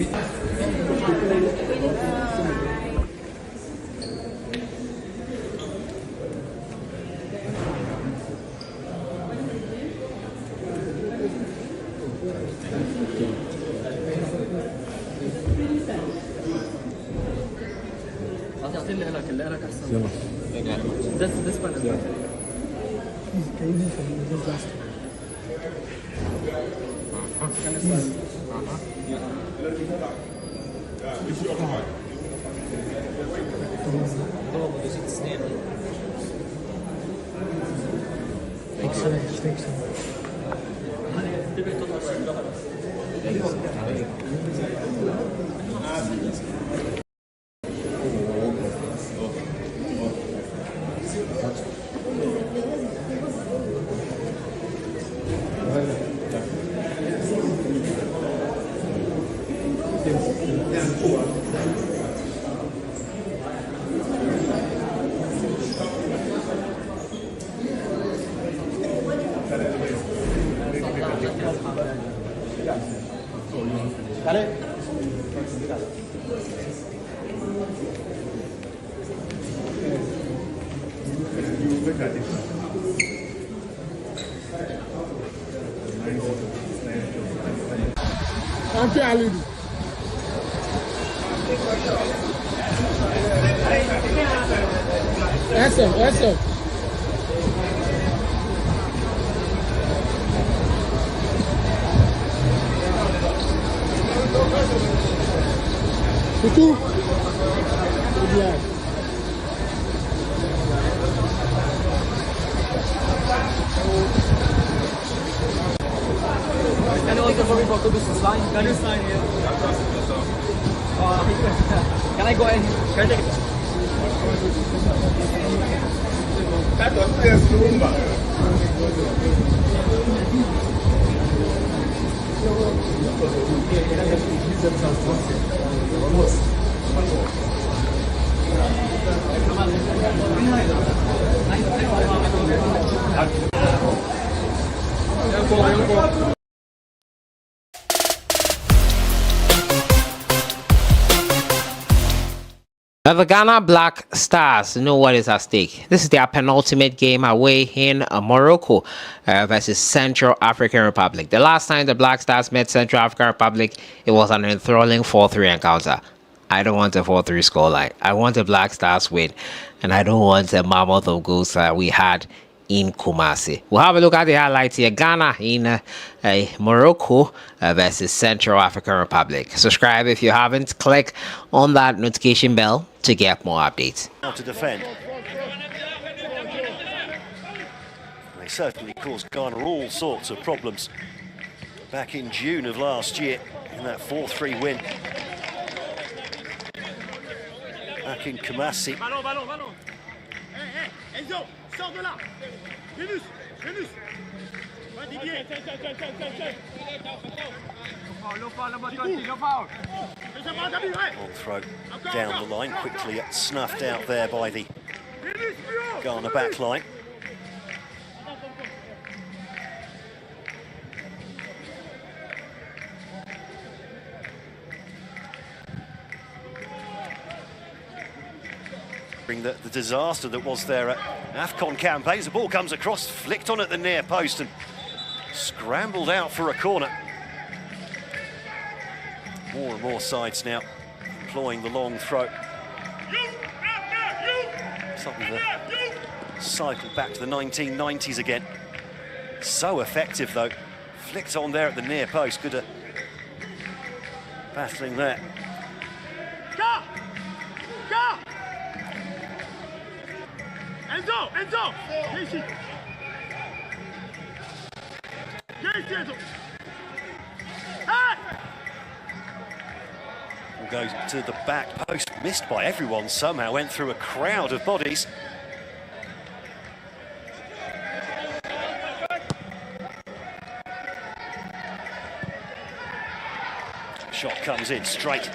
This one is better. Essa. Itu. Can you also go to business line? Can you sign here? Can I go in? Can I take it? That was just Lumba. Now the Ghana Black Stars know what is at stake. This is their penultimate game away in Morocco versus Central African Republic. The last time the Black Stars met Central African Republic, it was an enthralling 4-3 encounter. I don't want a 4-3 scoreline. I want a Black Stars win, and I don't want a mammoth of goals that we had in Kumasi. We'll have a look at the highlights here. Ghana in Morocco versus Central African Republic. Subscribe if you haven't. Click on that notification bell to get more updates. How to defend. They certainly caused Ghana all sorts of problems back in June of last year in that 4-3 win back in Kumasi. Long throw down the line, quickly snuffed out there by the Ghana back line. The disaster that was their AFCON campaigns. The ball comes across, flicked on at the near post and scrambled out for a corner. More and more sides now employing the long throw. Something that cycled back to the 1990s again. So effective though. Flicked on there at the near post. Good at battling there. Enzo! Goes to the back post, missed by everyone somehow, went through a crowd of bodies. Shot comes in straight.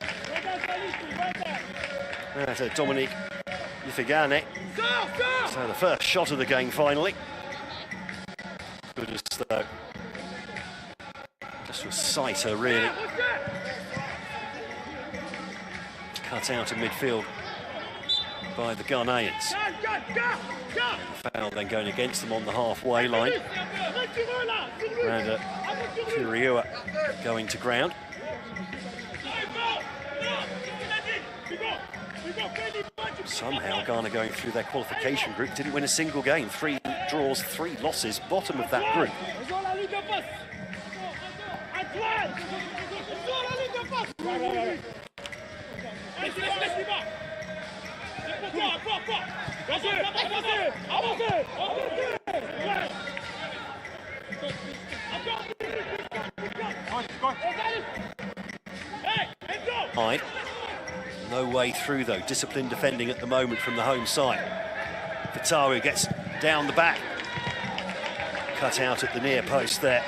That's a Dominique Ifigane. So the first shot of the game finally. Good as though. Just was Saito really. cut out in midfield by the Ghanaians. Foul then going against them on the halfway line. Randa Furiua going to ground. Somehow Ghana going through their qualification group didn't win a single game. 3 draws, 3 losses, bottom of that group. High. No way through though. Disciplined defending at the moment from the home side. Fatawu gets down the back. Cut out at the near post there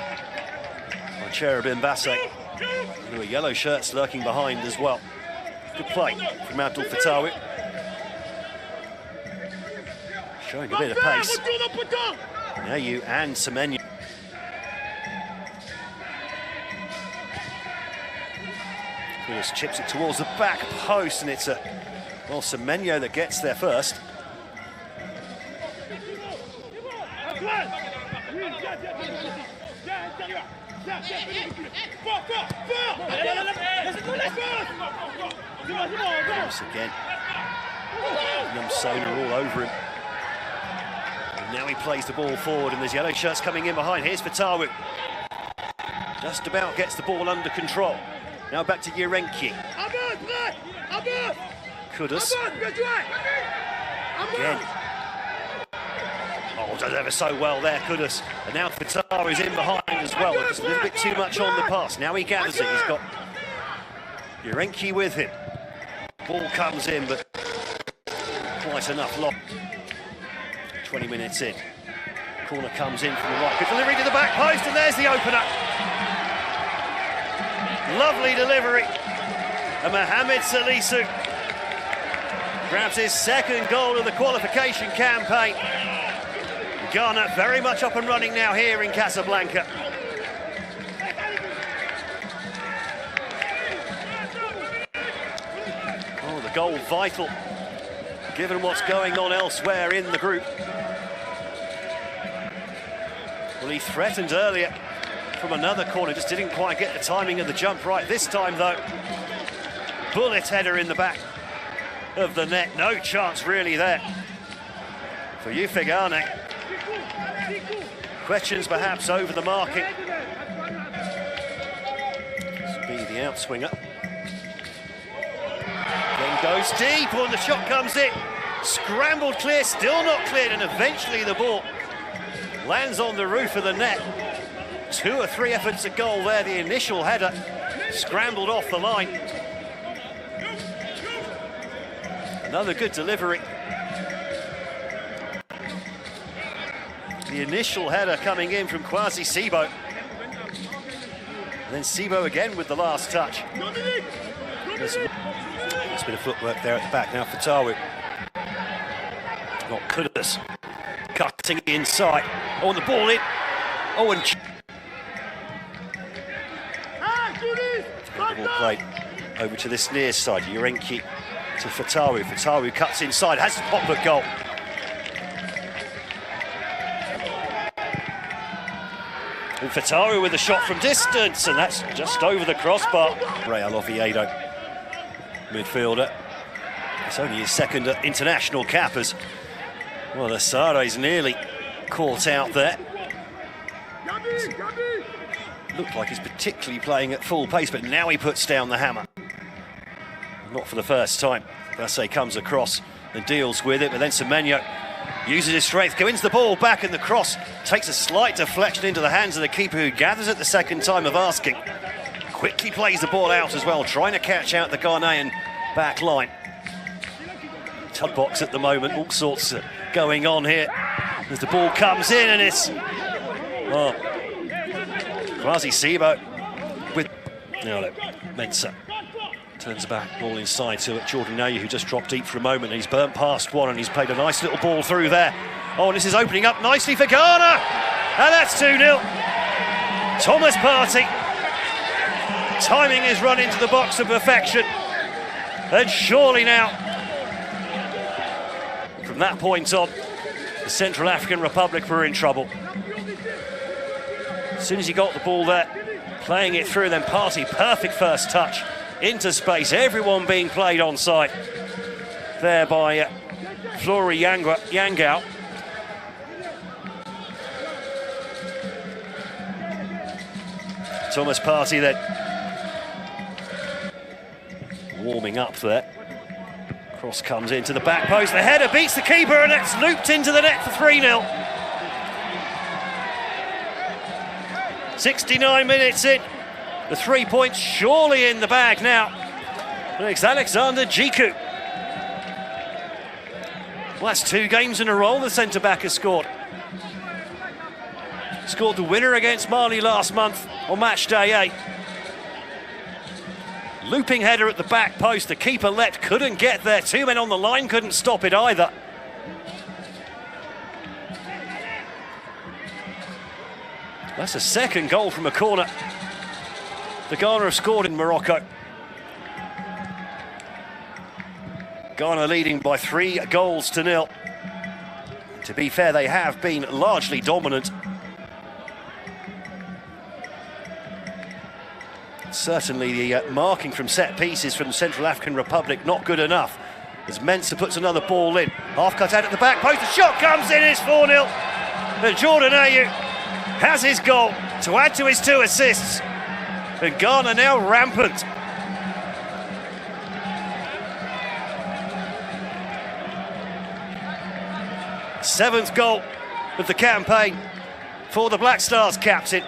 by Cherubim Basse. There were yellow shirts lurking behind as well. Good play from Abdul Fatawu. Showing a bit of pace. Nayu and Semenyo. Just chips it towards the back post, and it's Semenyo that gets there first. Once again, Namsona all over him. And now he plays the ball forward, and there's yellow shirts coming in behind. Here's Fatawu. Just about gets the ball under control. Now back to Yerenki. Kudus. Again. Oh, does ever so well there, Kudus. And now Fatawu is in behind as well. Just a little bit too much on the pass. Now he gathers it. He's got Yerenki with him. Ball comes in, but quite enough lock. 20 minutes in. Corner comes in from the right. Good delivery to the back post, and there's the opener. Lovely delivery. And Mohamed Salisu grabs his 2nd goal of the qualification campaign. Ghana very much up and running now here in Casablanca. Oh, the goal vital, given what's going on elsewhere in the group. Well, he threatened earlier from another corner, just didn't quite get the timing of the jump right this time though. Bullet header in the back of the net, no chance really there for Ufegane. Questions perhaps over the marking. This will be the outswinger. Then goes deep, and the shot comes in. Scrambled clear, still not cleared, and eventually the ball lands on the roof of the net. 2 or 3 efforts at goal there. The initial header scrambled off the line. Another good delivery. The initial header coming in from Kwasi Sibo. And then Sibo again with the last touch. There's a bit of footwork there at the back. Now Fatawu. Not Kudus. Cutting inside. Oh, and the ball in. Oh, and ball played over to this near side. Yerenki to Fatawu. Fatawu cuts inside, has to pop a goal. And Fatawu with a shot from distance, and that's just over the crossbar. Real Oviedo, midfielder. It's only his 2nd international cap as well. The Sare's nearly caught out there. Looked like he's particularly playing at full pace, but now he puts down the hammer. Not for the first time. Basse comes across and deals with it, but then Semenyo uses his strength, wins the ball back, and the cross takes a slight deflection into the hands of the keeper, who gathers it the 2nd time of asking. Quickly plays the ball out as well, trying to catch out the Ghanaian back line. Tub box at the moment, all sorts going on here. As the ball comes in, and it's Kwasi Sibo with Mensah. Turns back, ball inside to Jordan Nayu, who just dropped deep for a moment. He's burnt past one, and he's played a nice little ball through there. Oh, and this is opening up nicely for Ghana. And that's 2-0. Thomas Partey. Timing is run into the box of perfection. And surely now, from that point on, the Central African Republic were in trouble. As soon as he got the ball there, playing it through, then Partey, perfect first touch into space, everyone being played onside there by Flory Yangao. Thomas Partey then warming up there. Cross comes into the back post, the header beats the keeper and it's looped into the net for 3-0. 69 minutes in, the 3 points surely in the bag now. It's Alexander Jiku. Well, that's 2 games in a row the centre-back has scored. Scored the winner against Mali last month on match day 8. Looping header at the back post, the keeper leapt, couldn't get there. 2 men on the line couldn't stop it either. That's a second goal from a corner. The Ghana have scored in Morocco. Ghana leading by 3-0. To be fair, they have been largely dominant. Certainly the marking from set pieces from the Central African Republic not good enough. As Mensah puts another ball in. Half cut out at the back post, the shot comes in, it's 4-0. And Jordan Ayew has his goal to add to his 2 assists. And Ghana now rampant. Seventh goal of the campaign for the Black Stars captain.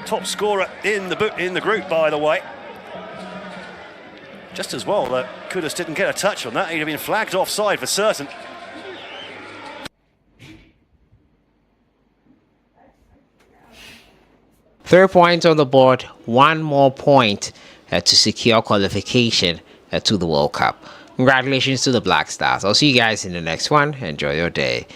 Top scorer in the group, by the way. Just as well that Kudus didn't get a touch on that. He'd have been flagged offside for certain. Third point on the board, 1 more point to secure qualification to the World Cup. Congratulations to the Black Stars. I'll see you guys in the next one. Enjoy your day.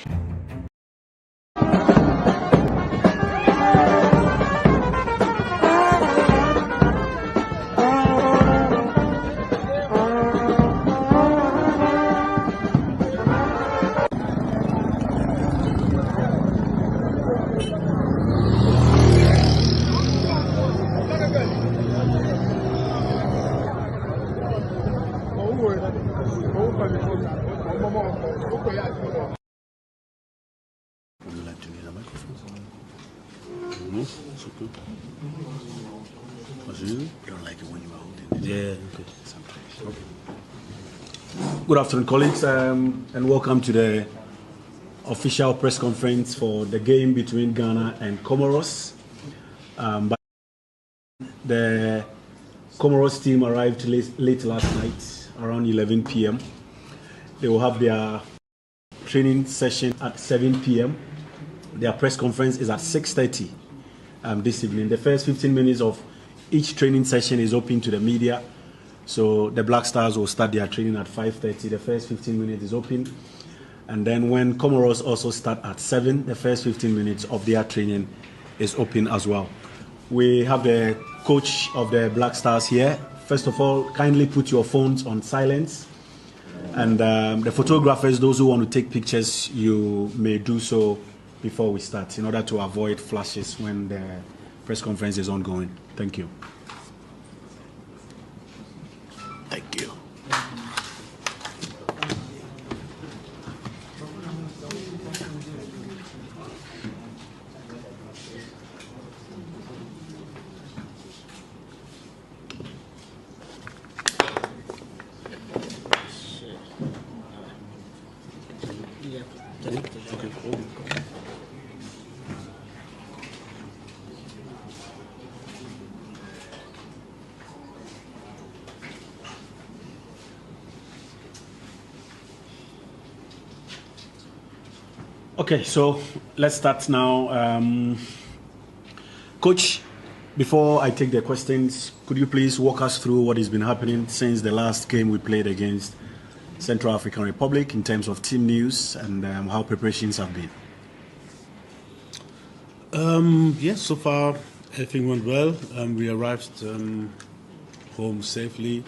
Good afternoon, colleagues, and welcome to the official press conference for the game between Ghana and Comoros. The Comoros team arrived late last night, around 11 p.m. They will have their training session at 7 p.m. Their press conference is at 6:30 this evening. The first 15 minutes of each training session is open to the media. So the Black Stars will start their training at 5:30. The first 15 minutes is open. And then when Comoros also start at 7, the first 15 minutes of their training is open as well. We have the coach of the Black Stars here. First of all, kindly put your phones on silence. And the photographers, those who want to take pictures, you may do so before we start in order to avoid flashes when the press conference is ongoing. Thank you. Thank you. Okay, so let's start now. Coach, before I take the questions, could you please walk us through what has been happening since the last game we played against Central African Republic in terms of team news and how preparations have been? Yes, so far Everything went well. We arrived home safely.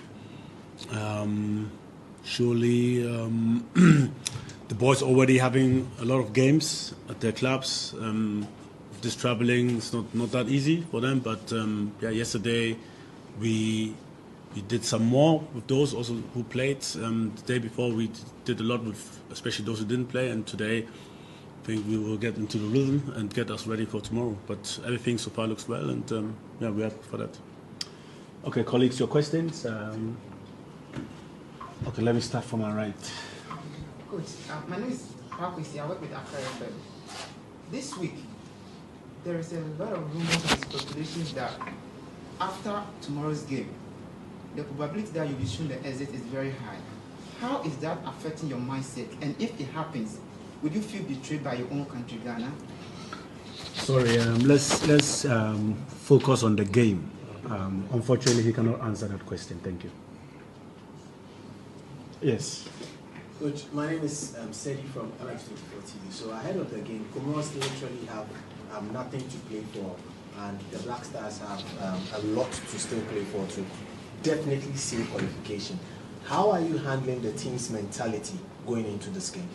Surely the boys already having a lot of games at their clubs. This traveling is not that easy for them, but yeah, yesterday we did some more with those also who played. The day before we did a lot with especially those who didn't play, and today I think we will get into the rhythm and get us ready for tomorrow. But everything so far looks well, and yeah, we're happy for that. Okay, colleagues, your questions. Okay, let me start from my right. Coach, my name is Pakwisi. I work with Accra FM. This week, there is a lot of rumors and speculations that after tomorrow's game, the probability that you'll be shown the exit is very high. How is that affecting your mindset? And if it happens, would you feel betrayed by your own country, Ghana? Sorry, let's focus on the game. Unfortunately, he cannot answer that question. Thank you. Yes. Coach, my name is Sedi from LX24 TV. So ahead of the game, COMOROS literally have nothing to play for, and the Black Stars have a lot to still play for to definitely see qualification. How are you handling the team's mentality going into this game?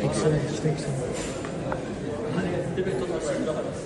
This one is better.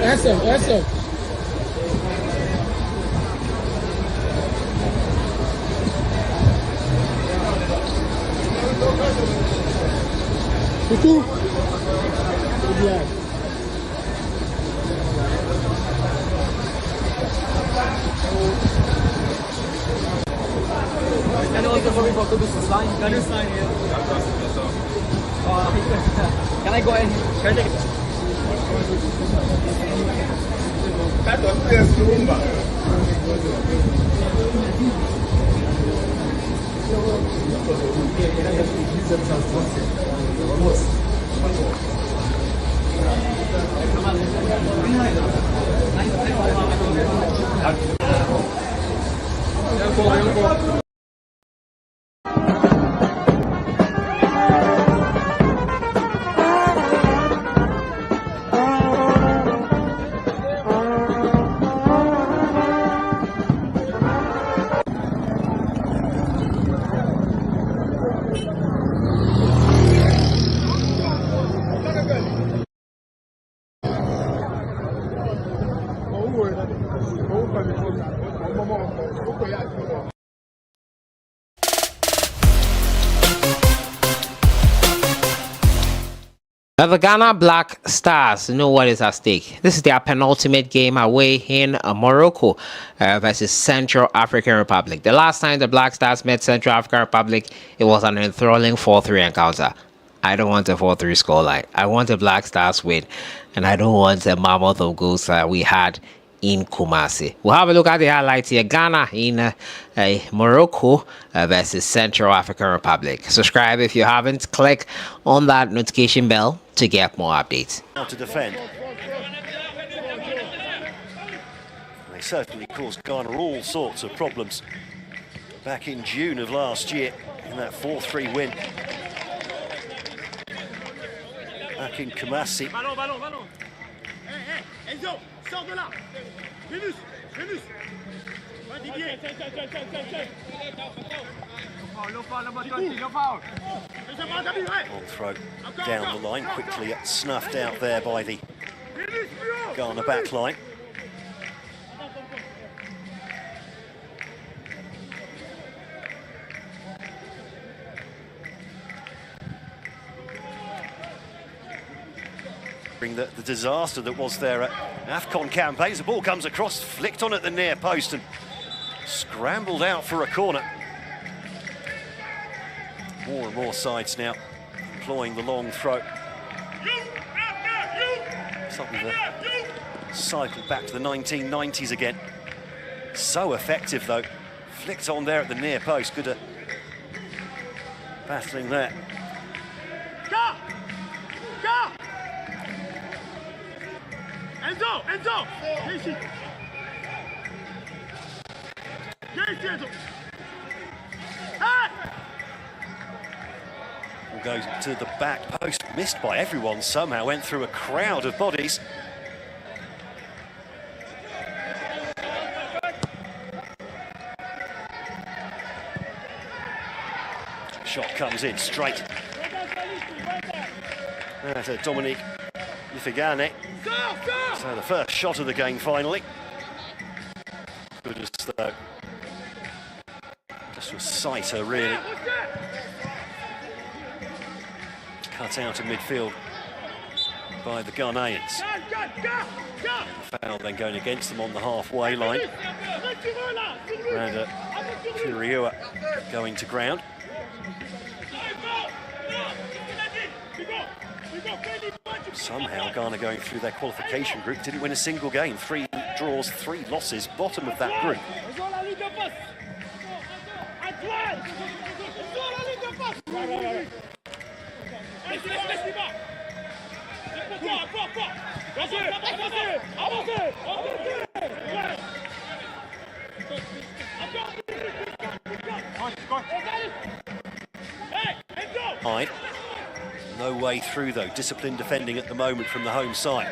Yes, sir. Yes, sir. Tutu. Yeah. Can you also for me for business line? Can you sign here? Can I go in? Can I take it? That was PS Lumba. The Ghana Black Stars know what is at stake. This is their penultimate game away in Morocco versus Central African Republic. The last time the Black Stars met Central African Republic, it was an enthralling 4-3 encounter. I don't want a 4-3 scoreline. I want a Black Stars win, and I don't want a mammoth of goals that we had in Kumasi. We'll have a look at the highlights here. Ghana in Morocco versus Central African Republic. Subscribe if you haven't. Click on that notification bell to get more updates. How to defend. They certainly caused Ghana all sorts of problems back in June of last year in that 4-3 win back in Kumasi. On throw down the line, quickly snuffed out there by the Ghana back line. The disaster that was their AFCON campaigns. The ball comes across, flicked on at the near post and scrambled out for a corner. More and more sides now employing the long throw. Something that cycled back to the 1990s again. So effective though. Flicked on there at the near post. Good at battling there. Enzo! Will go to the back post, missed by everyone somehow, went through a crowd of bodies. Shot comes in straight. That's a Dominique Ifigane. So the first shot of the game finally. Good as though. Just was Saito really. Cut out of midfield by the Ghanaians. And the foul then going against them on the halfway line. Randa Furiua going to ground. Somehow Ghana going through their qualification group didn't win a single game. 3 draws, 3 losses, bottom of that group. Hyde. No way through though, disciplined defending at the moment from the home side.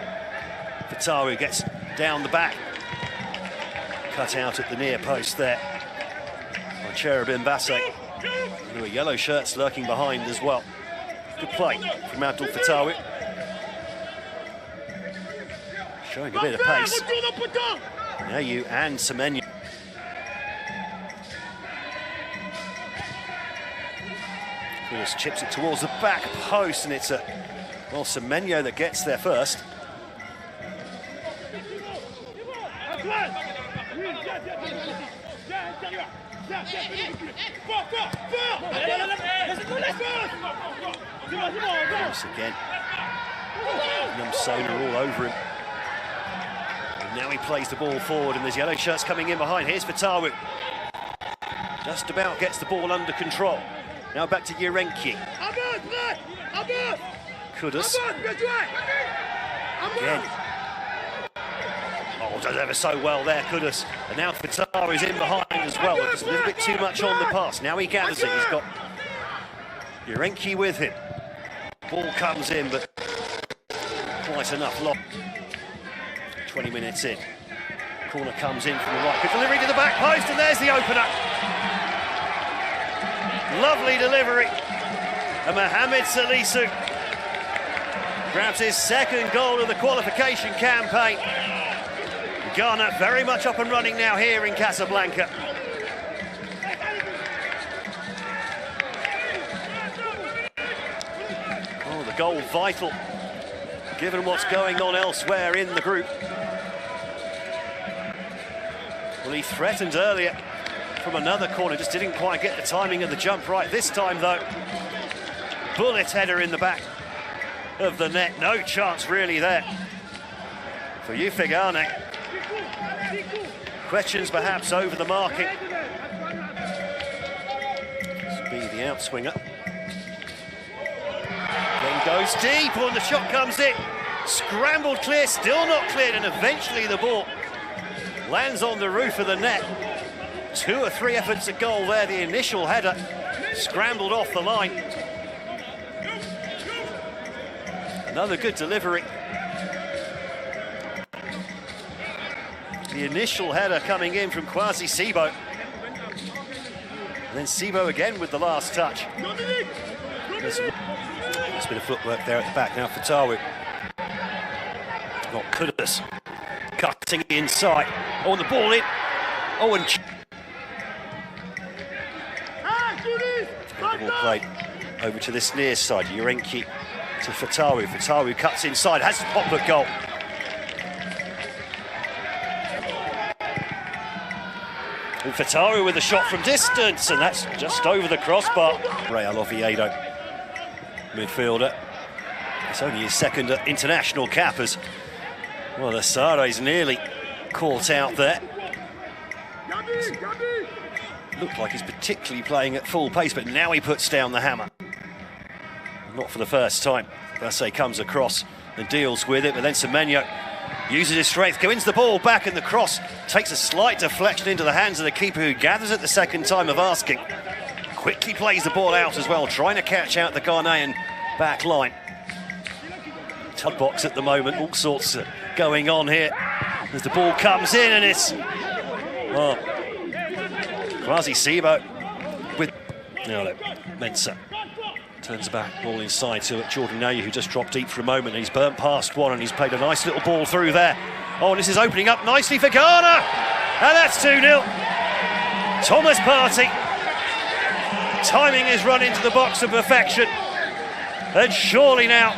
Fatawu gets down the back. Cut out at the near post there by Cherubim Basse. There were yellow shirts lurking behind as well. Good play from Abdul Fatawu. Showing a bit of pace. Nayu and Semenyo. Chris chips it towards the back post, and it's Semenyo that gets there first. Once again, Namsona all over him. And now he plays the ball forward, and there's yellow shirts coming in behind. Here's Fatawu. Just about gets the ball under control. Now back to Yerenki. Kudus. Again. Oh, does ever so well there, Kudus. And now Fatawu is in behind as well. It's a little bit too much on the pass. Now he gathers it. He's got Yerenki with him. Ball comes in, but quite enough lock. 20 minutes in. Corner comes in from the right. Good delivery to the back post, and there's the opener. Lovely delivery. And Mohamed Salisu grabs his second goal of the qualification campaign. Ghana very much up and running now here in Casablanca. Oh, the goal vital, given what's going on elsewhere in the group. Well, he threatened earlier from another corner, just didn't quite get the timing of the jump right. This time, though, bullet header in the back of the net. No chance really there for Ifigane. Questions perhaps over the marking. This will be the outswinger. Then goes deep, and the shot comes in. Scrambled clear, still not cleared, and eventually the ball lands on the roof of the net. 2 or 3 efforts at goal there. The initial header scrambled off the line. Another good delivery. The initial header coming in from Kwasi Sibo. And then Sibo again with the last touch. There's a bit of footwork there at the back now for Tawu. Not Kudus. Cutting inside. Oh, and the ball in. Oh, and the ball played over to this near side. Urenki to Fatawu. Fatawu cuts inside, has to pop the goal. And Fatawu with a shot from distance, and that's just over the crossbar. Real Oviedo, midfielder. It's only his second international cap as well. The Sare's nearly caught out there. Looked like he's particularly playing at full pace, but now he puts down the hammer. Not for the first time. Basse comes across and deals with it, but then Semenyo uses his strength, wins the ball back, and the cross takes a slight deflection into the hands of the keeper, who gathers at the second time of asking. Quickly plays the ball out as well, trying to catch out the Ghanaian back line. Tug box at the moment, all sorts going on here as the ball comes in, and it's Kwasi Sibo with Mensah. Turns the back ball inside to Jordan Ayew, who just dropped deep for a moment. He's burnt past one and he's played a nice little ball through there. Oh, and this is opening up nicely for Ghana. And that's 2-0. Thomas Partey. Timing is run into the box of perfection. And surely now,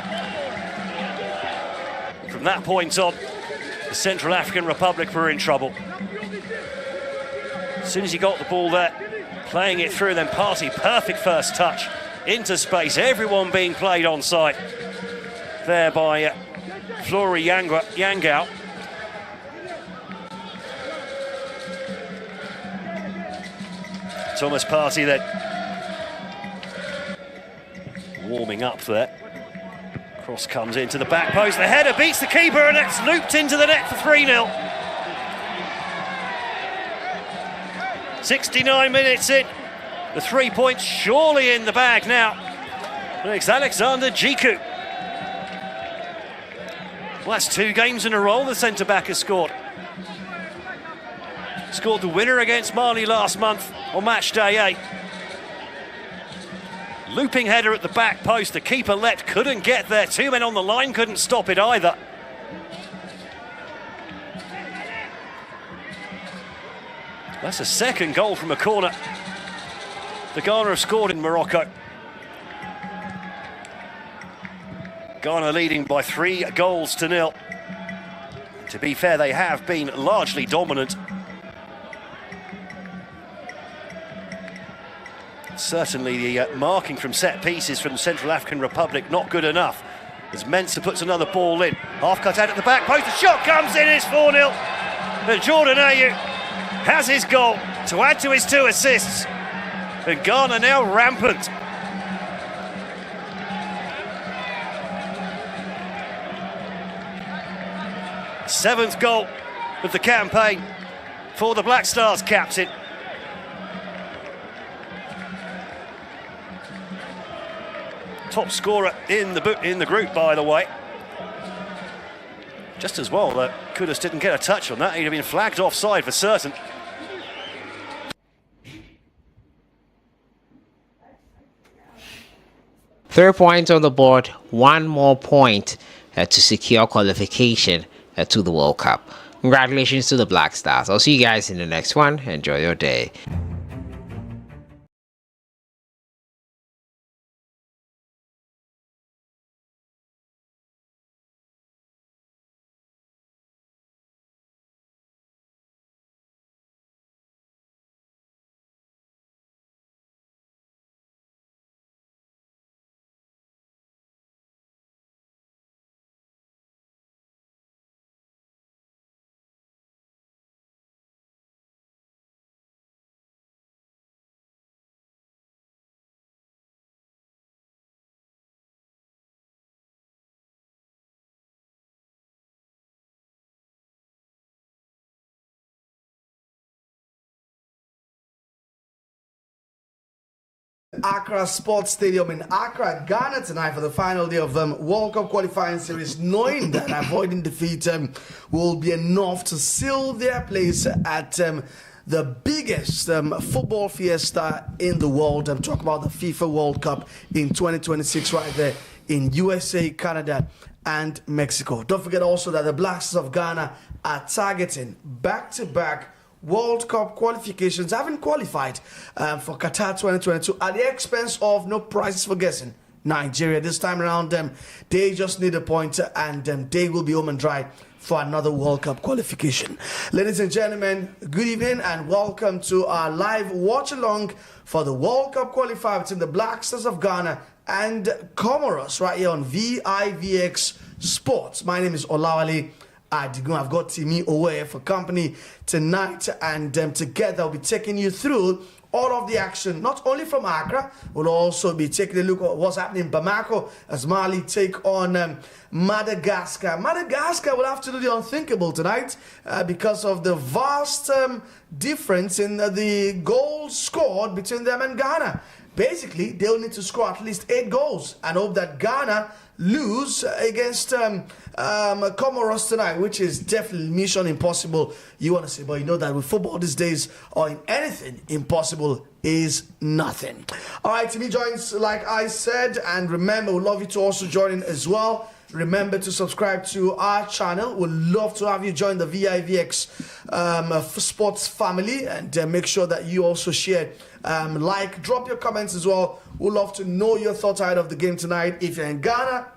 from that point on, the Central African Republic were in trouble. As soon as he got the ball there, playing it through, then Partey, perfect first touch into space, everyone being played on side there by Flory Yangao. Thomas Partey then warming up there. Cross comes into the back post, the header beats the keeper, and it's looped into the net for 3-0. 69 minutes in. The 3 points surely in the bag now. It's Alexander Jiku. Well, that's 2 games in a row the centre-back has scored. Scored the winner against Mali last month on match day 8. Looping header at the back post. The keeper leapt, couldn't get there. 2 men on the line couldn't stop it either. That's a second goal from a corner. The Ghana have scored in Morocco. Ghana leading by 3-0. To be fair, they have been largely dominant. Certainly the marking from set pieces from the Central African Republic not good enough. As Mensah puts another ball in. Half cut out at the back post, the shot comes in, it's 4-0. And Jordan Ayew has his goal to add to his 2 assists. And Ghana now rampant. Seventh goal of the campaign for the Black Stars captain. Top scorer in the group, by the way. Just as well that Kudus didn't get a touch on that. He'd have been flagged offside for certain. Three points on the board, 1 more point to secure qualification to the World Cup. Congratulations to the Black Stars. I'll see you guys in the next one. Enjoy your day. Accra Sports Stadium in Accra, Ghana tonight for the final day of World Cup qualifying series, knowing that avoiding defeat will be enough to seal their place at the biggest football fiesta in the world. I'm talking about the FIFA World Cup in 2026 right there in USA, Canada and Mexico. Don't forget also that the Black Stars of Ghana are targeting back-to-back World Cup qualifications, haven't qualified for Qatar 2022 at the expense of no prizes for guessing. Nigeria this time around, they just need a point and they will be home and dry for another World Cup qualification. Ladies and gentlemen, good evening and welcome to our live watch along for the World Cup qualifier between the Black Stars of Ghana and COMOROS right here on vivx Sports. My name is Wale. Adigun. I've got Timi away for company tonight, and together we'll be taking you through all of the action, not only from Accra. We'll also be taking a look at what's happening in Bamako as Mali take on Madagascar. Madagascar will have to do the unthinkable tonight because of the vast difference in the goals scored between them and Ghana. Basically, they'll need to score at least 8 goals and hope that Ghana lose against COMOROS tonight, which is definitely mission impossible. You want to say, but you know that with football these days, or in anything, impossible is nothing. All right, Timi joins, like I said, and remember, we'd love you to also join in as well. Remember to subscribe to our channel. We'd love to have you join the vivx Sports family, and make sure that you also share, like, drop your comments as well. We'd love to know your thoughts ahead of the game tonight. If you're in Ghana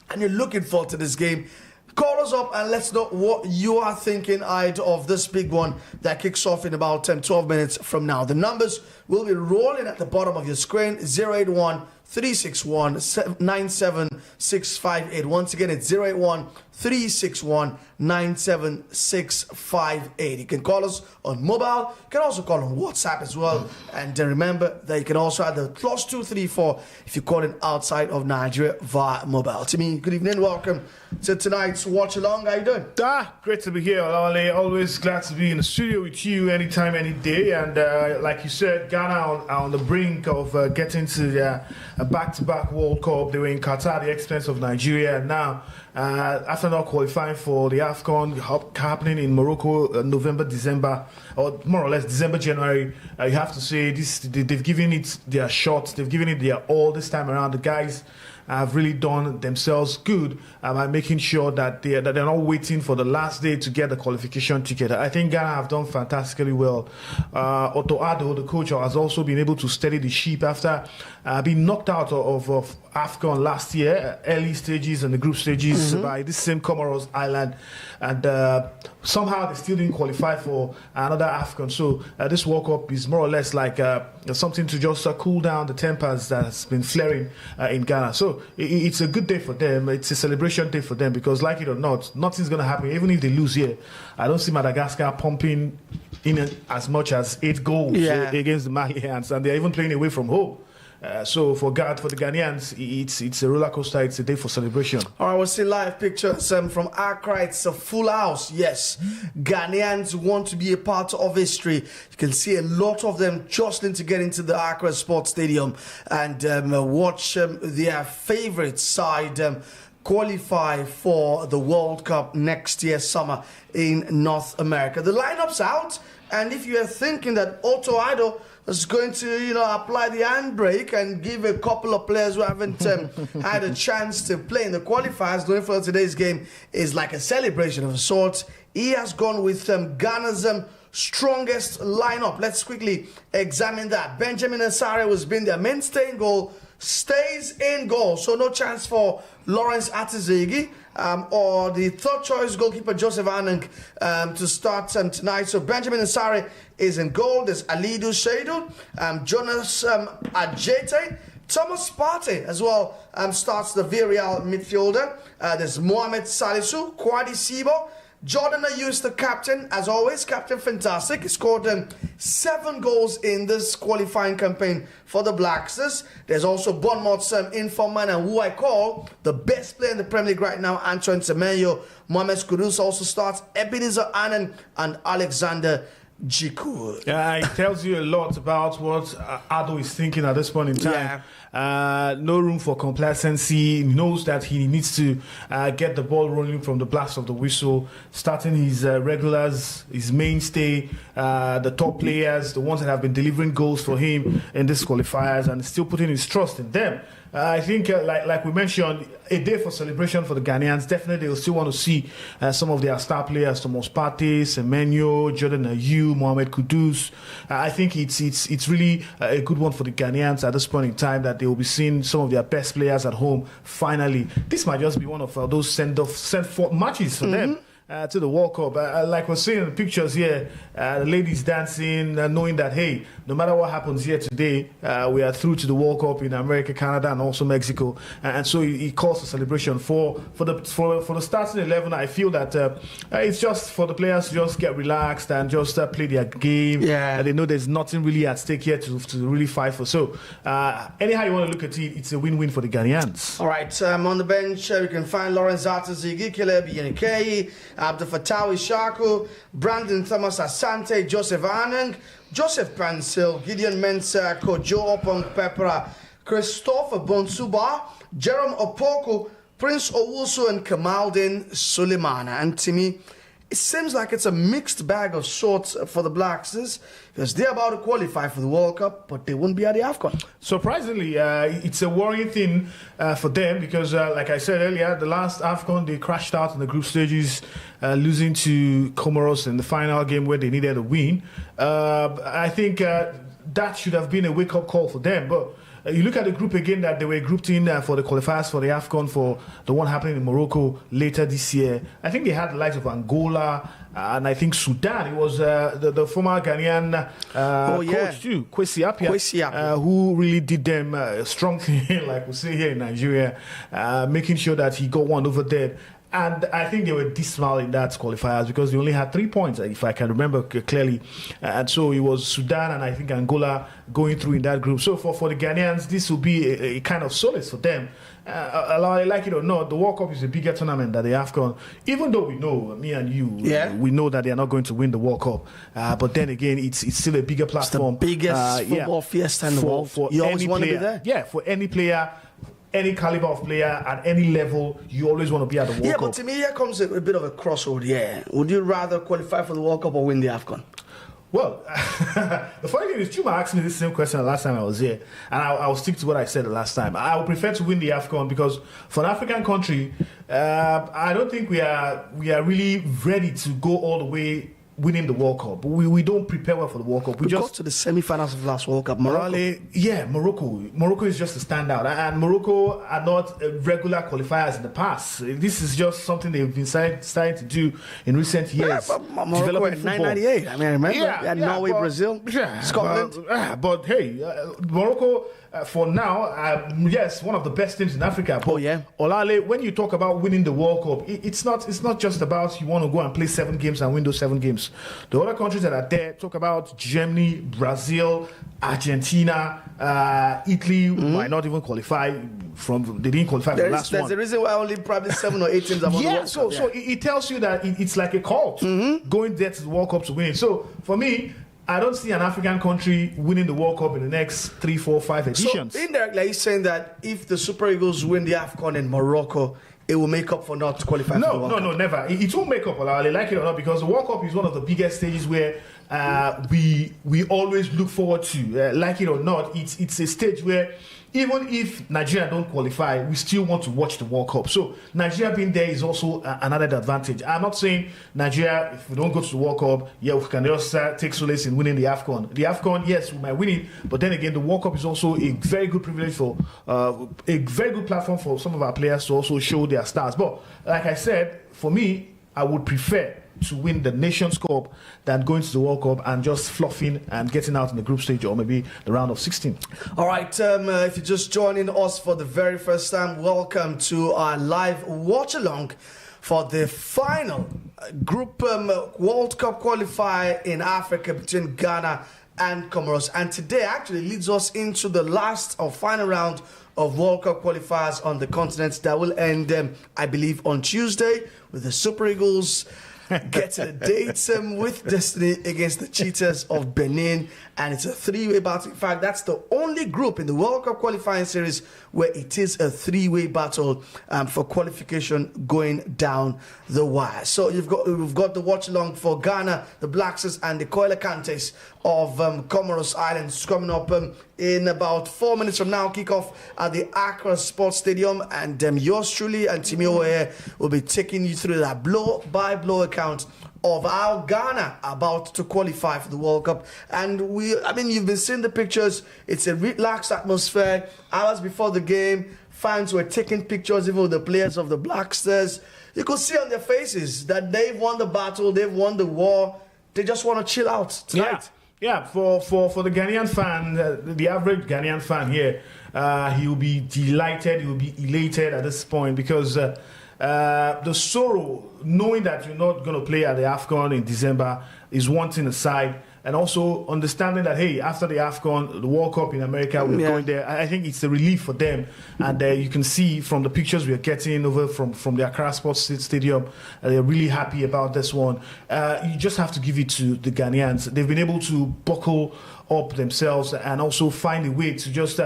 and you're looking forward to this game, call us up and let's know what you are thinking ahead of this big one that kicks off in about 10-12 minutes from now. The numbers will be rolling at the bottom of your screen: 081-361-97658. Once again, it's 081-361-97658. You can call us on mobile. You can also call on WhatsApp as well. And remember that you can also add the +234 if you're calling outside of Nigeria via mobile. Timi, good evening. Welcome to tonight's watch along. How you doing? Great to be here, Wale. Always glad to be in the studio with you anytime, any day. And like you said, Ghana are on the brink of getting to their back-to-back World Cup. They were in Qatar at the expense of Nigeria. And now, after not qualifying for the AFCON happening in Morocco, November, December, or more or less December, January, you have to say they've given it their shot. They've given it their all this time around. The guys have really done themselves good by making sure that they're not waiting for the last day to get the qualification ticket. I think Ghana have done fantastically well. Otto Addo, the coach, has also been able to steady the ship after being knocked out of AFCON last year, early stages and the group stages by this same Comoros Island, and somehow they still didn't qualify for another AFCON. So this World Cup is more or less like something to just cool down the tempers that has been flaring in Ghana. So it's a good day for them. It's a celebration day for them because, like it or not, nothing's going to happen. Even if they lose here, I don't see Madagascar pumping in as much as 8 goals against the Malians, and they're even playing away from home. So for the Ghanaians, it's a roller coaster. It's a day for celebration. All right, we'll see live pictures from Accra. It's a full house. Yes, Ghanaians want to be a part of history. You can see a lot of them jostling to get into the Accra Sports Stadium and watch their favorite side qualify for the World Cup next year summer in North America. The lineup's out, and if you are thinking that Otto Addo is going to, apply the handbrake and give a couple of players who haven't had a chance to play in the qualifiers, knowing for today's game is like a celebration of a sort, he has gone with Ghana's strongest lineup. Let's quickly examine that. Benjamin Asare has been their mainstay in goal, stays in goal, so no chance for Lawrence Atizegi or the third choice goalkeeper Joseph Anang to start tonight. So Benjamin Asare is in goal. There's Alidu Shaidu, Jonas Ajete, Thomas Partey as well starts the Villarreal midfielder. There's Mohamed Salisu, Kwadi Sibo, Jordan Ayus, the captain, as always, Captain Fantastic. He scored 7 goals in this qualifying campaign for the Black Stars. There's also Bournemouth's informer and who I call the best player in the Premier League right now, Antoine Semenyo. Mohamed Kudus also starts, Ebenezer Annan and Alexander Jiku. It tells you a lot about what Ado is thinking at this point in time. No room for complacency. He knows that he needs to get the ball rolling from the blast of the whistle, starting his regulars, his mainstay, the top players, the ones that have been delivering goals for him in these qualifiers, and still putting his trust in them. I think, like we mentioned, a day for celebration for the Ghanaians. Definitely, they'll still want to see some of their star players, Thomas Partey, Semenyo, Jordan Ayew, Mohamed Kudus. I think it's really a good one for the Ghanaians at this point in time, that they will be seeing some of their best players at home. Finally, this might just be one of those send-forth matches for them. To the World Cup. Like we're seeing in the pictures here, the ladies dancing, knowing that, hey, no matter what happens here today, we are through to the World Cup in America, Canada, and also Mexico. And so he calls a celebration for the starting 11. I feel that it's just for the players to just get relaxed and just play their game. And they know there's nothing really at stake here to really fight for. So anyhow you want to look at it, it's a win-win for the Ghanaians. All right, on the bench, we can find Lawrence Artazigi, Caleb Yenikeyi, Abdul Fattah Ishaku, Brandon Thomas Asante, Joseph Anang, Joseph Pansil, Gideon Mensah, Kojo Opong Pepera, Christopher Bonsuba, Jerome Opoku, Prince Owusu, and Kamaldin Suleimana. And Timi, it seems like it's a mixed bag of sorts for the Blacks, because they're about to qualify for the World Cup, but they won't be at the AFCON. Surprisingly, it's a worrying thing for them, because, like I said earlier, the last AFCON, they crashed out in the group stages, losing to Comoros in the final game where they needed a win. I think that should have been a wake-up call for them, but you look at the group again that they were grouped in for the qualifiers for the AFCON, for the one happening in Morocco later this year. I think they had the likes of Angola and I think Sudan. It was the former Ghanaian coach too, Kwesi Appiah, who really did them strong thing, like we say here in Nigeria, making sure that he got one over there. And I think they were dismal in that qualifiers because they only had 3 points, if I can remember clearly. And so it was Sudan and I think Angola going through in that group. So for the Ghanaians, this will be a kind of solace for them. Like it or not, the World Cup is a bigger tournament than the AFCON. Even though we know, me and you, we know that they are not going to win the World Cup. But then again, it's still a bigger platform. It's the biggest football fiesta in the world. You always want to be there. Yeah, for any player, any caliber of player at any level, you always want to be at the World Cup. Yeah, but to me, here comes a bit of a crossroad. Yeah, would you rather qualify for the World Cup or win the AFCON? Well, the funny thing is, Chuma asked me this same question the last time I was here, and I'll stick to what I said the last time. I would prefer to win the AFCON because for an African country, I don't think we are really ready to go all the way winning the World Cup. We don't prepare well for the World Cup. We just got to the semi-finals of the last World Cup. Morocco is just a standout, and Morocco are not regular qualifiers in the past. This is just something they've been starting to do in recent years. Yeah, but Morocco in 1998. I mean, I remember Norway, Brazil, Scotland. But hey, Morocco. For now, yes, one of the best teams in Africa. But Olale, when you talk about winning the World Cup, it's not just about you want to go and play 7 games and win those 7 games. The other countries that are there, talk about Germany, Brazil, Argentina, Italy might not even qualify they didn't qualify for the last one. There's a reason why only probably 7 or 8 teams have won the World Cup. So it tells you that it's like a cult going there to the World Cup to win it. So for me, I don't see an African country winning the World Cup in the next 3, 4, 5 editions. So indirectly, he's saying that if the Super Eagles win the AFCON in Morocco, it will make up for not qualifying for the World Cup. No, never. It won't make up, like it or not, because the World Cup is one of the biggest stages where we always look forward to. Like it or not, it's a stage where even if Nigeria don't qualify, we still want to watch the World Cup. So Nigeria being there is also another advantage. I'm not saying Nigeria, if we don't go to the World Cup, we can just take solace in winning the AFCON. The AFCON, yes, we might win it, but then again, the World Cup is also a very good privilege for a very good platform for some of our players to also show their stars. But like I said, for me, I would prefer to win the Nations Cup than going to the World Cup and just fluffing and getting out in the group stage or maybe the round of 16. All right, if you're just joining us for the very first time, welcome to our live watch-along for the final Group World Cup qualifier in Africa between Ghana and Comoros. And today actually leads us into the last or final round of World Cup qualifiers on the continent that will end, I believe, on Tuesday with the Super Eagles get to the date with Destiny against the Cheetahs of Benin, and it's a three-way battle. In fact, that's the only group in the World Cup qualifying series where it is a three-way battle for qualification going down the wire. So we've got the watch-along for Ghana, the Black Stars, and the Koile Kantes of Comoros Islands coming up in about 4 minutes from now. Kickoff at the Accra Sports Stadium, and yours truly and Timi will be taking you through that blow-by-blow account of how Ghana about to qualify for the World Cup. And you've been seeing the pictures. It's a relaxed atmosphere. Hours before the game, fans were taking pictures even with the players of the Black Stars. You could see on their faces that they've won the battle, they've won the war. They just want to chill out tonight. Yeah, for the Ghanaian fan, the average Ghanaian fan here, he will be delighted, he will be elated at this point, because the sorrow, knowing that you're not going to play at the AFCON in December, is one thing aside, and also understanding that, hey, after the AFCON, the World Cup in America, we're going there. I think it's a relief for them, and you can see from the pictures we are getting over from the Accra Sports Stadium, they're really happy about this one. You just have to give it to the Ghanaians. They've been able to buckle up themselves and also find a way to just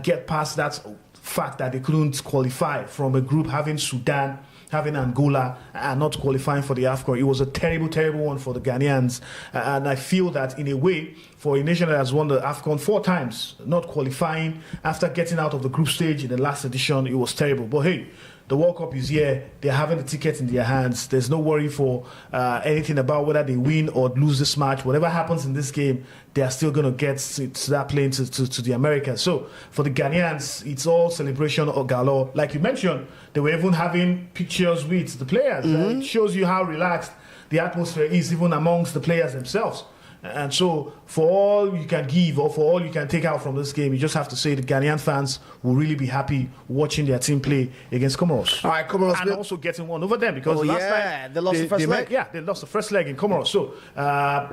get past that fact that they couldn't qualify from a group having Sudan, having Angola, and not qualifying for the AFCON. It was a terrible, terrible one for the Ghanaians. And I feel that in a way, for a nation that has won the AFCON 4 times, not qualifying after getting out of the group stage in the last edition, it was terrible. But hey, the World Cup is here. They're having the ticket in their hands. There's no worry for anything about whether they win or lose this match. Whatever happens in this game, they are still going to get to that plane to the Americas. So for the Ghanaians, it's all celebration or galore. Like you mentioned, they were even having pictures with the players. It shows you how relaxed the atmosphere is even amongst the players themselves. And so, for all you can give or for all you can take out from this game, you just have to say the Ghanaian fans will really be happy watching their team play against Comoros. All right, Comoros. And also getting one over them, because last time they lost the first leg. They lost the first leg in Comoros. So,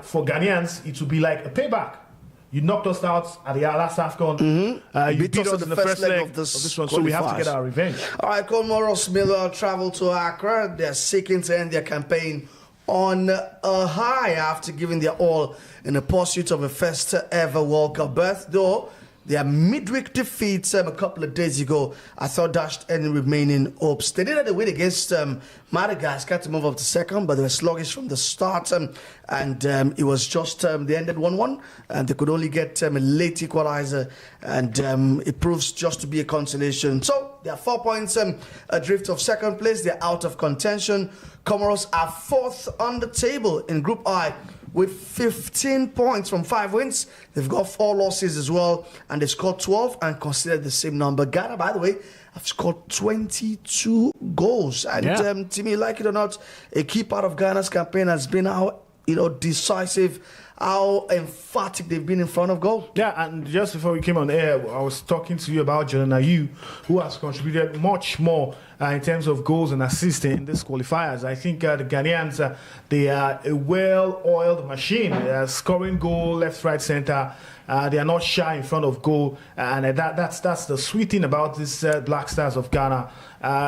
for Ghanaians, it will be like a payback. You knocked us out at the last AFCON. You beat us in the first leg of this one, so we have to get our revenge. All right, Comoros Miller travel to Accra. They're seeking to end their campaign on a high after giving their all in the pursuit of a first ever World Cup berth. Though their midweek defeat a couple of days ago, I thought dashed any remaining hopes. They did have a win against Madagascar to move up to second, but they were sluggish from the start, and it was just they ended 1-1, and they could only get a late equalizer, and it proves just to be a consolation. So they are 4 points adrift of second place. They're out of contention. Comoros are 4th on the table in Group I with 15 points from 5 wins. They've got 4 losses as well, and they scored 12 and considered the same number. Ghana, by the way, have scored 22 goals. And to me, like it or not, a key part of Ghana's campaign has been how decisive, how emphatic they've been in front of goal. Yeah, and just before we came on air, I was talking to you about Jordan Ayew, who has contributed much more in terms of goals and assists in this qualifiers. I think the Ghanaians, they are a well-oiled machine. They are scoring goal left, right, center. They are not shy in front of goal, and that's the sweet thing about this Black Stars of Ghana.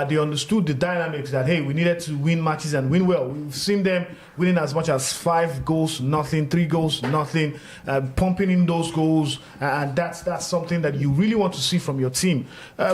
They understood the dynamics that, hey, we needed to win matches and win well. We've seen them winning as much as 5 goals, nothing, 3 goals, nothing, pumping in those goals, and that's something that you really want to see from your team.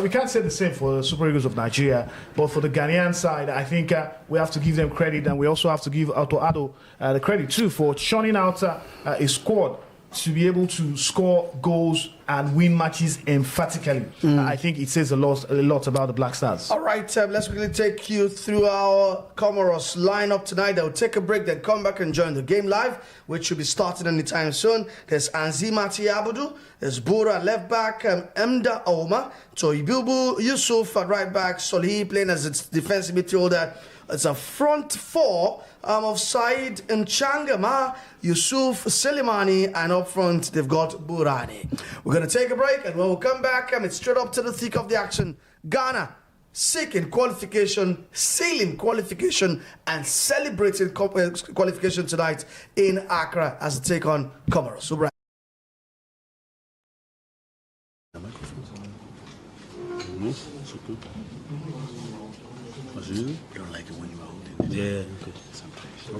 We can't say the same for the Super Eagles of Nigeria, but for the Ghanaian side, I think we have to give them credit, and we also have to give Auto Ado the credit too for churning out a squad to be able to score goals and win matches emphatically. I think it says a lot about the Black Stars. All right, let's quickly take you through our Comoros lineup tonight. They'll take a break, then come back and join the game live, which should be starting anytime soon. There's Anzi Mati Abudu, there's Bura at left back, Emda Oma, Toibubu Yusuf at right back, Solihi playing as its defensive midfielder. It's a front 4 of Said Mchangama, Yusuf Selimani, and up front they've got Burani. We're going to take a break, and when we come back, it's straight up to the thick of the action. Ghana seeking qualification, sealing qualification, and celebrating qualification tonight in Accra as they take on Comoros. You don't like it when you hold it. Yeah, okay. Sometimes.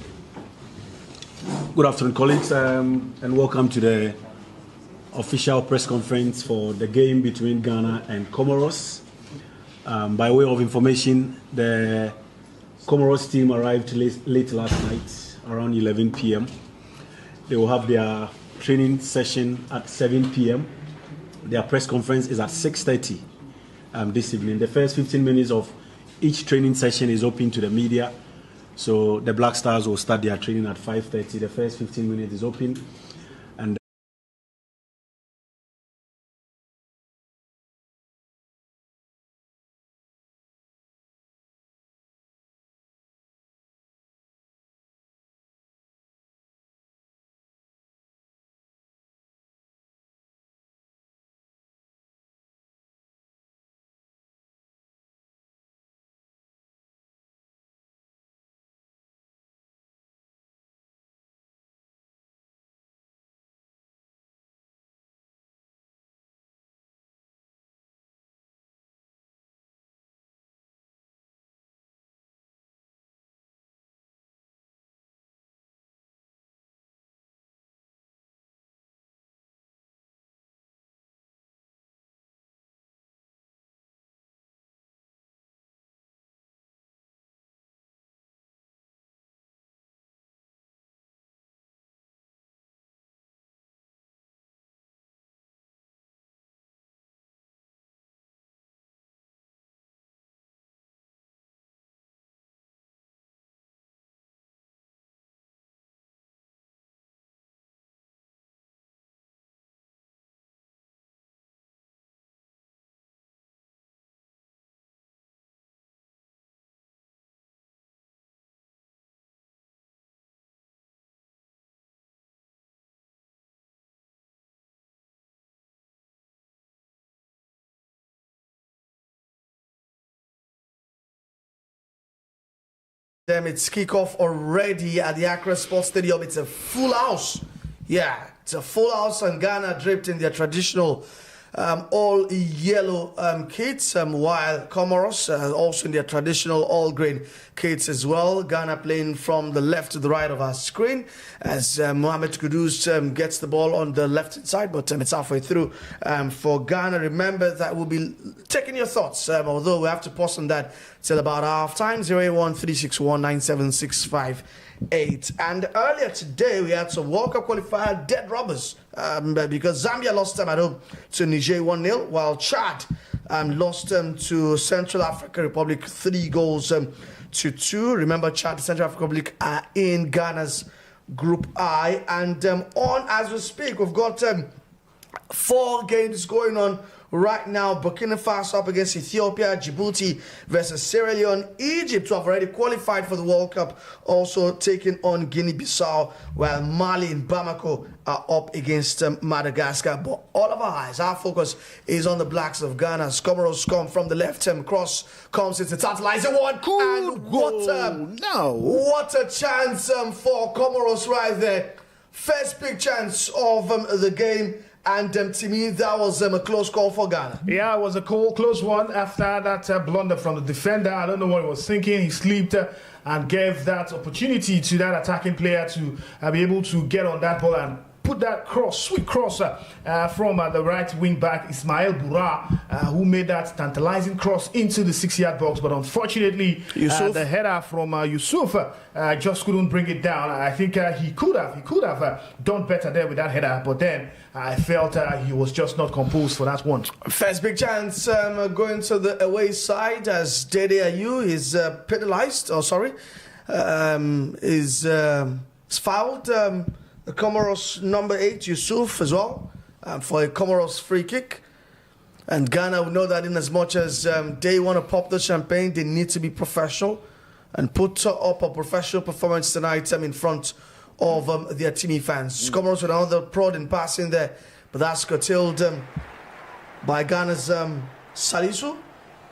Good afternoon, colleagues, and welcome to the official press conference for the game between Ghana and Comoros. By way of information, the Comoros team arrived late last night, around 11 p.m. They will have their training session at 7 p.m. Their press conference is at 6:30 this evening. The first 15 minutes of each training session is open to the media. So the Black Stars will start their training at 5:30. The first 15 minutes is open. And It's kickoff already at the Accra Sports Stadium. It's a full house. Yeah, it's a full house, and Ghana draped in their traditional all yellow kits, while Comoros also in their traditional all green kits as well. Ghana playing from the left to the right of our screen as Mohamed Kudus gets the ball on the left side, but it's halfway through for Ghana. Remember that we'll be taking your thoughts, although we have to pause on that till about half time. 081-361-97658. And earlier today we had some World Cup qualifier dead rubbers because Zambia lost them at home to Niger 1-0, while Chad lost them to Central African Republic 3-2. Remember, Chad and Central African Republic are in Ghana's Group I, and on as we speak we've got 4 games going on right now. Burkina Faso up against Ethiopia, Djibouti versus Sierra Leone, Egypt, who have already qualified for the World Cup, also taking on Guinea-Bissau, while Mali and Bamako are up against Madagascar. But all of our eyes, our focus is on the Blacks of Ghana. Comoros come from the left, cross comes, it's a tantalizing one, and what a chance for Comoros right there. First big chance of the game. And Timi, that was a close call for Ghana. Yeah, it was a close one after that blunder from the defender. I don't know what he was thinking. He slipped and gave that opportunity to that attacking player to be able to get on that ball and put that sweet cross from the right wing back Ismail Boura, who made that tantalizing cross into the 6-yard box. But unfortunately, the header from Yusuf just couldn't bring it down. I think he could have done better there with that header, but then I felt he was just not composed for that one. First big chance going to the away side as Dede Ayew is penalized, is fouled. The Comoros number 8, Yusuf, as well, for a Comoros free kick. And Ghana will know that in as much as they want to pop the champagne, they need to be professional and put up a professional performance tonight in front of their Timi fans. Comoros with another prod in passing there, but that's curtailed by Ghana's Salisu.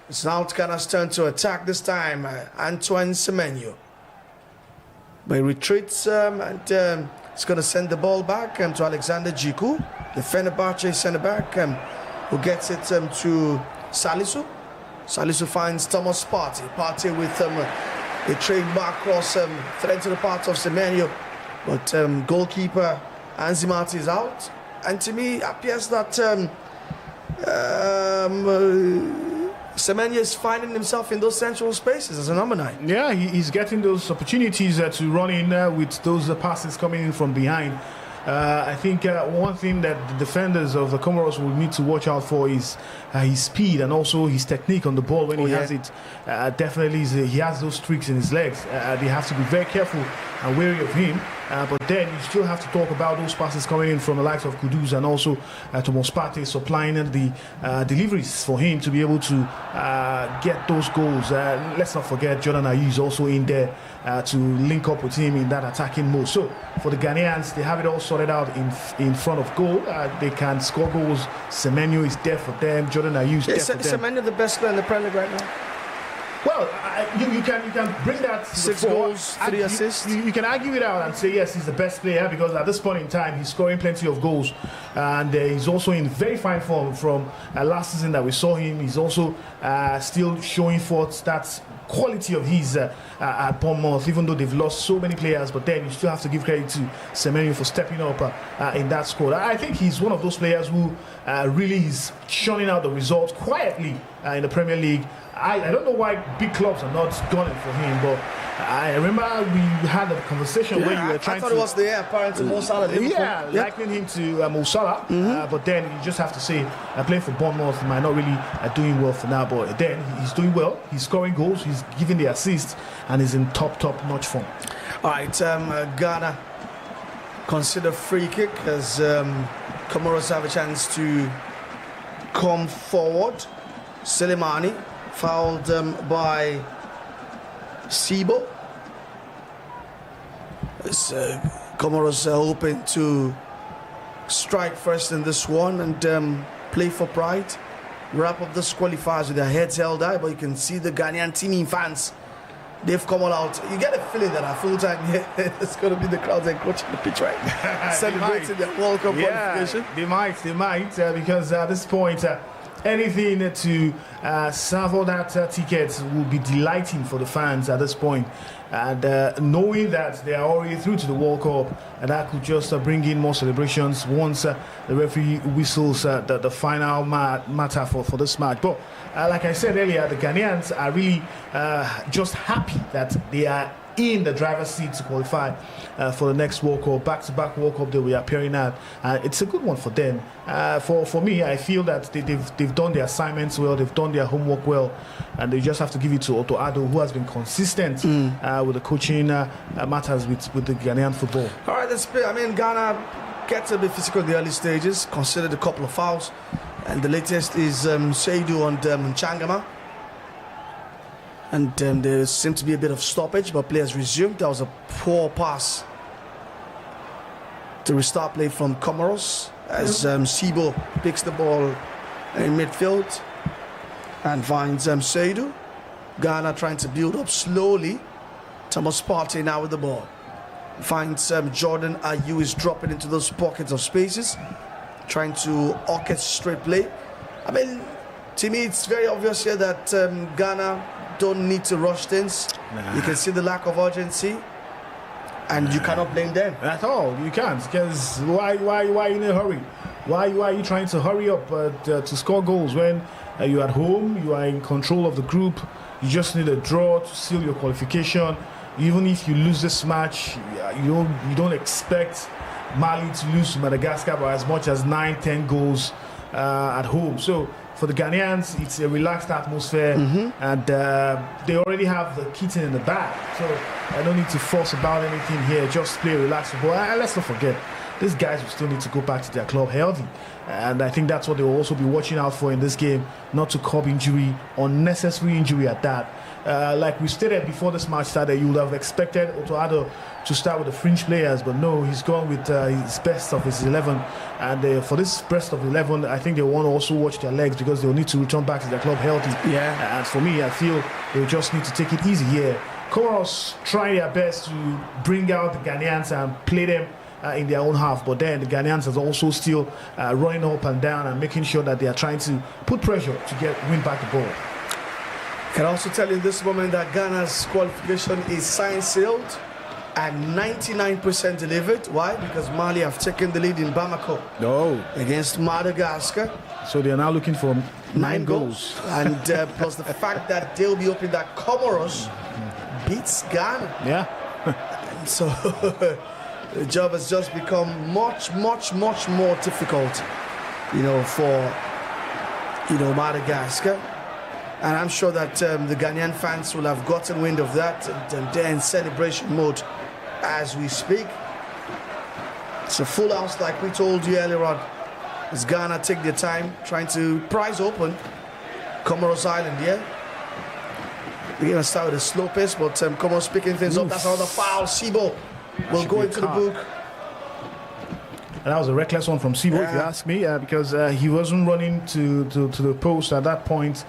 It's now Ghana's turn to attack this time. Antoine Semenyo. But he retreats and it's going to send the ball back to Alexander Djiku, the Fenerbahce centre-back, who gets it to Salisu. Salisu finds Thomas Partey. Partey with a trademark cross thread to the part of Semenyo, But goalkeeper Anzimati is out, and to me appears that Semenya is finding himself in those central spaces as a number 9. Yeah, he's getting those opportunities to run in with those passes coming in from behind. I think one thing that the defenders of the Comoros will need to watch out for is his speed and also his technique on the ball when he has it. Definitely, he has those streaks in his legs. They have to be very careful and wary of him. But then you still have to talk about those passes coming in from the likes of Kudus and also Thomas Partey supplying the deliveries for him to be able to get those goals. Let's not forget Jordan Ayew is also in there to link up with him in that attacking mode. So for the Ghanaians, they have it all sorted out in front of goal. They can score goals. Semenyo is there for them. Jordan Ayew is there for them. Semenyo the best player in the Premier League right now. Well, you can bring that 6 goals, 3 assists. You can argue it out and say yes, he's the best player because at this point in time he's scoring plenty of goals, and he's also in very fine form from last season that we saw him. He's also still showing forth that quality of his at Bournemouth, even though they've lost so many players. But then you still have to give credit to Semenyo for stepping up in that squad. I think he's one of those players who really is churning out the results quietly in the Premier League. I don't know why big clubs are not gunning for him, but I remember we had a conversation where you were trying to... I thought it was the apparent to Mo Salah. Likening him to Mo Salah, but then you just have to say, playing for Bournemouth might not really doing well for now, but then he's doing well, he's scoring goals, he's giving the assists, and he's in top-notch form. All right, Ghana consider free kick as Comoros have a chance to come forward. Selemani fouled by Sibo. As Comoros are hoping to strike first in this one and play for pride. Wrap up this qualifiers with their heads held high, but you can see the Ghanaian Timi fans. They've come all out. You get a feeling that at full time it's going to be the crowds encroaching the pitch, right? Celebrating their World Cup qualification. They might, because at this point, anything to savour that ticket will be delighting for the fans at this point. And knowing that they are already through to the World Cup, and that could just bring in more celebrations once the referee whistles the final matter for this match. But like I said earlier, the Ghanaians are really just happy that they are in the driver's seat to qualify for the next World Cup, back-to-back World Cup they will be appearing at. It's a good one for them. For me, I feel that they've done their assignments well, they've done their homework well, and they just have to give it to Otto Addo, who has been consistent with the coaching matters with the Ghanaian football. All right, Ghana gets a bit physical in the early stages, considered a couple of fouls, and the latest is Seydou on Changama. And there seemed to be a bit of stoppage, but players resumed. That was a poor pass to restart play from Comoros as Sibo picks the ball in midfield and finds Seydou. Ghana trying to build up slowly. Thomas Partey now with the ball. Finds Jordan Ayew is dropping into those pockets of spaces, trying to orchestrate play. To me, it's very obvious here that Ghana don't need to rush things. You can see the lack of urgency, and you cannot blame them at all. You can't, because why in a hurry? Why are you trying to hurry up to score goals when you're at home, you are in control of the group? You just need a draw to seal your qualification. Even if you lose this match, you don't expect Mali to lose to Madagascar by as much as 9-10 goals at home. So for the Ghanaians, it's a relaxed atmosphere, and they already have the kitten in the bag. So I don't need to force about anything here. Just play relaxed football. And let's not forget, these guys will still need to go back to their club healthy. And I think that's what they will also be watching out for in this game, not to curb injury, unnecessary injury at that. Like we stated before this match started, you would have expected Otto Addo to start with the fringe players, but no, he's gone with his best of his 11. And for this best of 11, I think they want to also watch their legs because they'll need to return back to their club healthy. Yeah. And for me, I feel they just need to take it easy here. Comoros try their best to bring out the Ghanaians and play them in their own half, but then the Ghanaians are also still running up and down and making sure that they are trying to put pressure to win back the ball. Can I also tell you in this moment that Ghana's qualification is signed, sealed. and 99% delivered. Why? Because Mali have taken the lead in Bamako against Madagascar. So they are now looking for 9 goals. And plus the fact that they'll be hoping that Comoros beats Ghana. Yeah. And so the job has just become much more difficult, you know, for, you know, Madagascar. And I'm sure that the Ghanaian fans will have gotten wind of that, and they're in celebration mode as we speak. It's a full house, like we told you earlier on, as Ghana take their time trying to prize open Comoros Island. Yeah, we're gonna start with a slow pace, but Comoros picking things up. That's another foul. Sibo will go into the book. And that was a reckless one from Sibo, if you ask me, because he wasn't running to the post at that point.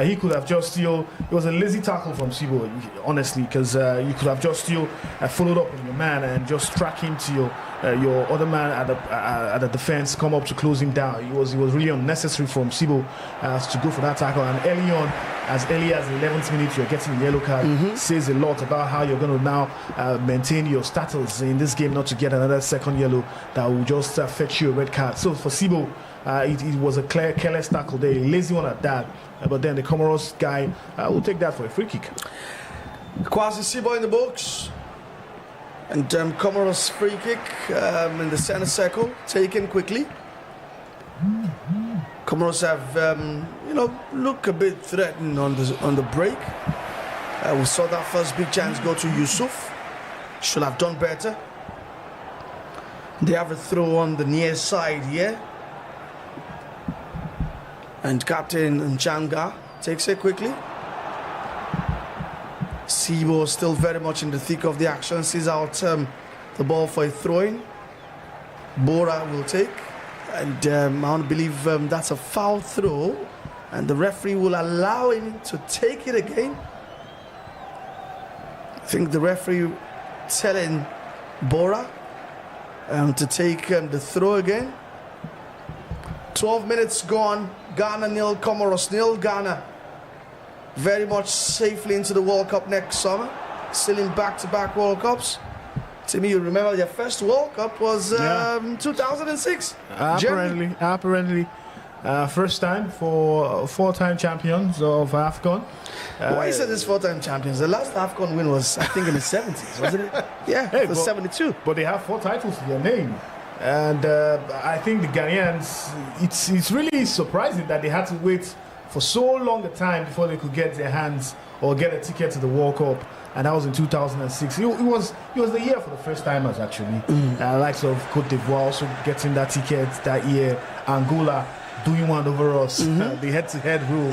He could have just still, it was a lazy tackle from Sibo, honestly, because you could have just still followed up on your man and just track him to your other man at the defense, come up to close him down. It was really unnecessary from Sibo to go for that tackle. And early on, as early as the 11th minute, you're getting a yellow card. Says a lot about how you're going to now maintain your status in this game, not to get another second yellow that will just fetch you a red card. So for Sibo, it was a careless tackle there, a lazy one at that. But then the Comoros guy will take that for a free kick. Kwasi Sibo in the books. And Comoros free kick in the center circle, taken quickly. Comoros have, you know, look a bit threatened on the break. We saw that first big chance go to Yusuf. Should have done better. They have a throw on the near side here. And Captain Njanga takes it quickly. Sibo still very much in the thick of the action. Sees out the ball for a throw-in. Bora will take. And I don't believe that's a foul throw. And the referee will allow him to take it again. I think the referee telling Bora to take the throw again. 12 minutes gone. Ghana nil, Comoros nil. Ghana very much safely into the World Cup next summer. Still in back-to-back World Cups. Timi, you remember their first World Cup was 2006. Apparently, first time for 4-time champions of AFCON. Why is it this 4-time champions? The last AFCON win was, I think, in the 70s, wasn't it? Yeah, it was 72. But they have 4 titles to their name. And I think the Ghanaians, it's really surprising that they had to wait for so long a time before they could get their hands or get a ticket to the World Cup, and that was in 2006. It was the year for the first timers, actually. Likes of Cote d'Ivoire also getting that ticket that year. Angola doing one over us. The head-to-head rule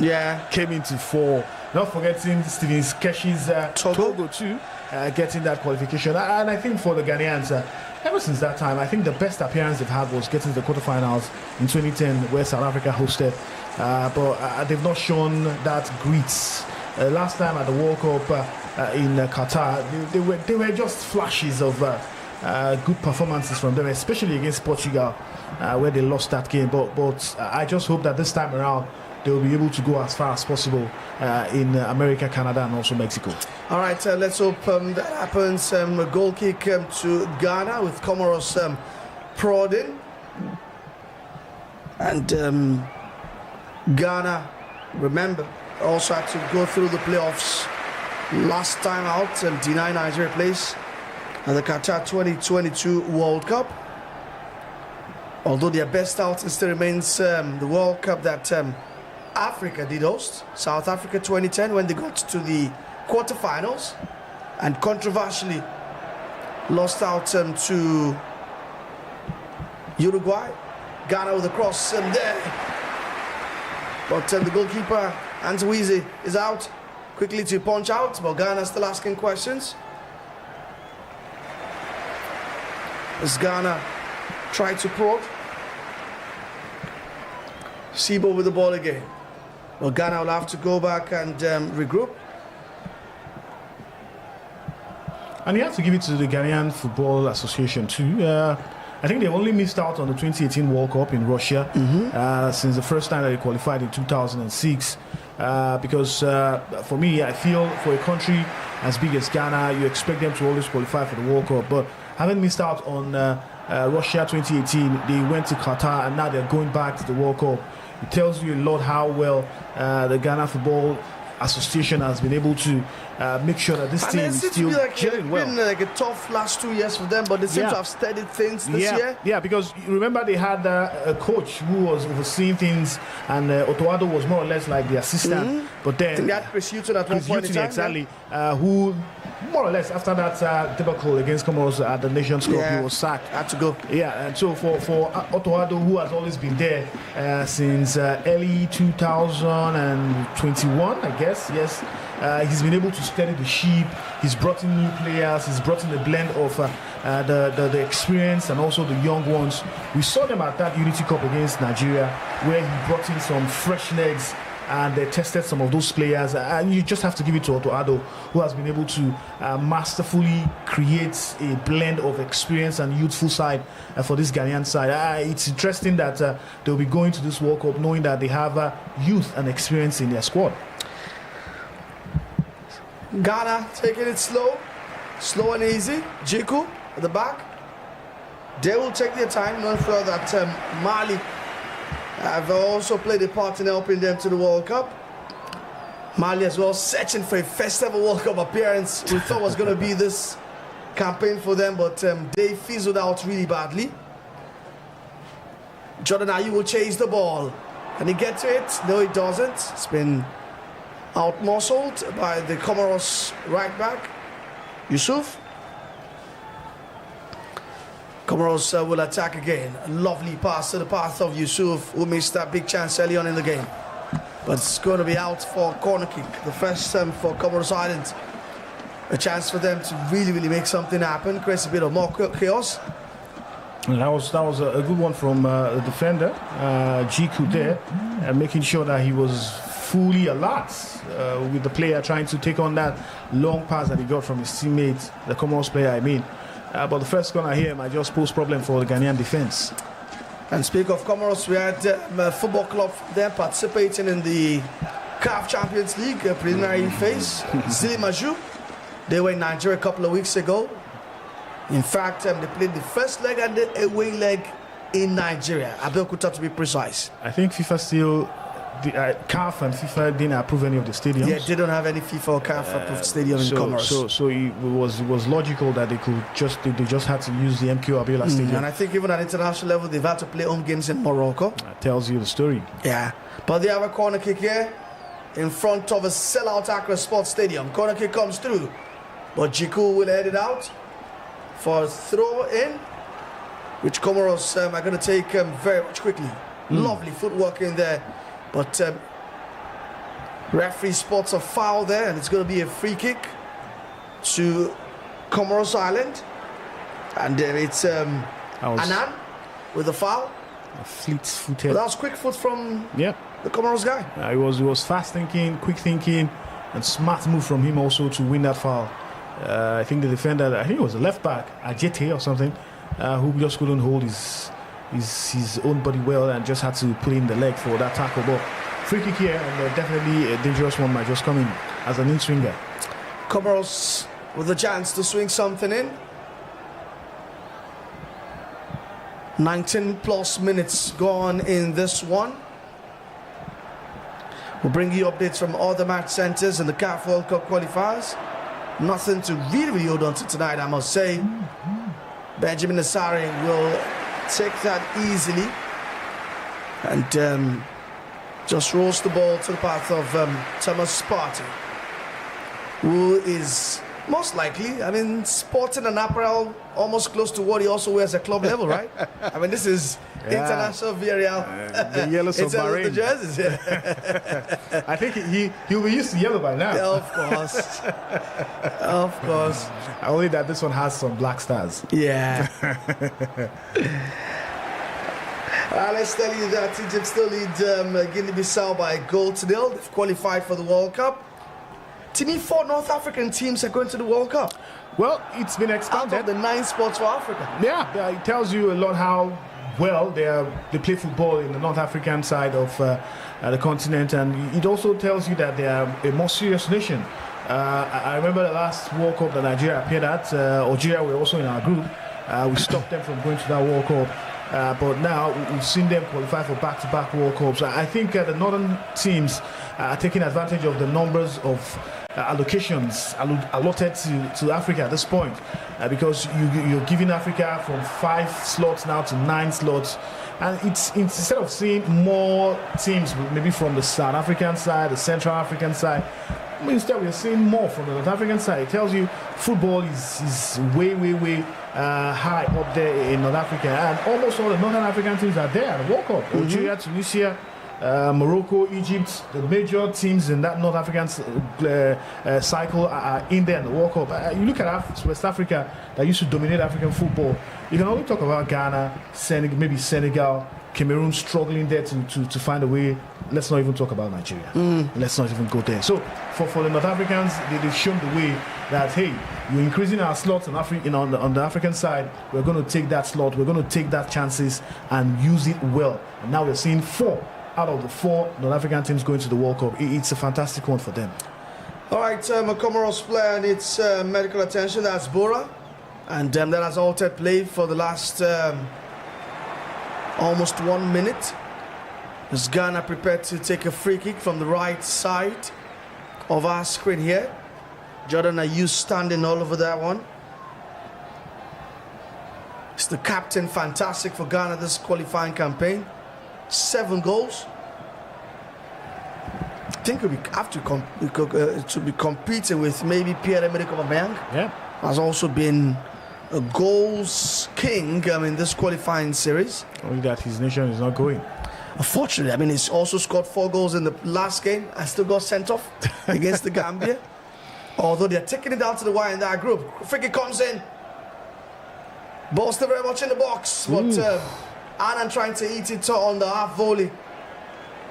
came into 4. Not forgetting Steven Keshi's Togo too, getting that qualification. And I think for the Ghanaians, ever since that time, I think the best appearance they've had was getting to the quarterfinals in 2010, where South Africa hosted. But they've not shown that grit. Last time at the World Cup in Qatar, they were just flashes of good performances from them, especially against Portugal, where they lost that game. But I just hope that this time around they will be able to go as far as possible in America, Canada, and also Mexico. All right, let's hope that happens. A goal kick to Ghana with Comoros prodding. And Ghana, remember, also had to go through the playoffs last time out and deny Nigeria place at the Qatar 2022 World Cup. Although their best outing still remains the World Cup that Africa did host, South Africa 2010, when they got to the quarterfinals and controversially lost out to Uruguay. Ghana with a cross there. But the goalkeeper, Antowizi, is out. Quickly to punch out, but Ghana still asking questions. As Ghana tried to prod. Sibo with the ball again. Well, Ghana will have to go back and regroup. And you have to give it to the Ghanaian Football Association too. I think they only missed out on the 2018 World Cup in Russia since the first time that they qualified in 2006. Because for me, I feel for a country as big as Ghana, you expect them to always qualify for the World Cup. But having missed out on Russia 2018, they went to Qatar and now they're going back to the World Cup. It tells you a lot how well the Ghana Football Association has been able to make sure that this team is still gelling well. It's been like a tough last 2 years for them, but they seem to have steadied things this year. Yeah, because you remember they had a coach who was overseeing things, and Otoado was more or less like the assistant. But then they had Chris Hutton at one point in time. Exactly, who more or less after that debacle against Comoros at the Nations Cup, he was sacked. Had to go. Yeah, and so for Otoado, who has always been there since early 2021, I guess. Yes, he's been able to steady the ship. He's brought in new players. He's brought in a blend of the experience and also the young ones. We saw them at that Unity Cup against Nigeria, where he brought in some fresh legs and they tested some of those players. And you just have to give it to Otoado, who has been able to masterfully create a blend of experience and youthful side for this Ghanaian side. It's interesting that they'll be going to this World Cup knowing that they have youth and experience in their squad. Ghana taking it slow and easy. Jiku at the back. They will take their time, knowing for that Mali have also played a part in helping them to the World Cup. Mali as well searching for a first ever World Cup appearance. We thought was going to be this campaign for them, but they fizzled out really badly. Jordan Ayew will chase the ball. Can he get to it? No, he doesn't. It's been out-muscled by the Comoros right back, Yusuf. Comoros will attack again. A lovely pass to the path of Yusuf, who missed that big chance early on in the game. But it's going to be out for corner kick. The first for Comoros Island. A chance for them to really make something happen. Creates a bit of more chaos. And that was a good one from the defender, Jiku there, making sure that he was fully alert with the player trying to take on that long pass that he got from his teammate, the Comoros player, I mean. But the first corner here might just pose problem for the Ghanaian defense. And speak of Comoros, we had a football club there participating in the CAF Champions League preliminary phase. Zili Maju, they were in Nigeria a couple of weeks ago. In fact, they played the first leg and the away leg in Nigeria, Abeokuta to be precise. I think FIFA still, CAF and FIFA didn't approve any of the stadiums. Yeah, they don't have any FIFA or CAF approved stadium in Comoros. So it was logical that they just had to use the MQ Abiola Stadium. And I think even at international level, they've had to play home games in Morocco. That tells you the story. Yeah, but they have a corner kick here in front of a sellout Accra Sports Stadium. Corner kick comes through, but Jiku will head it out for a throw in, which Comoros are going to take very much quickly. Lovely footwork in there, but referee spots a foul there, and it's going to be a free kick to Comoros Island. And it's Anan with the foul. Fleet-footed. But that was quick foot from the Comoros guy. It was fast thinking, quick thinking, and smart move from him also to win that foul. I think the defender, I think it was a left back, Ajete or something, who just couldn't hold his own body well and just had to put in the leg for that tackle. But free kick here, and definitely a dangerous one might just come in as an in-swinger. Comoros with a chance to swing something in. 19 plus minutes gone in this one. We'll bring you updates from other match centres and the CAF World Cup qualifiers. Nothing to really hold on to tonight, I must say. Benjamin Asare will take that easily and just rolls the ball to the path of Thomas Sparty, who is most likely, I mean, sporting an apparel almost close to what he also wears at club level, right? I mean, this is international Villarreal. The yellow submarine. The jerseys, I think he'll be used to yellow by now. Yeah, of course. Of course. Only that this one has some black stars. Yeah. Let's tell you that Egypt still lead Guinea-Bissau by a goal to nil. They've qualified for the World Cup. Timi, 4 North African teams are going to the World Cup. Well, it's been expanded. Out of the 9 spots for Africa. Yeah, it tells you a lot how well they play football in the North African side of the continent, and it also tells you that they are a more serious nation. I remember the last World Cup that Nigeria appeared at. Algeria were also in our group. We stopped them from going to that World Cup, but now we've seen them qualify for back-to-back World Cups. I think the northern teams are taking advantage of the numbers of allocations allotted to Africa at this point, because you're giving Africa from 5 slots now to 9 slots, and it's instead of seeing more teams maybe from the South African side, the Central African side, instead we're seeing more from the North African side. It tells you football is way high up there in North Africa, and almost all the Northern African teams are there at the World Cup. Algeria, Tunisia, Morocco, Egypt, the major teams in that North African cycle are in there in the World Cup. You look at West Africa that used to dominate African football. You can only talk about Ghana, maybe Senegal, Cameroon struggling there to find a way. Let's not even talk about Nigeria. Let's not even go there. So for the North Africans, they've shown the way that, hey, you're increasing our slots on the African side. We're going to take that slot. We're going to take that chances and use it well. And now we're seeing 4 out of the 4 North African teams going to the World Cup. It's a fantastic one for them. All right, a COMOROS player needs medical attention. That's Bora. And that has altered play for the last almost 1 minute. Is Ghana prepared to take a free kick from the right side of our screen here? Jordan, are you standing all over that one? It's the captain, fantastic for Ghana this qualifying campaign. 7 goals. I think we have to be competing with maybe Pierre-Emerick Aubameyang. Yeah, has also been a goals king in this qualifying series. only that his nation is not going. Unfortunately, I mean, he's also scored 4 goals in the last game and still got sent off against the Gambia. Although they're taking it down to the wire in that group. Free kick comes in. Ball still very much in the box, but Annan trying to eat it on the half volley.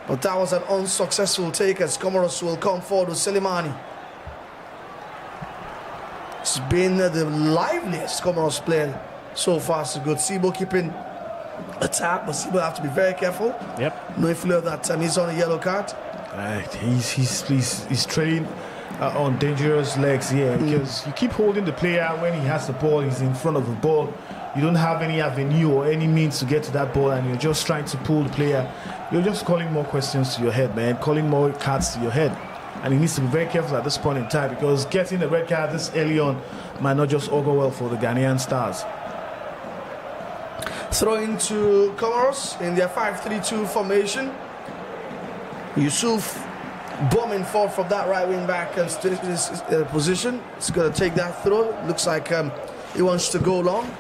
But that was an unsuccessful take, as COMOROS will come forward with Selimani. It's been the liveliest COMOROS player so far, so good. Sibo keeping attack, but Sibo have to be very careful. Yep. No influence that time. He's on a yellow card. He's trading on dangerous legs here, because you keep holding the player when he has the ball, he's in front of the ball. You don't have any avenue or any means to get to that ball, and you're just trying to pull the player. You're just calling more questions to your head, man, calling more cards to your head. And he needs to be very careful at this point in time, because getting a red card this early on might not just augur well for the Ghanaian Stars. Throw into COMOROS in their 5-3-2 formation. Yusuf bombing forward from that right wing back position. He's going to take that throw. Looks like he wants to go long.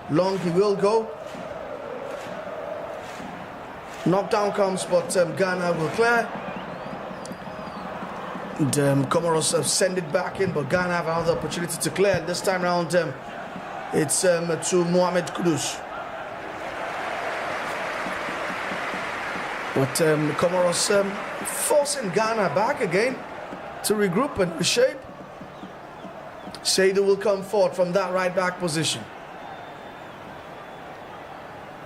Long he will go. Knockdown comes, but Ghana will clear. And COMOROS send it back in, but Ghana have another opportunity to clear. This time around, it's to Mohamed Kudus. But COMOROS forcing Ghana back again to regroup and reshape. Seydou will come forward from that right back position.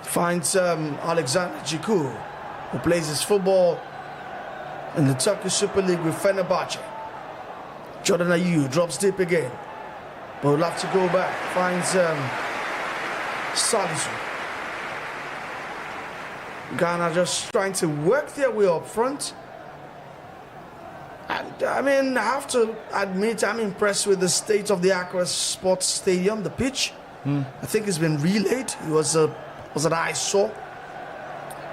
Finds Alexander Djikou, who plays his football in the Turkish Super League with Fenerbahce. Jordan Ayew drops deep again, but will have to go back. Finds Salisu. Ghana just trying to work their way up front. And I mean, I have to admit, I'm impressed with the state of the Accra Sports Stadium, the pitch. I think it's been relayed. It was an eyesore.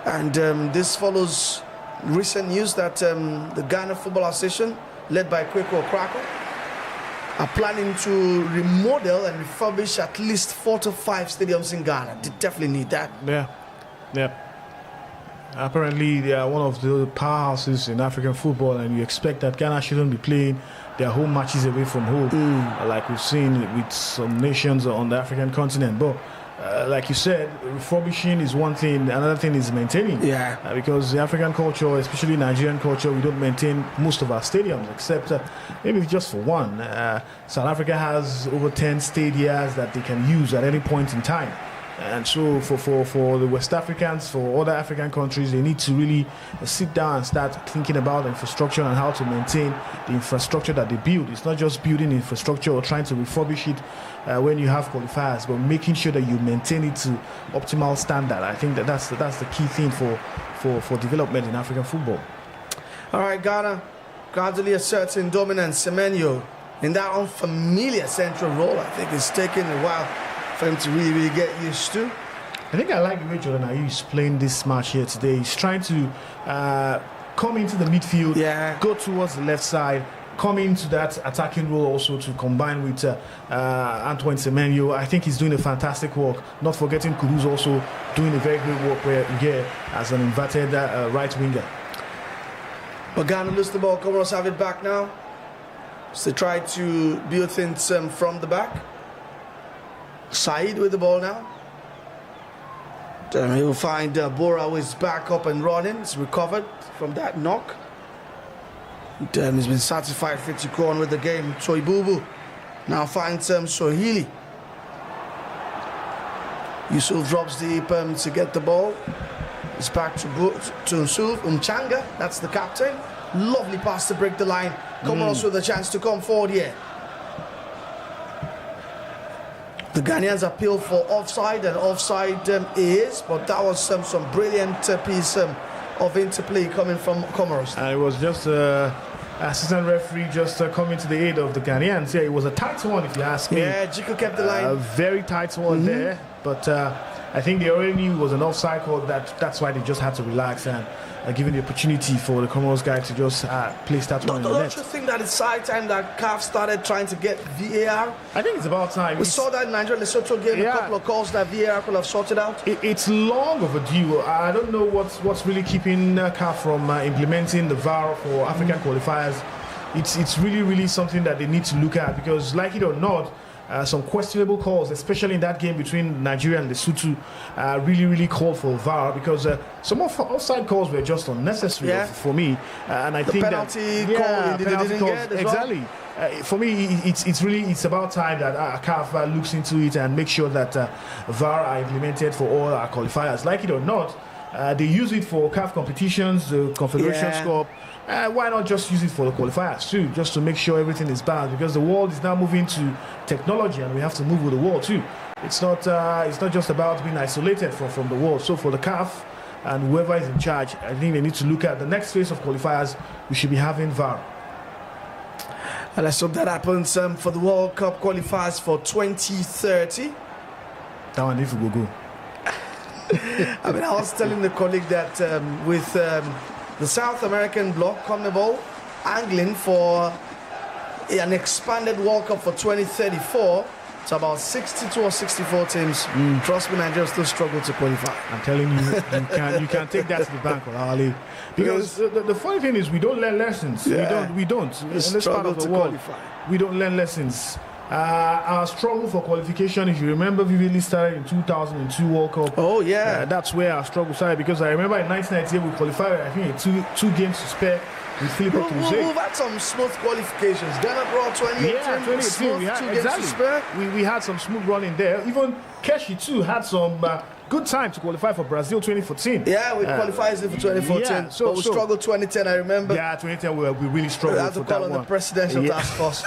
And this follows recent news that the Ghana Football Association, led by Kweko Okrako, are planning to remodel and refurbish at least 4 to 5 stadiums in Ghana. They definitely need that. Yeah. Apparently, they are one of the powerhouses in African football, and you expect that Ghana shouldn't be playing their home matches away from home, like we've seen with some nations on the African continent. But like you said, refurbishing is one thing. Another thing is maintaining. Yeah. Because the African culture, especially Nigerian culture, we don't maintain most of our stadiums, except maybe just for one. South Africa has over 10 stadiums that they can use at any point in time. And so for the West Africans, for other African countries, they need to really sit down and start thinking about infrastructure and how to maintain the infrastructure that they build. It's not just building infrastructure or trying to refurbish it when you have qualifiers, but making sure that you maintain it to optimal standard. I think that's the key thing for development in African football. All right, Ghana gradually asserting dominance. Semenyo in that unfamiliar central role. I think it's taken a while for him to really get used to. I think I like the way Jordan Ayew is playing this match here today. He's trying to come into the midfield, go towards the left side, come into that attacking role also to combine with Antoine Semenyo. I think he's doing a fantastic work. Not forgetting Kudus also doing a very good work here as an inverted right winger. But Ghana lose the ball. Comoros have it back now. So they try to build things from the back. Said with the ball now. He'll find Bora, who is back up and running. He's recovered from that knock. He's been satisfied fit to go on with the game. Choi Bubu now finds Sohili. Yusuf drops deep to get the ball. It's back to Yusuf Umchanga. That's the captain. Lovely pass to break the line. Comoros with a chance to come forward here. The Ghanaians appeal for offside, and offside is, but that was some brilliant piece of interplay coming from Comoros. And it was just assistant referee just coming to the aid of the Ghanaians. Yeah, it was a tight one, if you ask me. Yeah, Jiku kept the line. A very tight one there, but I think they already knew it was an offside call. That's why they just had to relax and given the opportunity for the Comoros guy to just place that one in the net. Don't you think that it's high time that CAF started trying to get VAR? I think it's about time. We saw that in Nigeria-Lesotho game, a couple of calls that VAR could have sorted out. It's long overdue. I don't know what's really keeping CAF from implementing the VAR for African qualifiers. It's really something that they need to look at, because like it or not, some questionable calls, especially in that game between Nigeria and Lesotho, really called for VAR, because some offside calls were just unnecessary for me. And I think penalty call they didn't get as exactly. For me, it's about time that CAF looks into it and make sure that VAR are implemented for all our qualifiers. Like it or not, they use it for CAF competitions, the Confederation Cup. Why not just use it for the qualifiers too, just to make sure everything is balanced, because the world is now moving to technology and we have to move with the world too. It's not just about being isolated from the world. So for the CAF and whoever is in charge, I think they need to look at the next phase of qualifiers. We should be having VAR. And let's hope that happens for the World Cup qualifiers for 2030. That one if we go. I mean, I was telling the colleague that with the South American bloc, CONMEBOL, angling for an expanded World Cup for 2034. It's about 62 or 64 teams. Trust me, Nigeria still struggle to qualify. I'm telling you, you can take that to the bank, Wale. Because the funny thing is, we don't learn lessons. We don't. In this part of the world, we don't learn lessons. Our struggle for qualification, if you remember vividly, started in 2002 World Cup. Oh yeah, that's where our struggle started, because I remember in 1998 we qualified, I think, two games to spare with Philippe Touzé. We've had some smooth qualifications. Ghana brought 2018. Yeah, 2018. We had, exactly. We had some smooth running there. Even Keshi too had some good time to qualify for Brazil 2014. Yeah, we qualified for 2014. Yeah, but we struggled 2010, I remember. Yeah, 2010 we really struggled. We had to call on the presidential task force.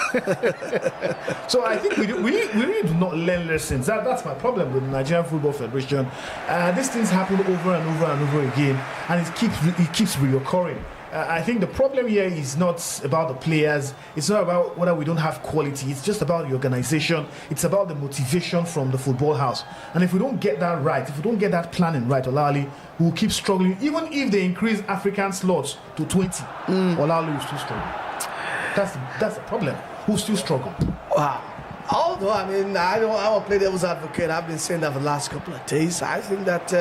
So I think we really do not learn lessons. That's my problem with the Nigerian Football Federation. These things happen over and over and over again, and it keeps reoccurring. I think the problem here is not about the players. It's not about whether we don't have quality. It's just about the organization. It's about the motivation from the football house. And if we don't get that right, if we don't get that planning right, Olali, we'll keep struggling. Even if they increase African slots to 20, Olali will still struggle. That's the problem. We'll still struggle. Wow. Although, I mean, I won't play devil's advocate. I've been saying that for the last couple of days. I think that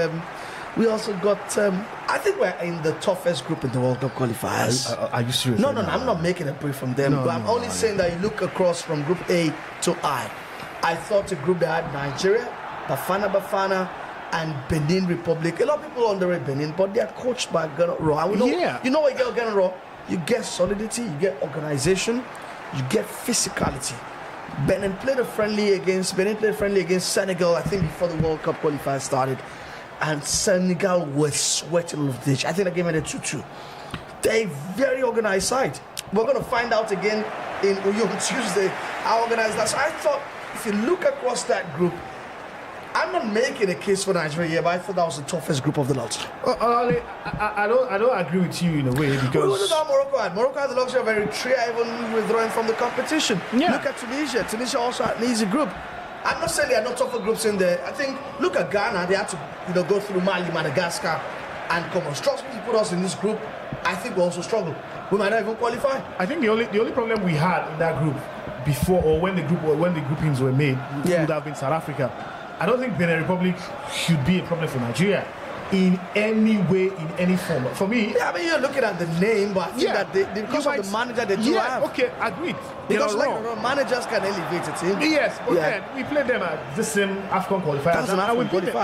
we also got, I think we're in the toughest group in the World Cup qualifiers. Are you serious? No, I'm not making a brief from them. But I'm only saying that you look across from Group A to I. I thought the group that had Nigeria, Bafana, and Benin Republic. A lot of people underrate Benin, but they are coached by Ghana Raw. And we know, you know what you get Ghana Raw? You get solidity, you get organization, you get physicality. Benin played friendly against Senegal, I think, before the World Cup qualifier started. And Senegal was sweating off the ditch. I think they gave it a 2-2. They're a very organized side. We're going to find out again in Uyo Tuesday how organized that. So I thought, if you look across that group, I'm not making a case for Nigeria, but I thought that was the toughest group of the lot. I don't agree with you in a way, because Look at Morocco had. Morocco had the luxury of Eritrea even withdrawing from the competition. Yeah. Look at Tunisia. Tunisia also had an easy group. I'm not saying there are no tougher groups in there. I think, look at Ghana. They had to go through Mali, Madagascar, and Comoros. Trust me, if you put us in this group, I think we'll also struggle. We might not even qualify. I think the only problem we had in that group before, or when the groupings were made, would have been South Africa. I don't think Benin Republic should be a problem for Nigeria in any way, in any form. For me, I mean, you're looking at the name, but I think that because of the manager they do have. Okay, agreed. Because managers can elevate a team. Yes, but then we played them at the same AFCON qualifier. And we beat them.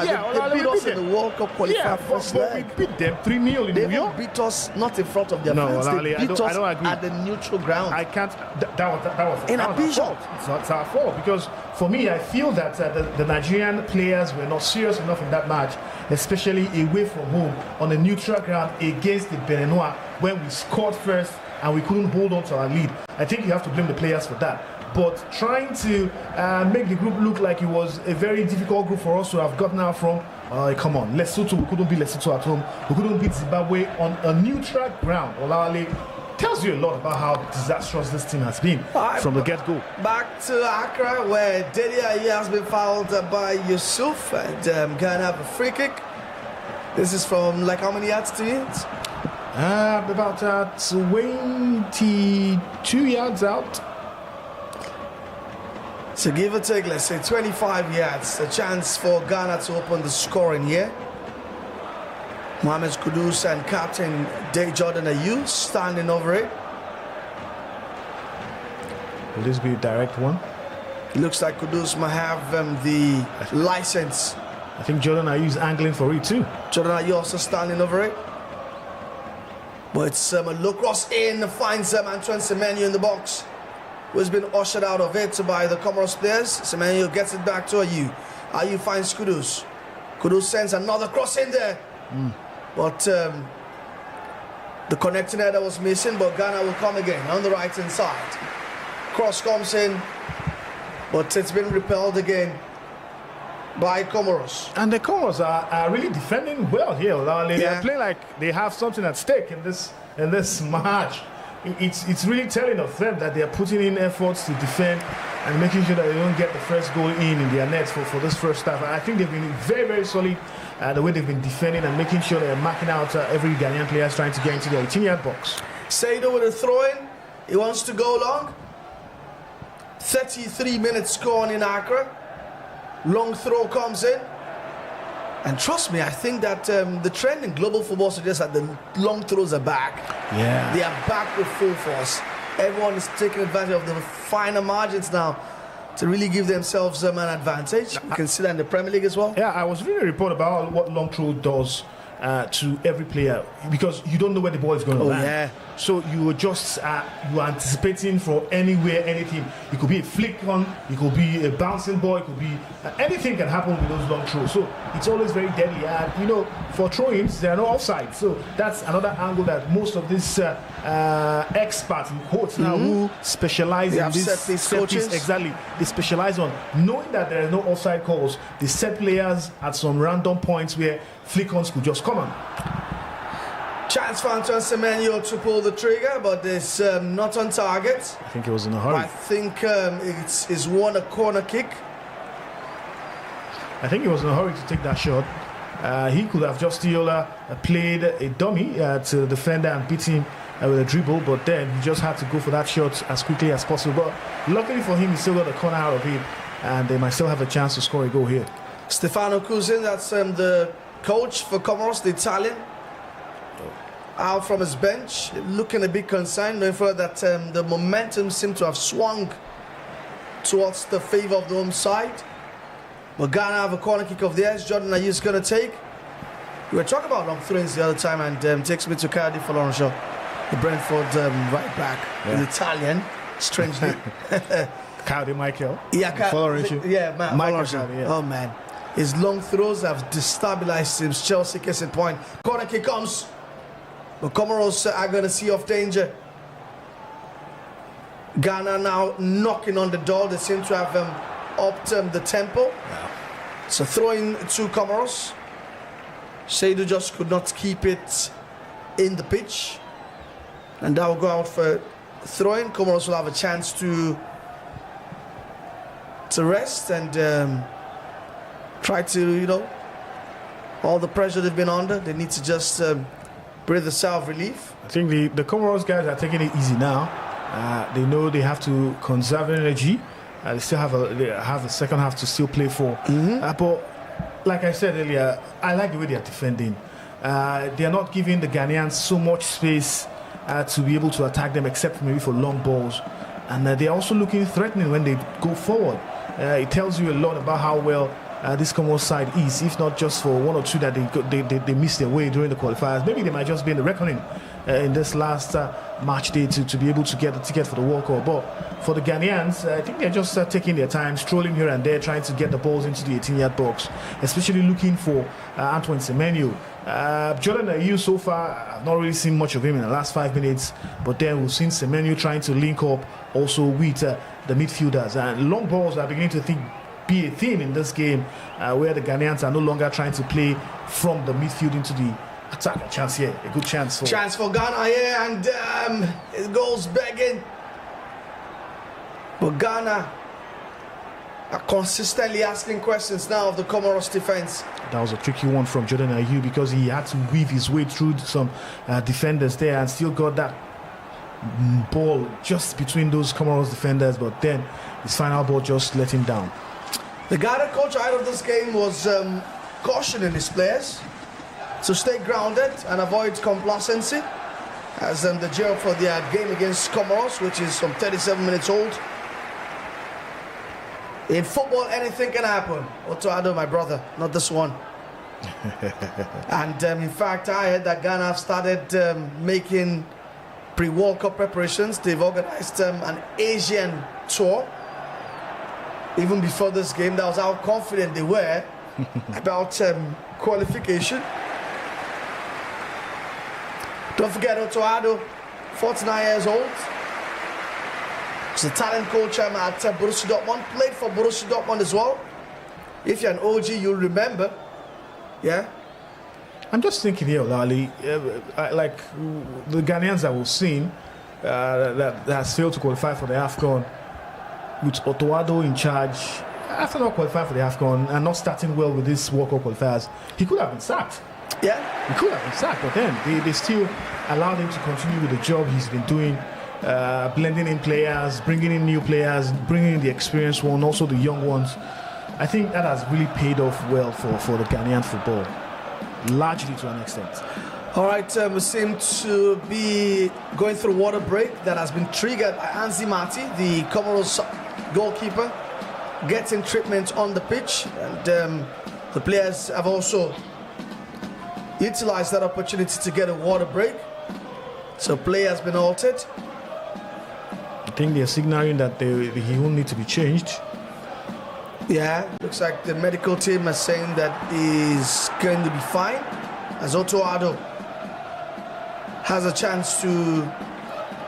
They beat us in the World Cup qualifier first leg. We beat them 3-0 in They New York. beat us not in front of their fans. They beat us at the neutral ground. I can't. That was in our fault. It's our fault, because for me, I feel that the Nigerian players were not serious enough in that match, especially away from home on a neutral ground against the Beninois, when we scored first and we couldn't hold on to our lead. I think you have to blame the players for that. But trying to make the group look like it was a very difficult group for us to have gotten out from, come on, Lesotho, we couldn't beat Lesotho at home. We couldn't beat Zimbabwe on a neutral ground. Olawale tells you a lot about how disastrous this team has been from the get-go. Back to Accra, where Dedia has been fouled by Yusuf, and Ghana have a free kick. This is from like how many yards to it? About 22 yards out. So give or take, let's say 25 yards. A chance for Ghana to open the scoring here. Mohamed Kudus and Captain Day Jordan Ayew standing over it. Will this be a direct one? It looks like Kudus might have the license. I think Jordan Ayew is angling for it too. Jordan Ayew also standing over it. But it's a low cross in, finds Antoine Semenyo in the box, who has been ushered out of it by the Comoros players. Semenyo gets it back to Ayew. Ayew finds Kudus. Kudus sends another cross in there. But the connecting header was missing, but Ghana will come again on the right-hand side. Cross comes in, but it's been repelled again by Comoros. And the Comoros are really defending well here. They play like they have something at stake in this match. It's really telling of them that they are putting in efforts to defend and making sure that they don't get the first goal in their nets for this first half. And I think they've been very, very solid the way they've been defending and making sure they're marking out every Ghanaian player trying to get into the 18-yard box. Saido with a throw-in. He wants to go long. 33 minutes scoring in Accra. Long throw comes in. And trust me, I think that the trend in global football suggests that the long throws are back. Yeah. They are back with full force. Everyone is taking advantage of the finer margins now to really give themselves an advantage. You can see that in the Premier League as well. Yeah, I was reading a report about what long throw does to every player, because you don't know where the ball is going to land. Yeah. So you are just you are anticipating from anywhere, anything. It could be a flick on, it could be a bouncing ball, it could be anything can happen with those long throws. So it's always very deadly. And for throw-ins, there are no offside. So that's another angle that most of these experts in quotes now who specialize in this set piece, exactly, they specialize on knowing that there are no offside calls. They set players at some random points where flick-ons could just come on. Chance for Antoine Semenyo to pull the trigger, but it's not on target. I think he was in a hurry. I think it's won a corner kick. I think he was in a hurry to take that shot. He could have just still played a dummy to the defender and beat him with a dribble, but then he just had to go for that shot as quickly as possible. But luckily for him, he still got a corner out of it, and they might still have a chance to score a goal here. Stefano Cousin, that's the coach for Comoros, the Italian, out from his bench, looking a bit concerned, knowing for that the momentum seemed to have swung towards the favor of the home side. But Ghana have a corner kick of theirs. Jordan Ayu's going to take. We were talking about long throws the other time, and takes me to Cardi Faloncho, the Brentford right back, an Italian, strangely. Cardi Michael. Yeah, Michael. Yeah. Oh man, his long throws have destabilized him. Chelsea case in point. Corner kick comes, but Comoros are going to see off danger. Ghana now knocking on the door. They seem to have upped the tempo. Yeah. So throwing to Comoros. Seydou just could not keep it in the pitch, and that will go out for throwing. Comoros will have a chance to rest and try to, all the pressure they've been under, they need to just breathe a sigh of relief. I think the Comoros guys are taking it easy now. They know they have to conserve energy. They still have the second half to still play for. But like I said earlier, I like the way they are defending. They are not giving the Ghanaians so much space to be able to attack them, except maybe for long balls. And they are also looking threatening when they go forward. It tells you a lot about how well this Comoros side is, if not just for one or two that they missed their way during the qualifiers. Maybe they might just be in the reckoning in this last match day to be able to get the ticket for the World Cup. But for the Ghanaians, I think they're just taking their time, strolling here and there, trying to get the balls into the 18-yard box, especially looking for Antoine Semenyo. Jordan Ayew, so far, I've not really seen much of him in the last 5 minutes, but then we've seen Semenyo trying to link up also with the midfielders. And long balls are beginning to be a theme in this game, where the Ghanaians are no longer trying to play from the midfield into the attack. A chance here, a good chance for Ghana here, and it goes begging. But Ghana are consistently asking questions now of the Comoros defense. That was a tricky one from Jordan Ayew, because he had to weave his way through some defenders there and still got that ball just between those Comoros defenders, but then his final ball just let him down. The Ghana coach out of this game was cautioning his players to stay grounded and avoid complacency, as the jail for their game against Comoros, which is some 37 minutes old. In football, anything can happen. Otoado, my brother, not this one. And in fact, I heard that Ghana have started making pre-World Cup preparations. They've organized an Asian tour. Even before this game, that was how confident they were about qualification. Don't forget Otoado, 49 years old. He's a talent coach at Borussia Dortmund. Played for Borussia Dortmund as well. If you're an OG, you'll remember. Yeah? I'm just thinking here, Lali, like the Ghanaians that we've seen that has failed to qualify for the AFCON, with Otoado in charge, after not qualifying for the AFCON and not starting well with this World Cup qualifiers, he could have been sacked. Yeah? He could have been sacked, but then they still allowed him to continue with the job he's been doing, blending in players, bringing in new players, bringing in the experienced one, also the young ones. I think that has really paid off well for the Ghanaian football, largely to an extent. All right, we seem to be going through water break that has been triggered by Anzi Mati, the Comoros goalkeeper, getting treatment on the pitch, and the players have also utilized that opportunity to get a water break. So play has been altered. I think they're signaling that he will need to be changed. Yeah, looks like the medical team is saying that he's going to be fine, as Otoado has a chance to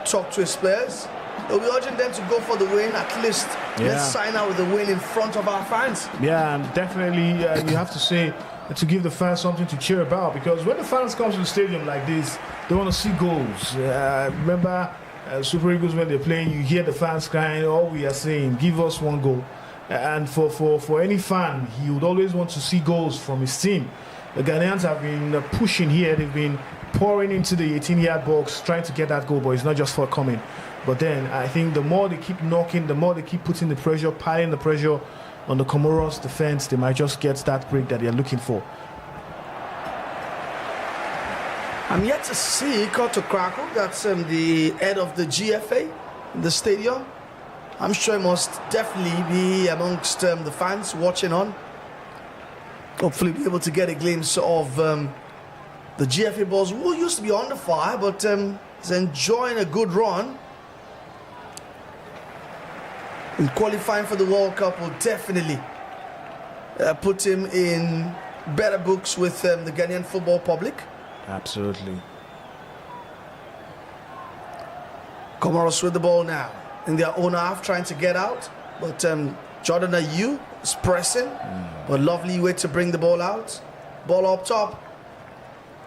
talk to his players. We'll be urging them to go for the win. At least let's sign out with the win in front of our fans. Yeah, and definitely you have to say, to give the fans something to cheer about, because when the fans come to the stadium like this, they want to see goals. Remember Super Eagles, when they're playing, you hear the fans crying, all we are saying, give us one goal. And for any fan, he would always want to see goals from his team. The Ghanaians have been pushing here. They've been pouring into the 18-yard box, trying to get that goal, but it's not just forthcoming. But then I think the more they keep knocking, the more they keep putting the pressure, piling the pressure on the Comoros defense, they might just get that break that they're looking for. I'm yet to see Koto Krakow, that's the head of the GFA in the stadium. I'm sure he must definitely be amongst the fans watching on. hopefully be able to get a glimpse of the GFA Bulls, who used to be under fire, but is enjoying a good run. And qualifying for the World Cup will definitely put him in better books with the Ghanaian football public. Absolutely. Comoros with the ball now in their own half, trying to get out, but Jordan Ayew is pressing, but lovely way to bring the ball out. Ball up top.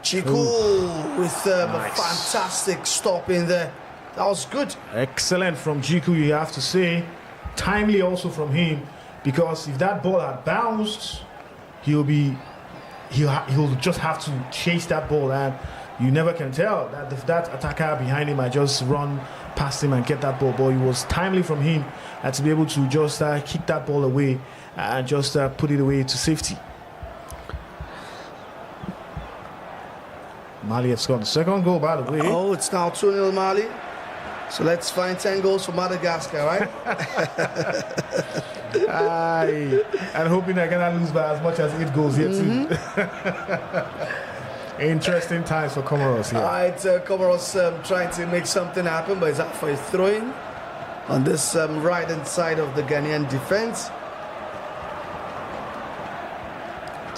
Chiku with a fantastic stop in there. That was good. Excellent from Jiku, you have to say. Timely also from him, because if that ball had bounced, he'll just have to chase that ball, and you never can tell that if that attacker behind him might just run past him and get that ball. But it was timely from him to be able to just kick that ball away and just put it away to safety. Mali have scored the second goal, by the way. Oh, it's now 2-0 Mali. So let's find 10 goals for Madagascar, right? And hoping I cannot lose by as much as 8 goals here too. Interesting times for Comoros here. All right, Comoros trying to make something happen, but it's out for a throw-in on this right-hand side of the Ghanaian defense.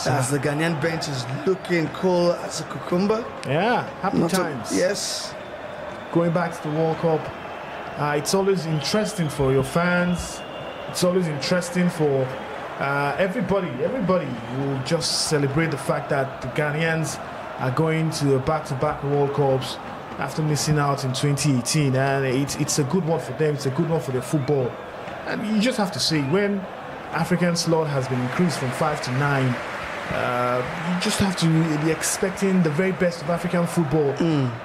As the Ghanaian bench is looking cool as a cucumber. Yeah, happy times. Yes. Going back to the World Cup, it's always interesting for your fans. It's always interesting for everybody. Everybody will just celebrate the fact that the Ghanaians are going to back-to-back World Cups after missing out in 2018, and it's a good one for them. It's a good one for their football. And you just have to say, when African slot has been increased from 5 to 9, you just have to be expecting the very best of African football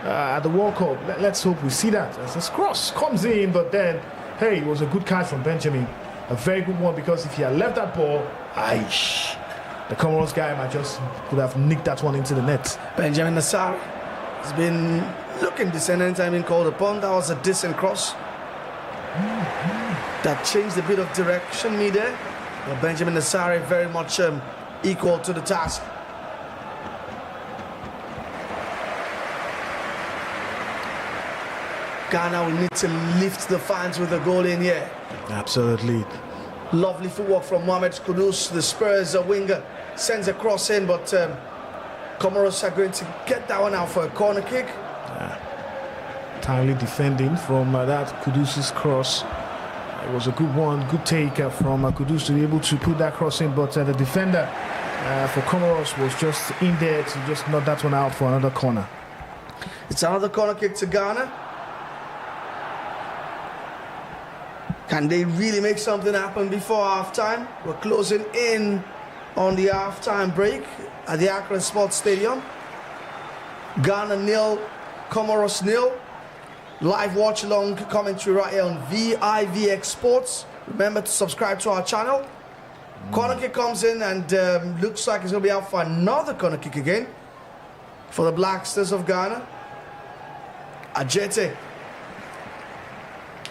at the World Cup. Let's hope we see that. As this cross comes in, but then, hey, it was a good catch from Benjamin. A very good one, because if he had left that ball, the Comoros guy could have nicked that one into the net. Benjamin Nassari has been looking decent anytime being called upon. That was a decent cross. That changed a bit of direction there. But Benjamin Nassari very much equal to the task. Ghana will need to lift the fans with a goal in here. Absolutely. Lovely footwork from Mohamed Kudus. The Spurs winger sends a cross in, but Comoros are going to get that one out for a corner kick. Timely defending from that Kudus' cross. It was a good one, good take from Kudus to be able to put that cross in, but the defender for Comoros was just in there to just knock that one out for another corner. It's another corner kick to Ghana. Can they really make something happen before halftime? We're closing in on the halftime break at the Accra Sports Stadium. Ghana 0, Comoros 0. Live watch along commentary right here on vivxsports. Remember to subscribe to our channel. Corner kick comes in, and looks like it's going to be out for another corner kick again for the Black Stars of Ghana. Ajete.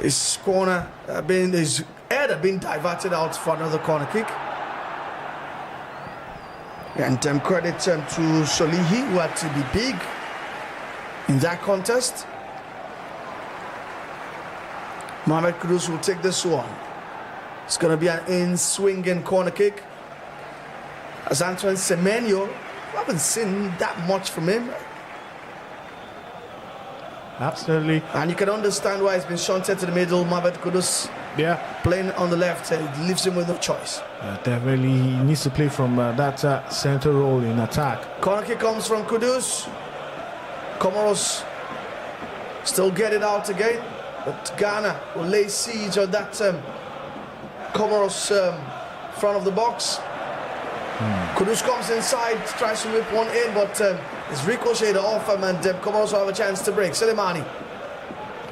His corner his head had been diverted out for another corner kick. And credit to Solihi, who had to be big in that contest. Mohamed Kudus will take this one. It's going to be an in-swinging corner kick. As Antoine Semenyo, we haven't seen that much from him. Absolutely. And you can understand why he's been shunted to the middle. Mohamed Kudus playing on the left, it leaves him with no choice. Definitely, he needs to play from that center role in attack. Corner kick comes from Kudus. Comoros still get it out again, but Ghana will lay siege on that Comoros front of the box. Kudus comes inside, tries to whip one in, but it's ricocheted off him, and Comoros will have a chance to break. Selemani.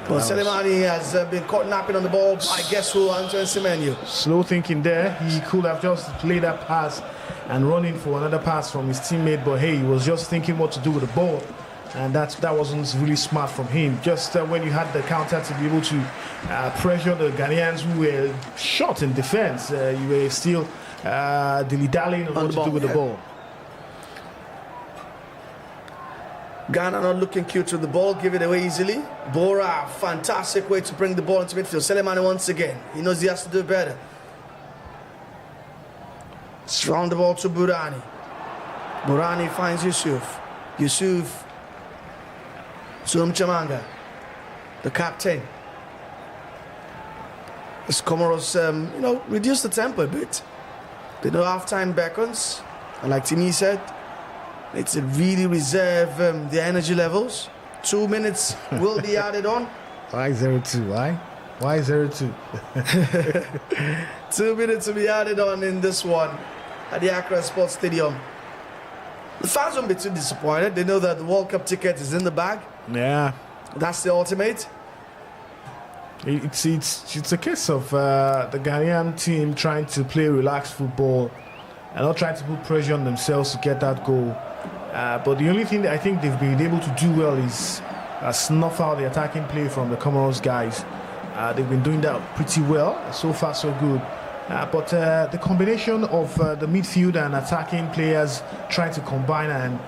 Well, Selemani has been caught napping on the ball by guess who, Antoine Semenyo. Slow thinking there. He could have just played that pass and run in for another pass from his teammate, but hey, he was just thinking what to do with the ball, and that wasn't really smart from him. Just when you had the counter to be able to pressure the Ghanaians who were short in defense, you were still dilly-dallying on what to do with the ball. Ghana not looking cute with the ball, give it away easily. Bora, fantastic way to bring the ball into midfield. Selemani once again, he knows he has to do better. Strong the ball to Burani. Burani finds Yusuf. Yusuf to Mchamanga, the captain. As Comoros, reduce the tempo a bit. They know half-time beckons, and like Timi said, it's to really reserve the energy levels. 2 minutes will be added on. Why 0-2? Why 0-2? 2 minutes will be added on in this one at the Accra Sports Stadium. The fans won't be too disappointed. They know that the World Cup ticket is in the bag. Yeah. That's the ultimate. It's a case of the Ghanaian team trying to play relaxed football and not trying to put pressure on themselves to get that goal. But the only thing that I think they've been able to do well is snuff out the attacking play from the COMOROS guys. They've been doing that pretty well. So far, so good. But the combination of the midfield and attacking players trying to combine and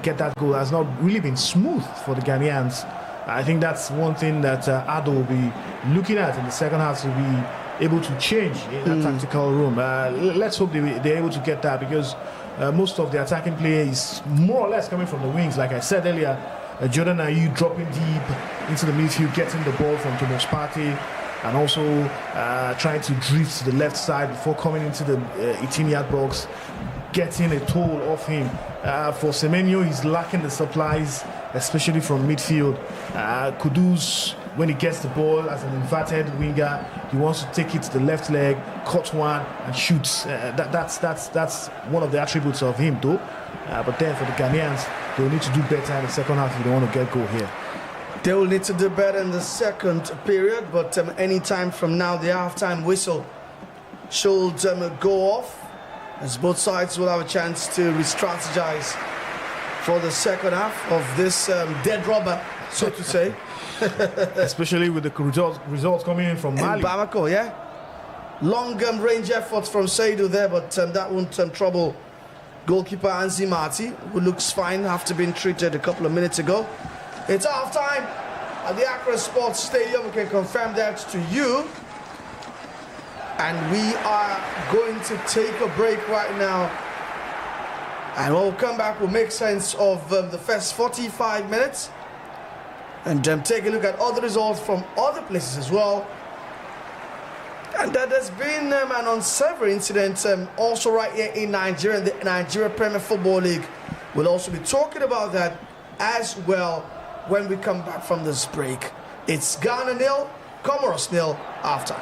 get that goal has not really been smooth for the Ghanaians. I think that's one thing that Ado will be looking at in the second half to be able to change in that tactical room. Let's hope they're able to get that, because most of the attacking play is more or less coming from the wings. Like I said earlier, Jordan Ayew dropping deep into the midfield, getting the ball from Thomas Partey, and also trying to drift to the left side before coming into the 18-yard box, getting a toll off him. For Semenyo, he's lacking the supplies, especially from midfield. Kudus, when he gets the ball as an inverted winger, he wants to take it to the left leg, cut one, and shoots. That's one of the attributes of him, though. But then for the Ghanaians, they'll need to do better in the second half if they want to get goal here. They will need to do better in the second period, but any time from now, the half-time whistle should go off, as both sides will have a chance to re-strategize for the second half of this dead rubber, so to say. Especially with the results coming in from Mali. In Bamako, yeah. Long range efforts from Seydou there, but that won't trouble goalkeeper Anzi Marti, who looks fine after being treated a couple of minutes ago. It's half-time at the Accra Sports Stadium. We can confirm that to you. And we are going to take a break right now. And when we come back, we'll make sense of the first 45 minutes. And take a look at other results from other places as well. And there's been an unsavory incident also right here in Nigeria, in the Nigeria Premier Football League. We'll also be talking about that as well when we come back from this break. It's Ghana 0, Comoros 0, halftime.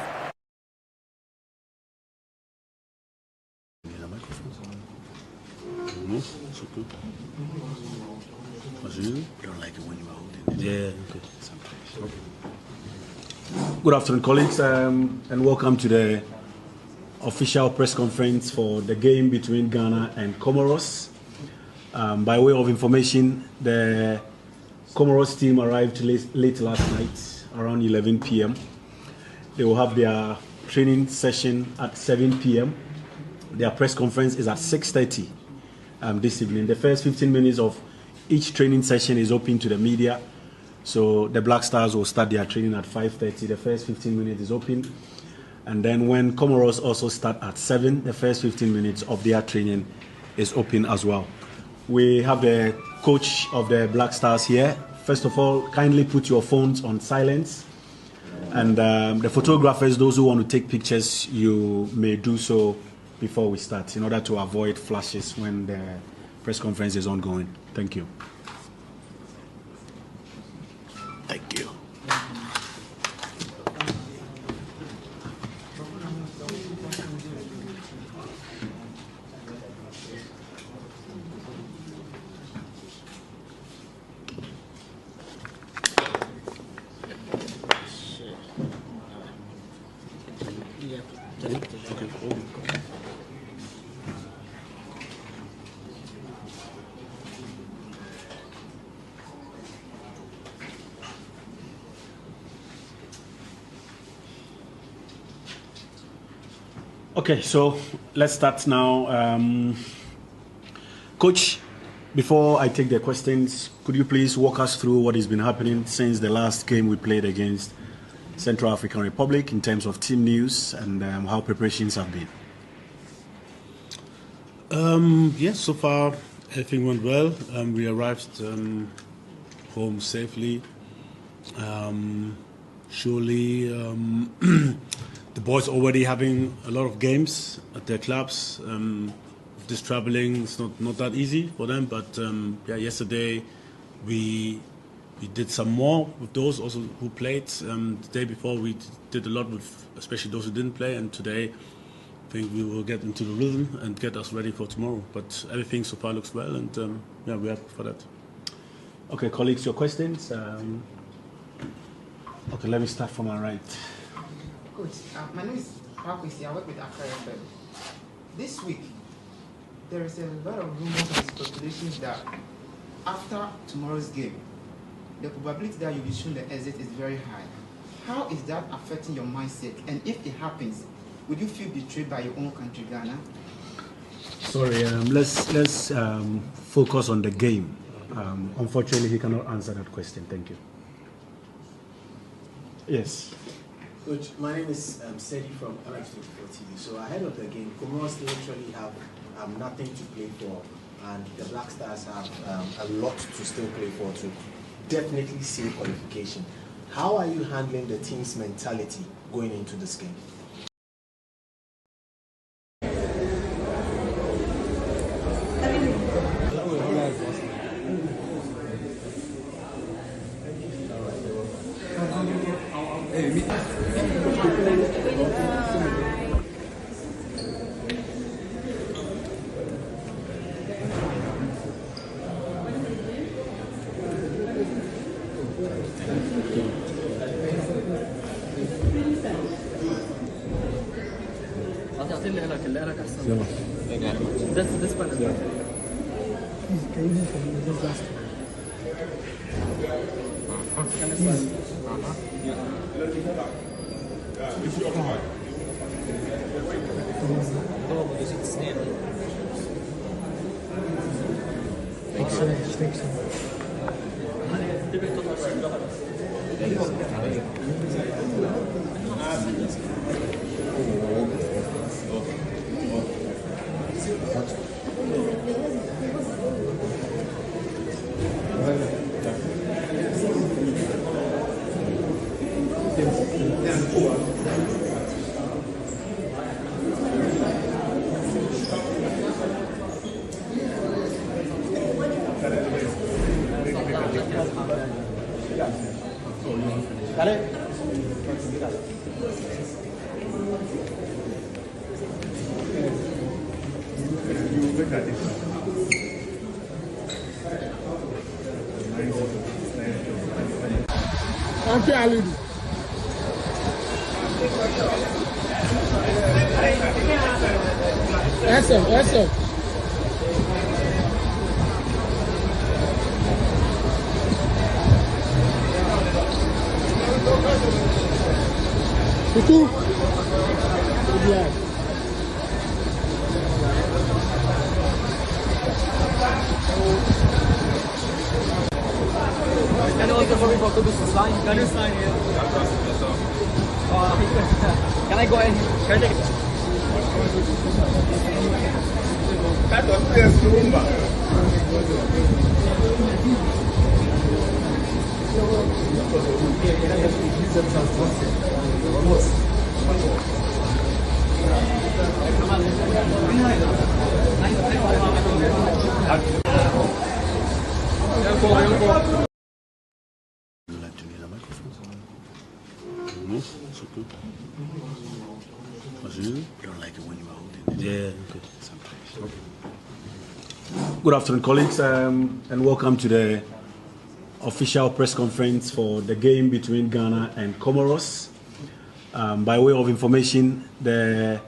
Don't like it when you are holding it. Yeah, okay. Good afternoon, colleagues, and welcome to the official press conference for the game between Ghana and Comoros. By way of information, the Comoros team arrived late last night, around 11 p.m. They will have their training session at 7 p.m. Their press conference is at 6:30 this evening. The first 15 minutes of each training session is open to the media. So the Black Stars will start their training at 5:30. The first 15 minutes is open. And then when Comoros also start at 7, the first 15 minutes of their training is open as well. We have the coach of the Black Stars here. First of all, kindly put your phones on silence. And the photographers, those who want to take pictures, you may do so before we start, in order to avoid flashes when the press conference is ongoing. Thank you. Thank you. Okay, so let's start now. Coach, before I take the questions, could you please walk us through what has been happening since the last game we played against Central African Republic in terms of team news and how preparations have been? Yes, so far everything went well. We arrived home safely. Surely the boys already having a lot of games at their clubs. This traveling is not that easy for them, but yeah, yesterday we did some more with those also who played. The day before we did a lot with especially those who didn't play, and today I think we will get into the rhythm and get us ready for tomorrow. But everything so far looks well, and yeah, we're happy for that. Okay, colleagues, your questions. Okay, let me start from my right. Coach, my name is Pakwisi. I work with Accra FM. This week, there is a lot of rumors and speculations that after tomorrow's game, the probability that you'll be shown the exit is very high. How is that affecting your mindset? And if it happens, would you feel betrayed by your own country, Ghana? Sorry, let's focus on the game. Unfortunately, he cannot answer that question. Thank you. Yes. Coach, my name is Sedi from LX24 TV. So ahead of the game, COMOROS literally have nothing to play for, and the Black Stars have a lot to still play for to definitely see qualification. How are you handling the team's mentality going into this game? This one is Yes, sir. Tutu. Yeah. Can you also for me to do some sign? Can you sign here? Can I go in? Can I take it? Don't like it when you are holding it. Yeah, okay. Sometimes. Okay. Good afternoon, colleagues, and welcome to the official press conference for the game between Ghana and COMOROS. By way of information, the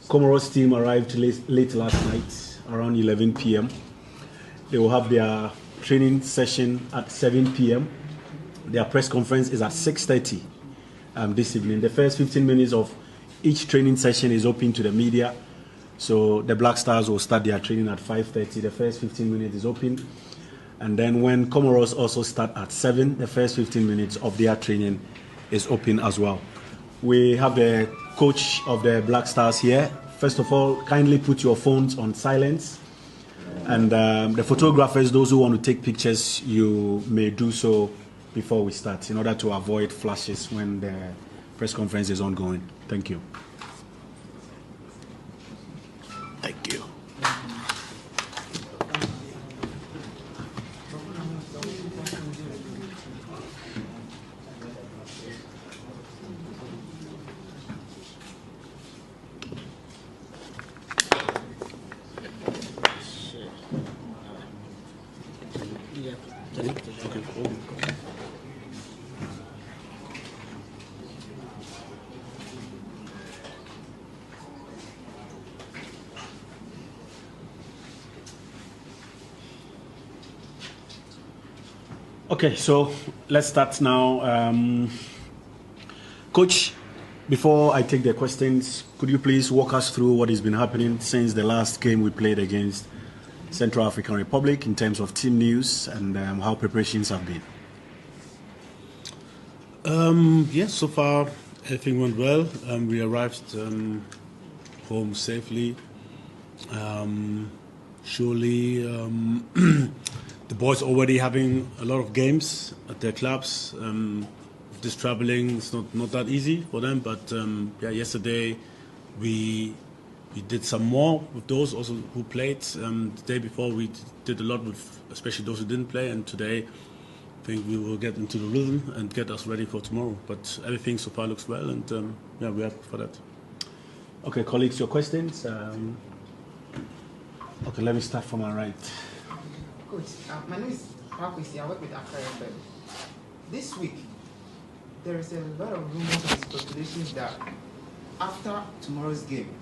COMOROS team arrived late last night, around 11 p.m. They will have their training session at 7 p.m. Their press conference is at 6:30 this evening. The first 15 minutes of each training session is open to the media. So the Black Stars will start their training at 5:30. The first 15 minutes is open. And then when COMOROS also start at 7, the first 15 minutes of their training is open as well. We have the coach of the Black Stars here. First of all, kindly put your phones on silence. And the photographers, those who want to take pictures, you may do so before we start in order to avoid flashes when the press conference is ongoing. Thank you. Thank you. Okay, so let's start now. Coach, before I take the questions, could you please walk us through what has been happening since the last game we played against Central African Republic in terms of team news and how preparations have been? Yes, so far everything went well. We arrived home safely. Surely the boys already having a lot of games at their clubs. This traveling is not that easy for them, but yeah, yesterday we did some more with those also who played. The day before we did a lot with especially those who didn't play, and today I think we will get into the rhythm and get us ready for tomorrow. But everything so far looks well, and yeah, we're happy for that. Okay, colleagues, your questions. Okay, let me start from my right. Coach, my name is Pakwisi. I work with Accra FM. This week, there is a lot of rumors and speculations that after tomorrow's game,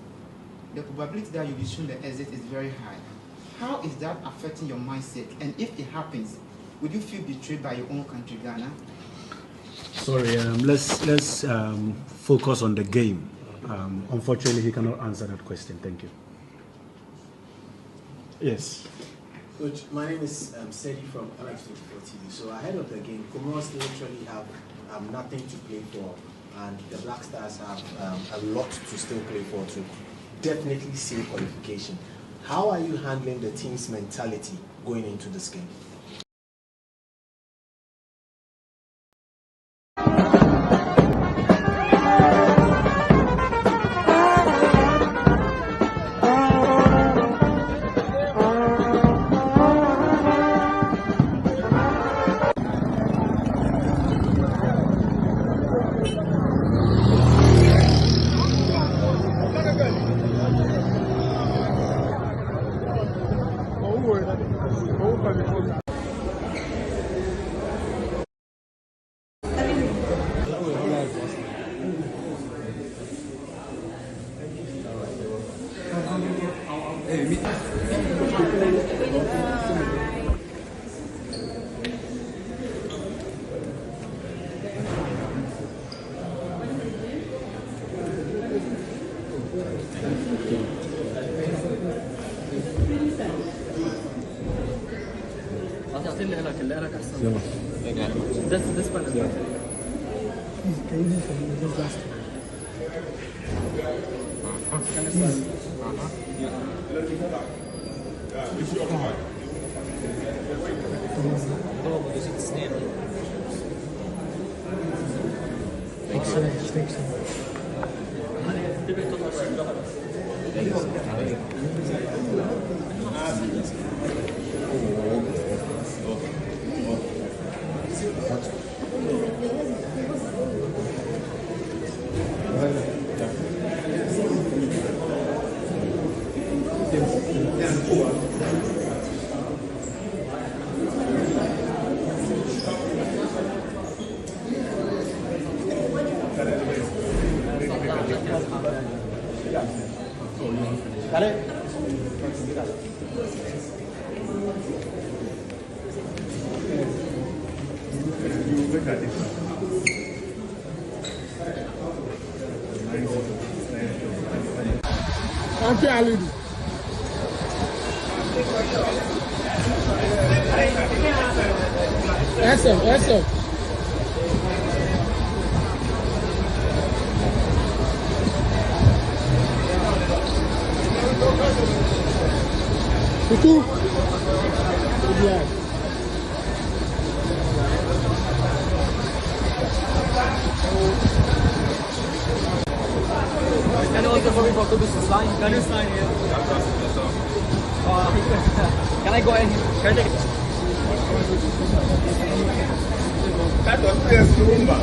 the probability that you'll be shown the exit is very high. How is that affecting your mindset? And if it happens, would you feel betrayed by your own country, Ghana? Sorry, let's focus on the game. Unfortunately, he cannot answer that question. Thank you. Yes. Coach, my name is Sedi from Alex24 TV. So ahead of the game, COMOROS literally have nothing to play for, and the Black Stars have a lot to still play for to definitely seal qualification. How are you handling the team's mentality going into this game? This one is better. Champion Alidi. SM. Tutu. Yeah. Can I also sorry for Kubis line? Can you sign here? Can I go in? Can I take it? That was PS Lumba.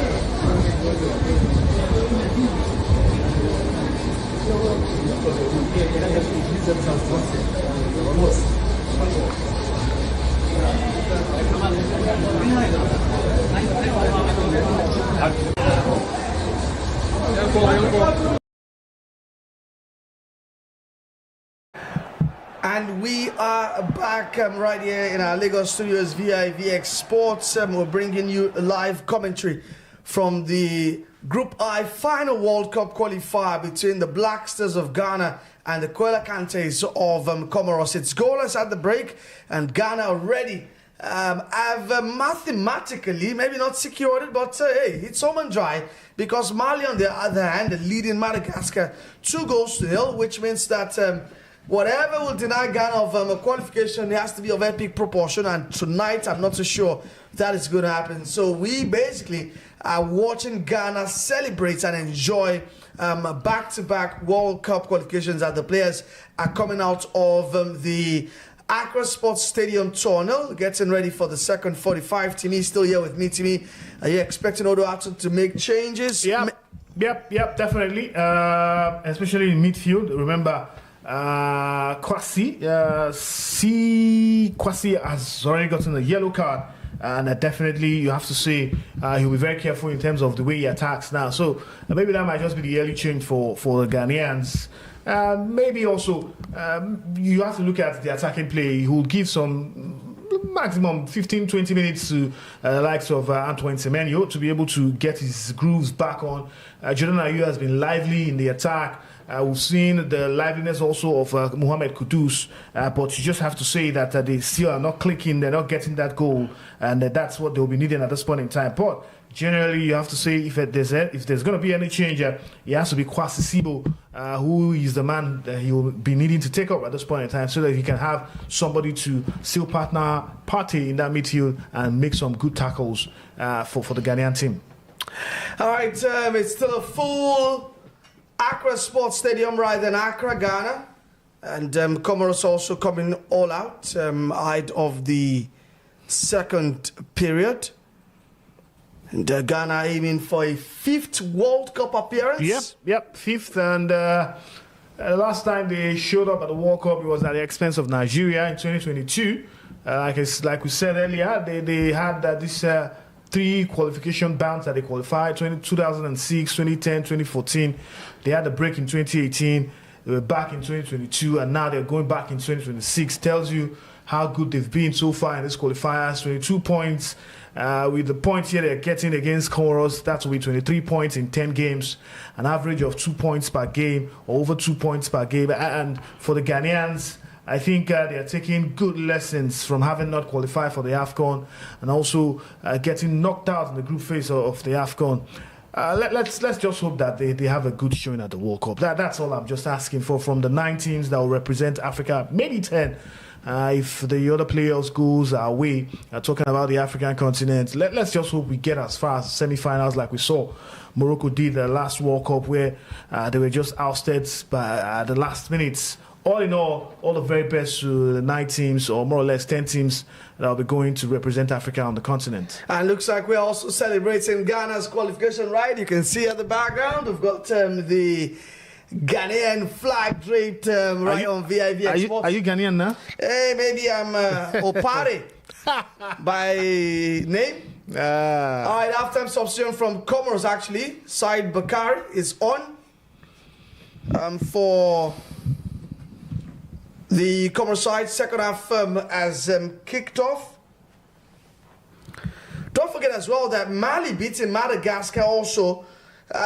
And we are back right here in our Lagos studios via vivxsports. We're bringing you a live commentary from the Group I final World Cup qualifier between the Black Stars of Ghana and the Qualifiers of COMOROS. It's goalless at the break, and Ghana already have mathematically maybe not secured it, but hey, it's home and dry, because Mali on the other hand leading Madagascar 2-0, which means that whatever will deny Ghana of a qualification, it has to be of epic proportion, and tonight I'm not so sure that is going to happen. So we basically are watching Ghana celebrate and enjoy back-to-back World Cup qualifications as the players are coming out of the Accra Sports Stadium tunnel, getting ready for the second 45. Timi still here with me. Timi, are you expecting Odo Atsu to make changes? Yep, definitely. Especially in midfield. Remember, Kwasi has already gotten a yellow card, and definitely you have to say he'll be very careful in terms of the way he attacks now. So maybe that might just be the early change for the Ghanaians. Maybe also you have to look at the attacking play. He will give some maximum 15-20 minutes to the likes of Antoine Semenyo to be able to get his grooves back on. Jordan Ayew has been lively in the attack. We've seen the liveliness also of Mohamed Kudus, but you just have to say that they still are not clicking, they're not getting that goal, and that's what they'll be needing at this point in time. But generally, you have to say if there's going to be any change, it has to be Kwasi Sibo, who is the man that he will be needing to take up at this point in time, so that he can have somebody to still party in that midfield and make some good tackles for the Ghanaian team. All right, it's still a full Accra Sports Stadium right in Accra, Ghana, and COMOROS also coming all out ahead of the second period. And Ghana aiming for a 5th World Cup appearance. Yep, 5th. And last time they showed up at the World Cup, it was at the expense of Nigeria in 2022. Like we said earlier, they had this 3 qualification bounds that they qualified: 2006, 2010, 2014. They had a break in 2018. They were back in 2022, and now they're going back in 2026. Tells you how good they've been so far in this qualifiers. 22 points. With the points here they're getting against COMOROS, that will be 23 points in 10 games, an average of 2 points per game, or over 2 points per game. And for the Ghanaians, I think they're taking good lessons from having not qualified for the AFCON, and also getting knocked out in the group phase of the AFCON. Let's just hope that they have a good showing at the World Cup. That's all I'm just asking for from the 9 teams that will represent Africa, maybe 10. If the other players goes our way, talking about the African continent, let's just hope we get as far as semi-finals like we saw Morocco did the last World Cup, where they were just ousted by the last minutes. All in all the very best to the 9 teams, or more or less 10 teams, that will be going to represent Africa on the continent. And looks like we're also celebrating Ghana's qualification, right? You can see at the background, we've got the Ghanaian flag draped right on vivxsports. Are you Ghanaian now? Hey, maybe I'm Opare by name. All right, halftime substitution from COMOROS, actually. Said Bakari is on for the COMOROS side. Second half has kicked off. Don't forget as well that Mali beating Madagascar also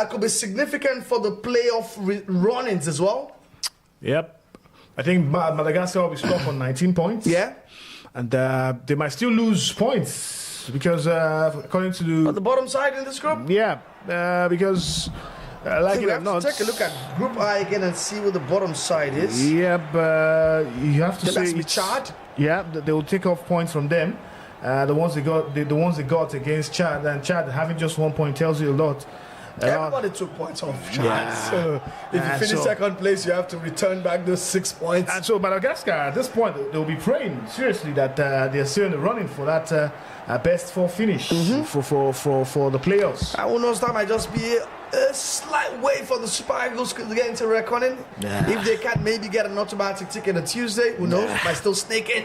could be significant for the playoff run-ins as well. Yep. I think Madagascar will be stuck on 19 points. Yeah. And they might still lose points because according to On the bottom side in this group? Yeah, because like we have to take a look at Group I again and see what the bottom side is. Yeah, but you have to say that's Chad. Yeah, they will take off points from them. The ones they got, the ones they got against Chad, and Chad having just 1 point tells you a lot. Everybody took points off Chad. Yeah. So if you finish second place, you have to return back those 6 points. And so Madagascar, at this point, they'll be praying seriously that they're still in the running for that best four finish for the playoffs. Who knows, that might just be a slight way for the Super Eagles to get into reckoning. If they can maybe get an automatic ticket on Tuesday, who knows, might still sneak in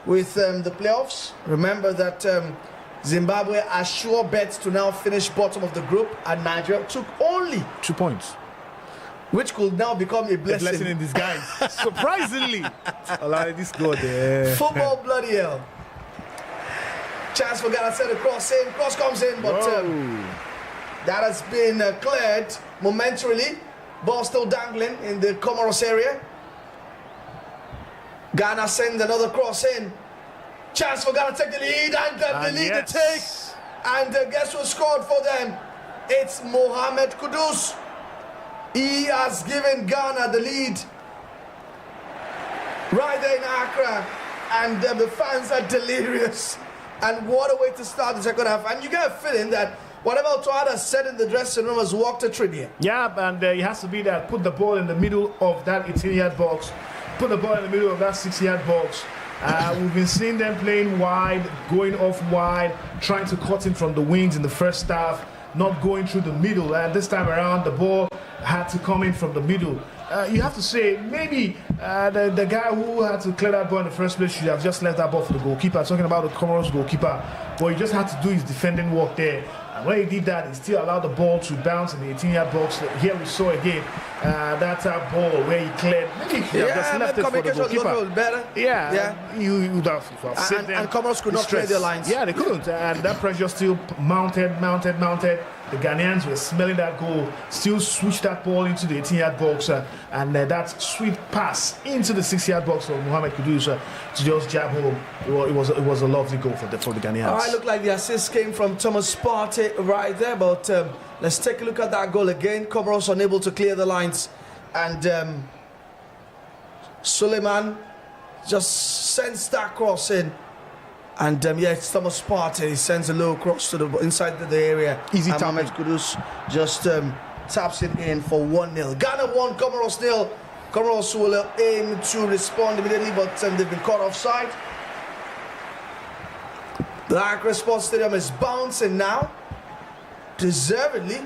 with the playoffs. Remember that Zimbabwe are sure bets to now finish bottom of the group, and Nigeria took only 2 points, which could now become a blessing. A blessing in disguise. Surprisingly, allow this go there. Football, bloody hell! Chance for Ghana to cross in. Cross comes in, but that has been cleared momentarily. Ball still dangling in the Comoros area. Ghana sends another cross in. Chance for Ghana to take the lead, and the lead they take. And guess who scored for them? It's Mohamed Kudus. He has given Ghana the lead right there in Accra, and the fans are delirious. And what a way to start the second half. And you get a feeling that whatever Otoada said in the dressing room has walked a trivia. Yeah, and it has to be that put the ball in the middle of that 18-yard box. Put the ball in the middle of that 6-yard box. We've been seeing them playing wide, going off wide, trying to cut in from the wings in the first half, not going through the middle. And this time around, the ball had to come in from the middle. You have to say, maybe the guy who had to clear that ball in the first place should have just left that ball for the goalkeeper. Talking about the Comoros goalkeeper. What he just had to do his defending work there. And when he did that, he still allowed the ball to bounce in the 18-yard box. Here we saw again that ball where he cleared. Maybe he could have just left it for the goalkeeper. Better. Yeah. You would have saved them. And Comoros could not clear their lines. Yeah, they couldn't. And that pressure still mounted. The Ghanaians were smelling that goal, still switched that ball into the 18-yard box, and that sweet pass into the 6-yard box of Mohamed Kudus to just jab home. It was a lovely goal for the Ghanaians. It looked like the assist came from Thomas Partey right there, but let's take a look at that goal again. Comoros unable to clear the lines, and Suleiman just sends that cross in. And it's Thomas Partey. He sends a low cross to the inside the area. Easy tapping. Mohamed Kudus just taps it in for 1-0. Ghana 1, Comoros 0. Comoros will aim to respond immediately, but they've been caught offside. The Accra Sports Stadium is bouncing now, deservedly,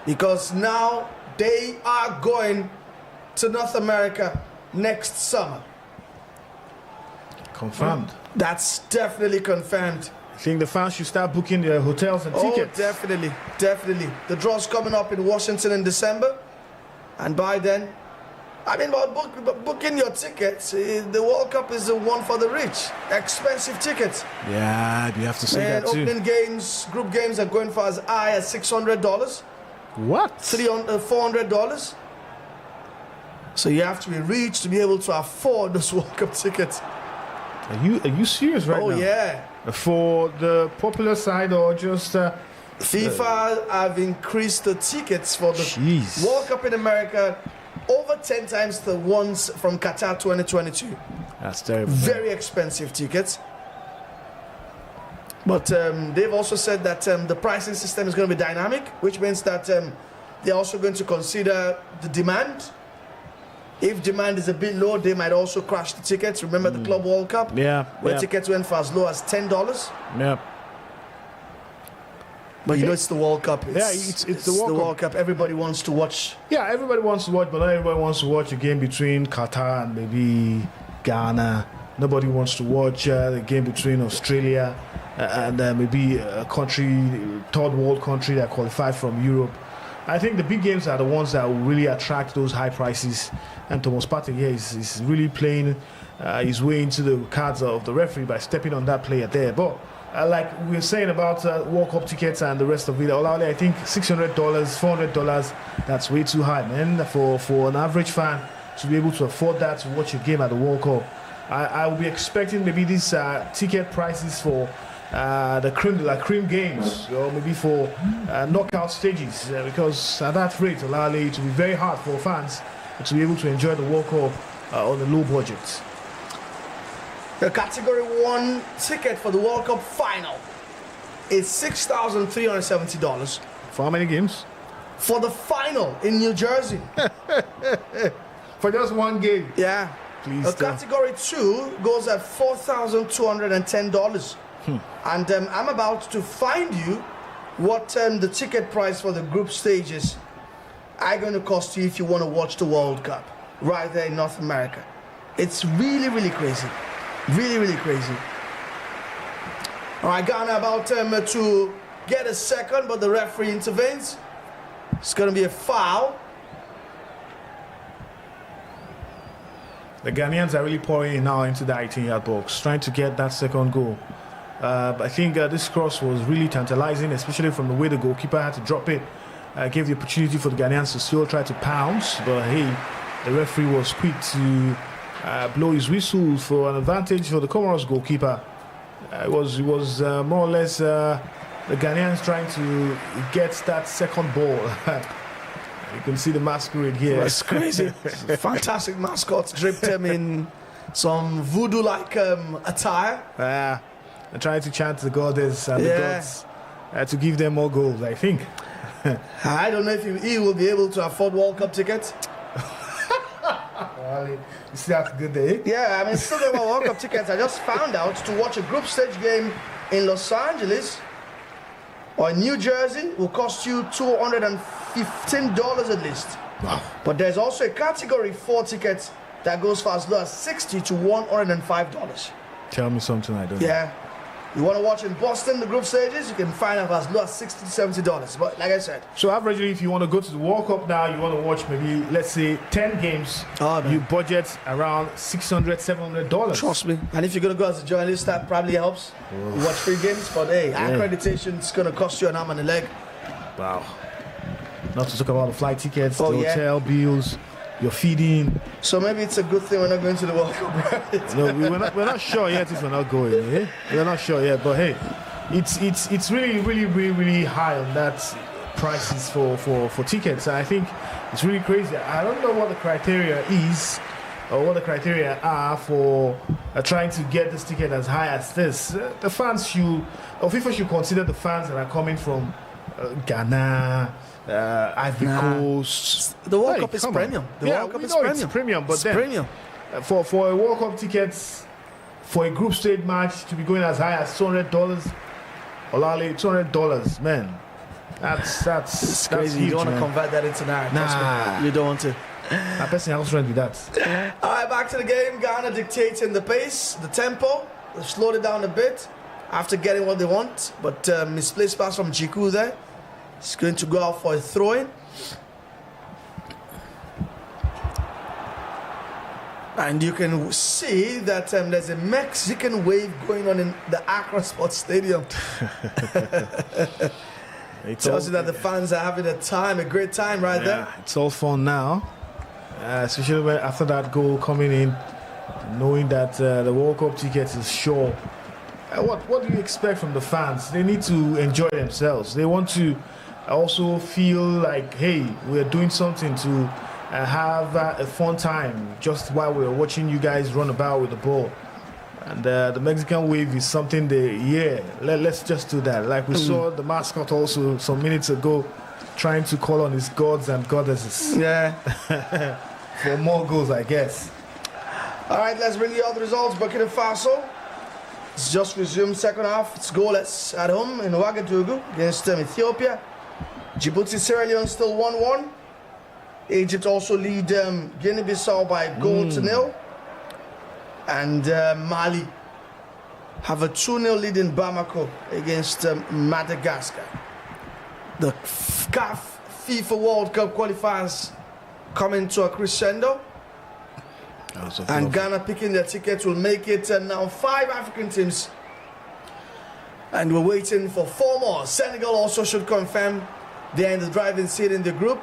because now they are going to North America next summer. Confirmed. That's definitely confirmed. I think the fans should start booking their hotels and tickets. Definitely. The draw's coming up in Washington in December, and by then, booking your tickets. The World Cup is the one for the rich. Expensive tickets. Yeah, you have to say that too. Opening games, group games are going for as high as $600. What? $400. So you have to be rich to be able to afford those World Cup tickets. Are you serious right now? Oh yeah. For the popular side or just FIFA have increased the tickets for the World Cup in America over 10 times the ones from Qatar 2022. That's terrible. Very expensive tickets. But they've also said that the pricing system is going to be dynamic, which means that they're also going to consider the demand. If demand is a bit low, they might also crash the tickets. Remember the Club World Cup? Where tickets went for as low as $10? Yeah. But you know it's the World Cup. It's the World Cup. Everybody wants to watch. Yeah, everybody wants to watch, but not everybody wants to watch a game between Qatar and maybe Ghana. Nobody wants to watch the game between Australia and maybe a country, third world country that qualified from Europe. I think the big games are the ones that will really attract those high prices. And Thomas Partey here is really playing his way into the cards of the referee by stepping on that player there. But like we were saying about World Cup tickets and the rest of it, I think $600, $400, that's way too high, man, for an average fan. to be able to afford that to watch a game at the World Cup. I will be expecting maybe these ticket prices for the creme de la creme games, or maybe for knockout stages, because at that rate, it will be very hard for fans to be able to enjoy the World Cup on a low budget. The Category 1 ticket for the World Cup final is $6,370. For how many games? For the final in New Jersey. For just one game? Yeah. Please. Category 2 goes at $4,210. And I'm about to find you what the ticket price for the group stages are going to cost you if you want to watch the World Cup right there in North America. It's really, really crazy. Really, really crazy. All right, Ghana about to get a second, but the referee intervenes. It's going to be a foul. The Ghanaians are really pouring now into the 18-yard box, trying to get that second goal. But I think this cross was really tantalizing, especially from the way the goalkeeper had to drop it. Gave the opportunity for the Ghanaians to still try to pounce, but hey, the referee was quick to blow his whistle for an advantage for the Comoros goalkeeper. It was more or less the Ghanaians trying to get that second ball. You can see the masquerade here. That's crazy. Fantastic mascots draped him in some voodoo-like attire. And trying to chant the goddess and the gods to give them more goals, I think. I don't know if he will be able to afford World Cup tickets. Well, you still have a good day. Yeah, I mean, still got World Cup tickets. I just found out to watch a group stage game in Los Angeles or in New Jersey will cost you $215 at least. Wow. But there's also a Category 4 ticket that goes for as low as $60 to $105. Tell me something I don't know. Yeah. You want to watch in Boston, the group stages, you can find out as low as $60 to $70. But like I said. So averagely, if you want to go to the World Cup now, you want to watch maybe, let's say, 10 games, you budget around $600, $700. Trust me. And if you're going to go as a journalist, that probably helps. You watch 3 games, but hey, accreditation is going to cost you an arm and a leg. Wow. Not to talk about the flight tickets, the hotel bills, your feeding. So maybe it's a good thing we're not going to the World Cup, right? No, we're not sure yet if we're not going. Eh? We're not sure yet, but hey, it's really high on that prices for tickets. I think it's really crazy. I don't know what the criteria is or what the criteria are for trying to get this ticket as high as this. The fans FIFA should consider the fans that are coming from Ghana, Ivory Coast. The World Cup is premium. The World Cup is premium. It's premium, but it's premium. For a World Cup tickets for a group stage match to be going as high as $200, Olale, $200, man. That's crazy. Huge, you don't want to man. convert that into naira. Nah, you don't want to. That person else friend with that. All right, back to the game. Ghana dictating the pace, the tempo. They've slowed it down a bit after getting what they want, but misplaced pass from Jiku there. He's going to go out for a throw-in. And you can see that there's a Mexican wave going on in the Accra Sports Stadium. It tells you that the fans are having a great time right there. It's all fun now, especially after that goal coming in, knowing that the World Cup ticket is sure. What do you expect from the fans? They need to enjoy themselves. They want to also feel like, hey, we're doing something to have a fun time just while we're watching you guys run about with the ball. And the Mexican wave is something let's just do that. Like we saw the mascot also some minutes ago trying to call on his gods and goddesses. Yeah. For more goals, I guess. All right, let's bring you all the results. Burkina Faso. It's just resumed second half. It's goalless at home in Ouagadougou against Ethiopia. Djibouti, Sierra Leone still 1-1. Egypt also lead Guinea-Bissau by goal to nil. And Mali have a 2-0 lead in Bamako against Madagascar. The CAF FIFA World Cup qualifiers coming to a crescendo. And Ghana picking their tickets will make it now 5 African teams. And we're waiting for 4 more. Senegal also should confirm they're in the driving seat in the group.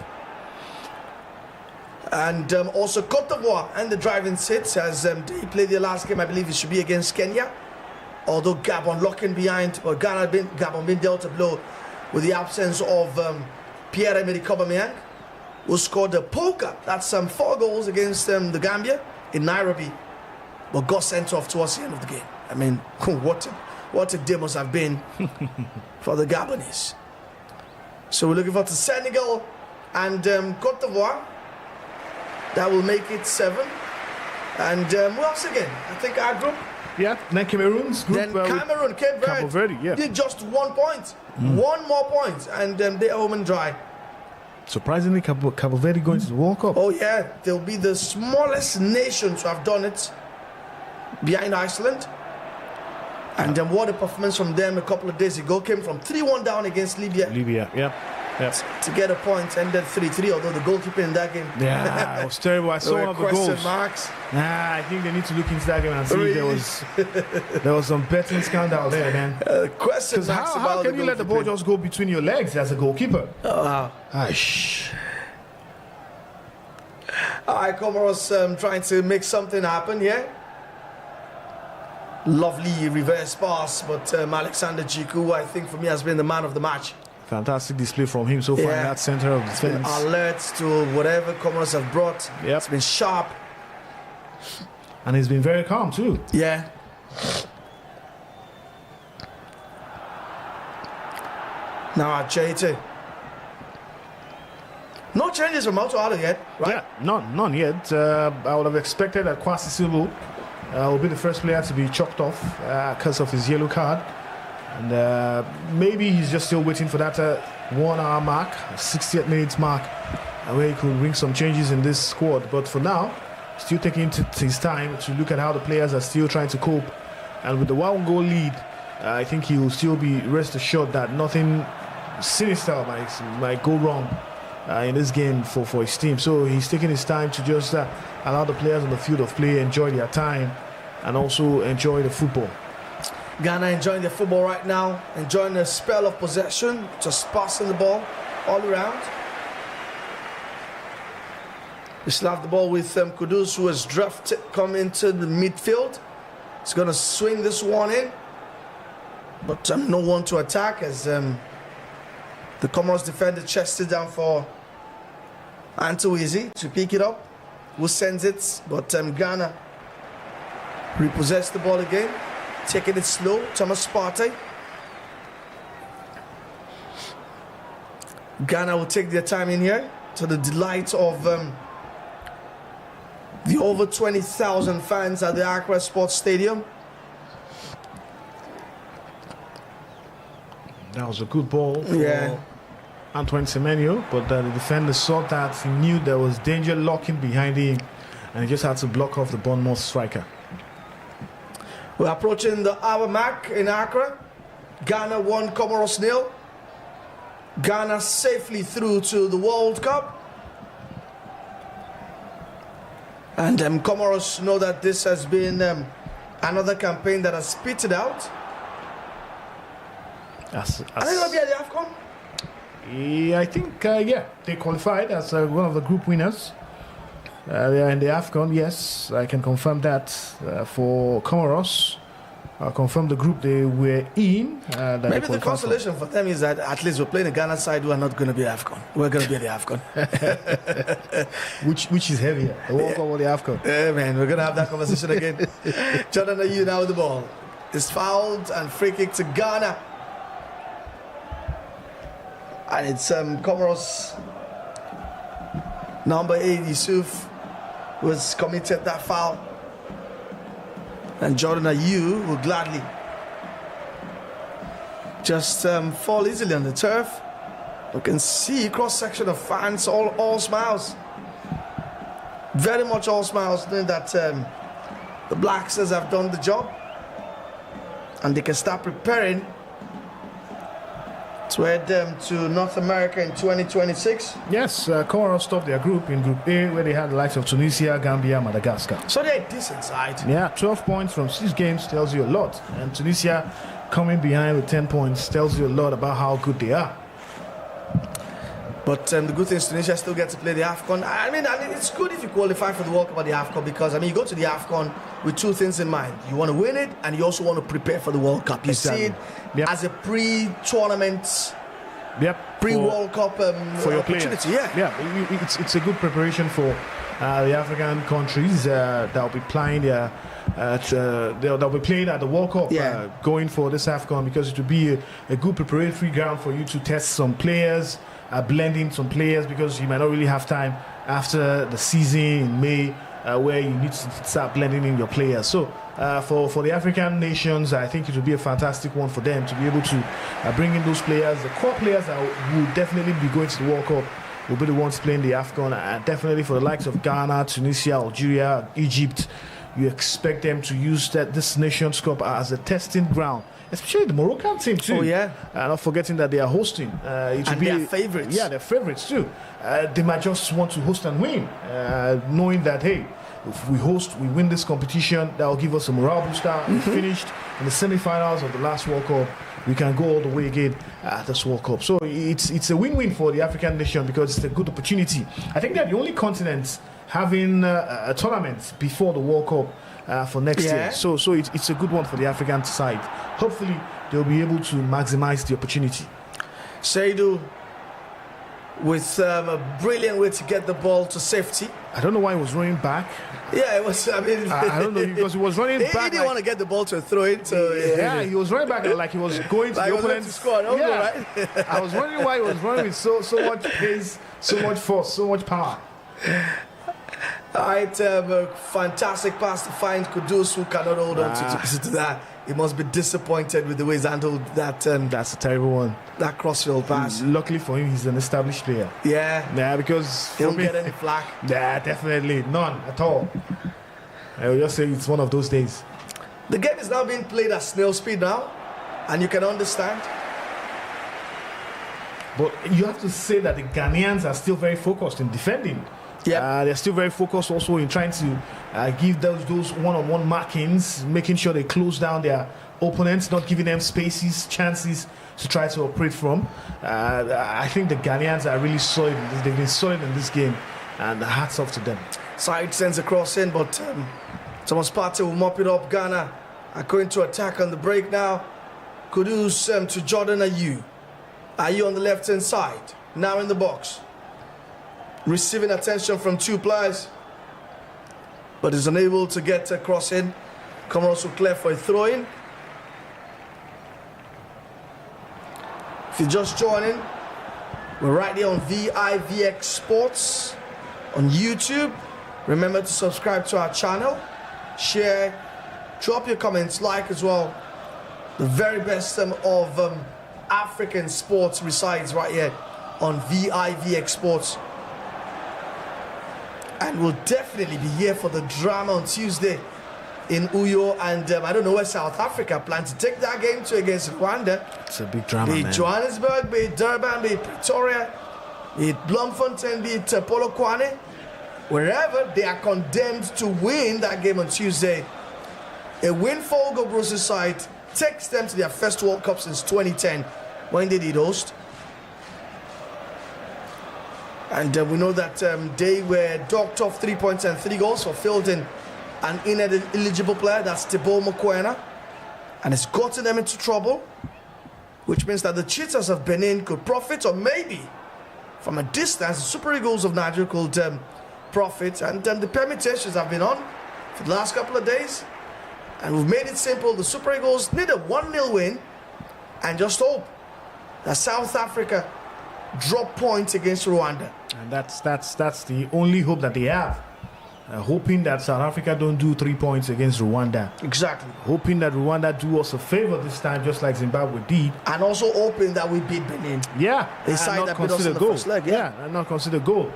And also Cote d'Ivoire and the driving sits as they play their last game. I believe it should be against Kenya. Although Gabon locking behind, or Gabon been dealt a blow with the absence of Pierre-Emerick Aubameyang, who scored the poker. That's 4 goals against the Gambia in Nairobi, but got sent off towards the end of the game. I mean, what a day must have been for the Gabonese. So we're looking forward to Senegal and Cote d'Ivoire. That will make it 7. And who else again? I think our group. Yeah, then Cameroon's group. Then Cameroon, Cape Verde, yeah. did just 1 point. 1 more point, and they're home and dry. Surprisingly, Cabo Verde going to the World Cup. Oh yeah, they'll be the smallest nation to have done it, behind Iceland. And then what a performance from them a couple of days ago. Came from 3-1 down against Libya. Yeah. To get a point, ended 3-3, although the goalkeeper in that game. Yeah, it was terrible. I saw one of the goals. Marks. I think they need to look into that game and see if there was some betting scandal there, man. Question marks how can you let the ball just go between your legs as a goalkeeper? Oh, wow. All right, Comoros trying to make something happen here. Lovely reverse pass, but Alexander Jiku, I think for me, has been the man of the match. Fantastic display from him so far in that center of defense. Alert to whatever Comoros have brought. Yep. It's been sharp. And he's been very calm too. Yeah. Now Chete. No changes from Auto yet, right? Yeah, none yet. I would have expected that Kwasi Silu will be the first player to be chalked off because of his yellow card. And maybe he's just still waiting for that 1 hour mark, 68 minutes mark, where he could bring some changes in this squad. But for now, still taking his time to look at how the players are still trying to cope. And with the 1-goal lead, I think he will still be rest assured that nothing sinister might go wrong in this game for his team. So he's taking his time to just allow the players on the field of play enjoy their time and also enjoy the football. Ghana enjoying the football right now, enjoying a spell of possession, just passing the ball all around. We still have the ball with Kudus, who has drafted, come into the midfield. He's going to swing this one in, but no one to attack as the Comoros defender chested down for Antowizi to pick it up. Who sends it, but Ghana repossess the ball again. Taking it slow, Thomas Partey. Ghana will take their time in here to the delight of the over 20,000 fans at the Accra Sports Stadium. That was a good ball for Antoine Semenyo, but the defender saw that. He knew there was danger lurking behind him, and he just had to block off the Bournemouth striker. We're approaching the hour mark in Accra. Ghana 1, Comoros 0. Ghana safely through to the World Cup. And Comoros know that this has been another campaign that has spitted out. Are they going to be at the AFCON? Yeah, I think, they qualified as one of the group winners. They are in the AFCON, yes, I can confirm that for Comoros. I'll confirm the group they were in. Maybe the consolation for them is that at least we're playing a Ghana side who are not going to be AFCON. We're going to be at the AFCON. which is heavier, the World Cup or the AFCON? Yeah, man, we're going to have that conversation again. Jordan Ayew now with the ball. It's fouled and free kick to Ghana. And it's Comoros number 8, Yusuf, who has committed that foul. And Jordan Ayew will gladly just fall easily on the turf. You can see cross-section of fans, all smiles. Very much all smiles, knowing that the Black Stars have done the job. And they can start preparing to head to North America in 2026. Yes, Comoros topped their group in Group A, where they had the likes of Tunisia, Gambia, Madagascar. So they're a decent side. Yeah, 12 points from 6 games tells you a lot. And Tunisia coming behind with 10 points tells you a lot about how good they are. But the good thing is Tunisia still get to play the AFCON. I mean, it's good if you qualify for the World Cup or the AFCON because, I mean, you go to the AFCON with two things in mind. You want to win it and you also want to prepare for the World Cup. You see it as a pre-tournament, pre-World Cup for your opportunity. Players. It's a good preparation for the African countries that will be playing they'll be playing at the World Cup going for this AFCON because it will be a good preparatory ground for you to test some players, blending some players because you might not really have time after the season in May where you need to start blending in your players. So for the African nations, I think it will be a fantastic one for them to be able to bring in those players, the core players that will definitely be going to the World Cup will be the ones playing the AFCON. Definitely for the likes of Ghana, Tunisia, Algeria, Egypt, you expect them to use this Nations Cup as a testing ground, especially the Moroccan team too. Oh yeah, not forgetting that they are hosting. It and they're favorites. Yeah, they're favorites too. They might just want to host and win, knowing that hey, if we host, we win this competition, that will give us a morale booster. We finished in the semi-finals of the last World Cup. We can go all the way again at this World Cup. So it's a win-win for the African nation because it's a good opportunity. I think they're the only continent having a tournament before the World Cup for next year. So it's a good one for the African side. Hopefully they'll be able to maximize the opportunity. Seydou with a brilliant way to get the ball to safety. I don't know why he was running back. Yeah, it was. I mean, I don't know because he was running back. He didn't want to get the ball to a throw-in. So he was running back like he was going to like the opponent's score. Right? I was wondering why he was running with so much pace, so much force, so much power. All right, a fantastic pass to find Kudus, who cannot hold on to that. He must be disappointed with the way he's handled that. That's a terrible one. That crossfield pass. Luckily for him, he's an established player. Yeah. Because he won't get any flack. Yeah, definitely none at all. I will just say it's one of those days. The game is now being played at snail speed now, and you can understand. But you have to say that the Ghanaians are still very focused in defending. Yeah, they're still very focused also in trying to give those one-on-one markings, making sure they close down their opponents, not giving them spaces, chances to try to operate from. I think the Ghanaians are really solid. They've been solid in this game, and hats off to them. Side sends a cross in, but Thomas Partey will mop it up. Ghana are going to attack on the break now. Kudus to Jordan Ayew. Ayew on the left-hand side, now in the box. Receiving attention from two players, but is unable to get a cross in. COMOROS will clear for a throw-in. If you're just joining, we're right here on vivxsports on YouTube. Remember to subscribe to our channel, share, drop your comments, like as well. The very best of African sports resides right here on vivxsports. And we'll definitely be here for the drama on Tuesday in Uyo. And I don't know where South Africa plan to take that game to against Rwanda. It's a big drama, Be it Johannesburg, be it Durban, be it Pretoria, be it Bloemfontein, be it Polokwane. Wherever, they are condemned to win that game on Tuesday. A win for Ugo Bruce's side takes them to their first World Cup since 2010 when they did host. And we know that they were docked off 3 points and 3 goals for fielding an ineligible player, that's Thibaut Mokoena. And it's gotten them into trouble, which means that the cheaters of Benin could profit, or maybe from a distance, the Super Eagles of Nigeria could profit. And the permutations have been on for the last couple of days. And we've made it simple. The Super Eagles need a 1-0 win and just hope that South Africa drop points against Rwanda. And that's the only hope that they have. Hoping that South Africa don't do 3 points against Rwanda. Exactly. Hoping that Rwanda do us a favor this time, just like Zimbabwe did. And also hoping that we beat Benin. Yeah. They side that beat us in the first leg. And not consider goal.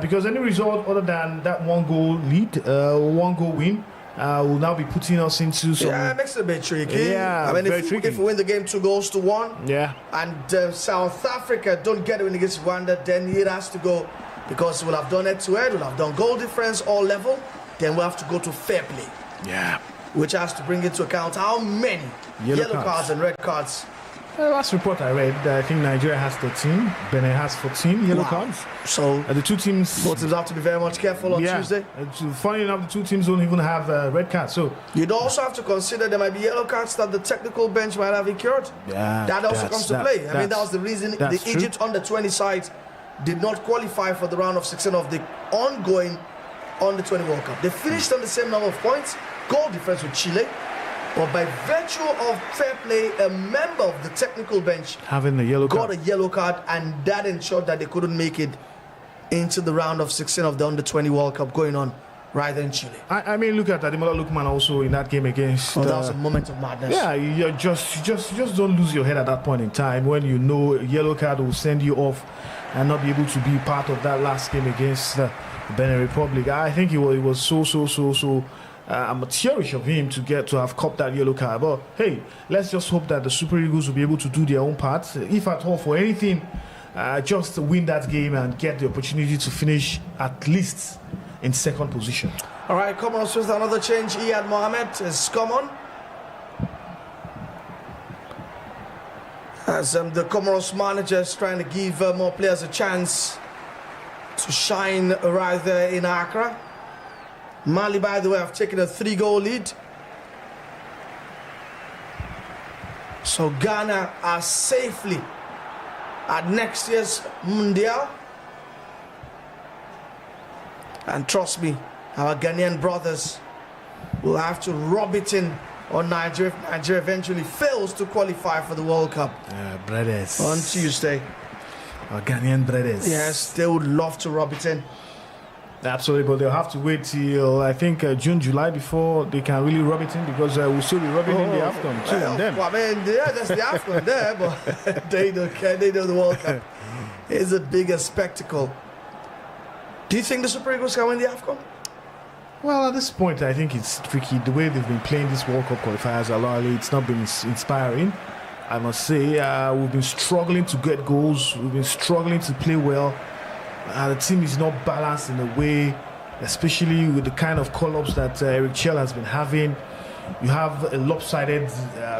Because any result other than that 1-goal lead, 1-goal win, will now be putting us into some... Yeah, it makes it a bit tricky. Yeah, I mean, if we win the game 2-1, and South Africa don't get a win against Rwanda, then it has to go, because we'll have done head-to-head, we'll have done goal difference, all level, then we'll have to go to fair play. Yeah. Which has to bring into account how many yellow cards and red cards Last report I read, I think Nigeria has 13, Benin has 14 yellow cards. So the two teams, both teams have to be very much careful on Tuesday. Funny enough, the two teams don't even have red cards. So you'd also have to consider there might be yellow cards that the technical bench might have incurred. Yeah, that also comes to play. I mean, that was the reason the Egypt under-20 side did not qualify for the round of 16 of the ongoing under-20 World Cup. They finished on the same number of points, goal difference with Chile. But by virtue of fair play, a member of the technical bench having a yellow got a yellow card, and that ensured that they couldn't make it into the round of 16 of the under-20 World Cup going on right there in Chile. I mean, look at Ademola Lookman also in that game against. That was a moment of madness. Yeah, you just don't lose your head at that point in time when you know a yellow card will send you off and not be able to be part of that last game against the Benin Republic. I think it was so amateurish of him to have copped that yellow card. But hey, let's just hope that the Super Eagles will be able to do their own part, if at all for anything, just to win that game and get the opportunity to finish at least in second position. All right, COMOROS with another change. Iyad Mohamed has come on as the COMOROS manager is trying to give more players a chance to shine right there in Accra. Mali, by the way, have taken a 3-goal lead. So Ghana are safely at next year's Mundial. And trust me, our Ghanaian brothers will have to rub it in on Nigeria if Nigeria eventually fails to qualify for the World Cup. Brothers. On Tuesday. Our Ghanaian brothers. Yes, they would love to rub it in. Absolutely, but they'll have to wait till I think June, July before they can really rub it in, because we'll still be rubbing in the AFCON too. And then. Well, I mean, yeah, there's the AFCON there, but they don't care. They know the World Cup is a bigger spectacle. Do you think the Super Eagles can win the AFCON? Well, at this point, I think it's tricky. The way they've been playing this World Cup qualifiers, it's not been inspiring. I must say, we've been struggling to get goals. We've been struggling to play well. The team is not balanced in a way, especially with the kind of call-ups that Eric Chell has been having. You have a lopsided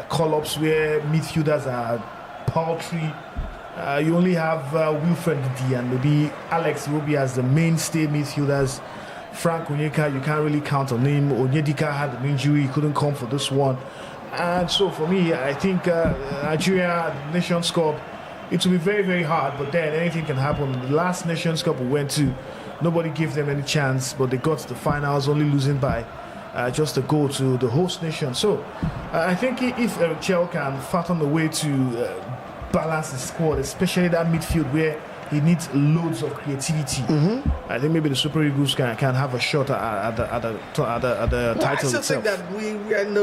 call-ups where midfielders are paltry. You only have Wilfred Didi and maybe Alex Iwobi as the mainstay midfielders. Frank Onyeka, you can't really count on him. Onyedika had an injury, he couldn't come for this one. And so for me, I think Nigeria, Nations Cup, it will be very, very hard, but then anything can happen. The last Nations Cup we went to, nobody gave them any chance, but they got to the finals, only losing by just a goal to the host nation. So I think if Eric Chell can fathom the way to balance the squad, especially that midfield where he needs loads of creativity, I think maybe the Super Eagles can have a shot at the title I still itself. think that we're in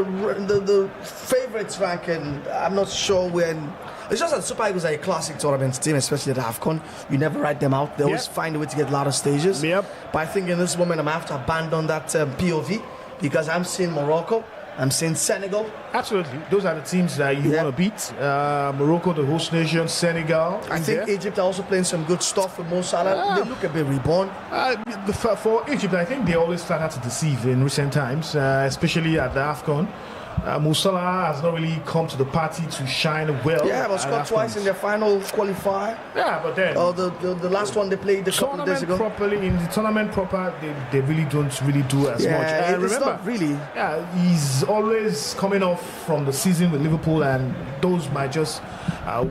the favourites rank, and I'm not sure we're in. It's just that Super Eagles are a classic tournament team, especially at AFCON. You never write them out. They always find a way to get a lot of stages. But I think in this moment I'm going to have to abandon that POV, because I'm seeing Morocco, I'm seeing Senegal. Absolutely. Those are the teams that you want to beat. Morocco, the host nation, Senegal. I think Egypt are also playing some good stuff with Mo Salah. They look a bit reborn. For Egypt, I think they always start out to deceive in recent times, especially at the AFCON. Mo Salah has not really come to the party to shine well. Yeah, but scored twice in their final qualifier. Yeah, but then the last one they played a couple of days ago. In the tournament proper, they really don't do as much. It's remember, not really. Yeah, he's always coming off from the season with Liverpool, and those might just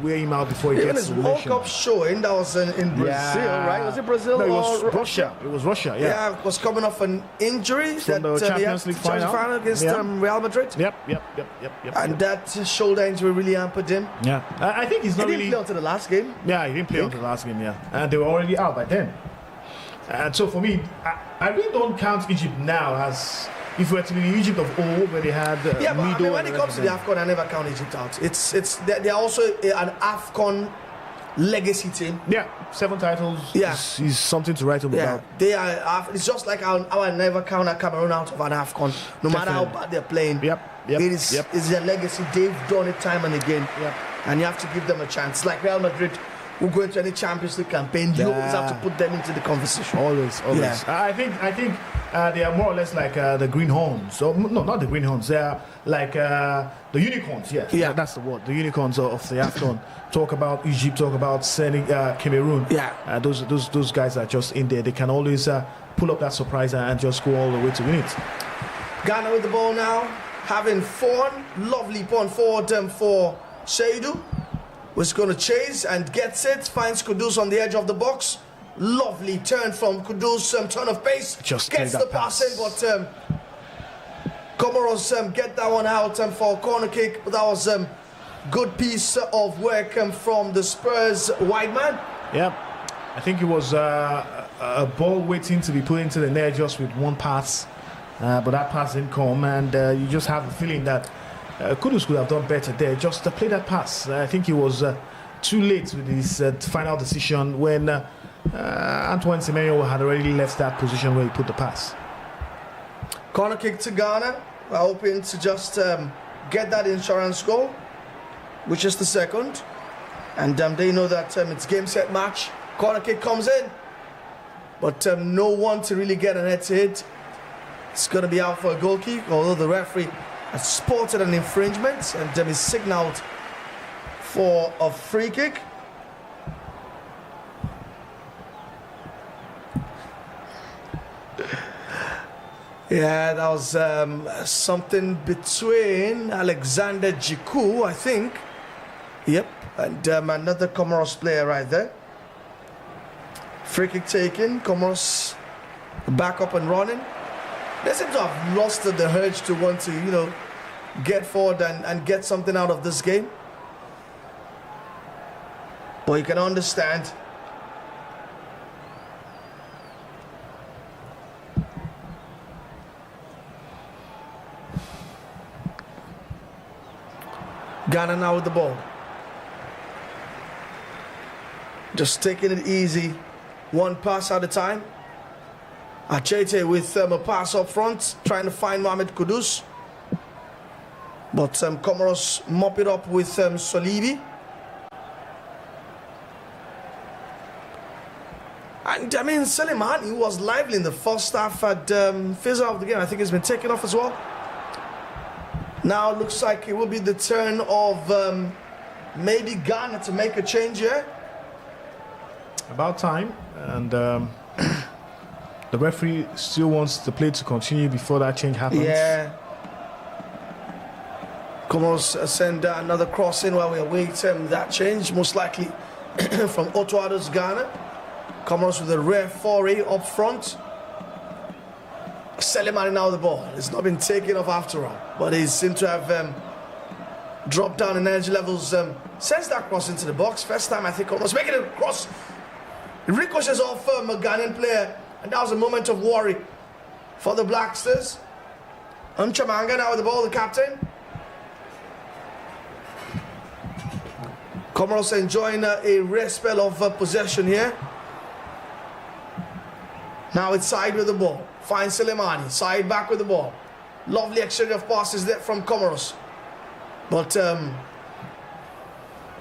wear him out before he Even gets his to World Cup showing that was in Brazil, right? Was it Brazil? No, it or was Russia. It was Russia. Yeah, was coming off an injury from the Champions League final against Real Madrid. Yep. And that shoulder injury really hampered him. Yeah, I think he's not he really. He didn't play until the last game. Yeah, he didn't play until the last game. Yeah, and they were already out by then. And so for me, I really don't count Egypt now as if we're to be Egypt of old, where they had but I mean, when it comes to the AFCON, I never count Egypt out. They're also an AFCON legacy team. Yeah, 7 titles. Yeah, is something to write home about. They are. It's just like how I never count Cameroon out of an AFCON, no matter how bad they're playing. It's their legacy. They've done it time and again. And you have to give them a chance. Like Real Madrid, who go into any Champions League campaign, you always have to put them into the conversation. Always. Yeah. I think they are more or less like the greenhorns. Or, no, not the greenhorns. They are like the unicorns. Yes, yeah, that's the word. The unicorns of the AFCON. Talk about Egypt. Talk about Cameroon. Yeah. Those guys are just in there. They can always pull up that surprise and just go all the way to win it. Ghana with the ball now, having fun. Lovely punt forward for Seydou, who's going to chase and gets it. Finds Kudus on the edge of the box. Lovely turn from Kudus, turn of pace. Just gets the pass in, but Comoros get that one out for a corner kick. But that was good piece of work from the Spurs wide man. Yeah, I think it was a ball waiting to be put into the net just with one pass. But that pass didn't come, and you just have the feeling that Kudus could have done better there, just to play that pass. I think he was too late with his final decision when Antoine Semenyo had already left that position where he put the pass. Corner kick to Ghana. We're hoping to just get that insurance goal, which is the second. And they know that it's game, set, match. Corner kick comes in, but no one to really get an head-to-head. It's going to be out for a goal kick, although the referee has spotted an infringement and is signaled for a free kick. Yeah, that was something between Alexander Jiku, I think. Yep, and another Comoros player right there. Free kick taken, Comoros back up and running. They seem to have lost the urge to want to, get forward and get something out of this game. But you can understand. Ghana now with the ball. Just taking it easy. One pass at a time. Achete with a pass up front, trying to find Mohamed Kudus. But Comoros mop it up with Solibi. And I mean, Selemani was lively in the first half at phase of the game. I think he's been taken off as well. Now it looks like it will be the turn of maybe Ghana to make a change here. About time. And the referee still wants the play to continue before that change happens. Yeah. Comoros send another cross in while we await that change, most likely from Otuado's Ghana. Comoros with a rare foray up front. Selemani now the ball. It's not been taken off after all, but he seemed to have dropped down in energy levels. Sends that cross into the box. First time I think Comoros making a cross. It ricochets off a Ghanaian player, and that was a moment of worry for the Blacksters. Unchamanga now with the ball, the captain. Comoros enjoying a rare spell of possession here. Now it's side with the ball. Finds Selemani. Side back with the ball. Lovely exchange of passes there from Comoros. But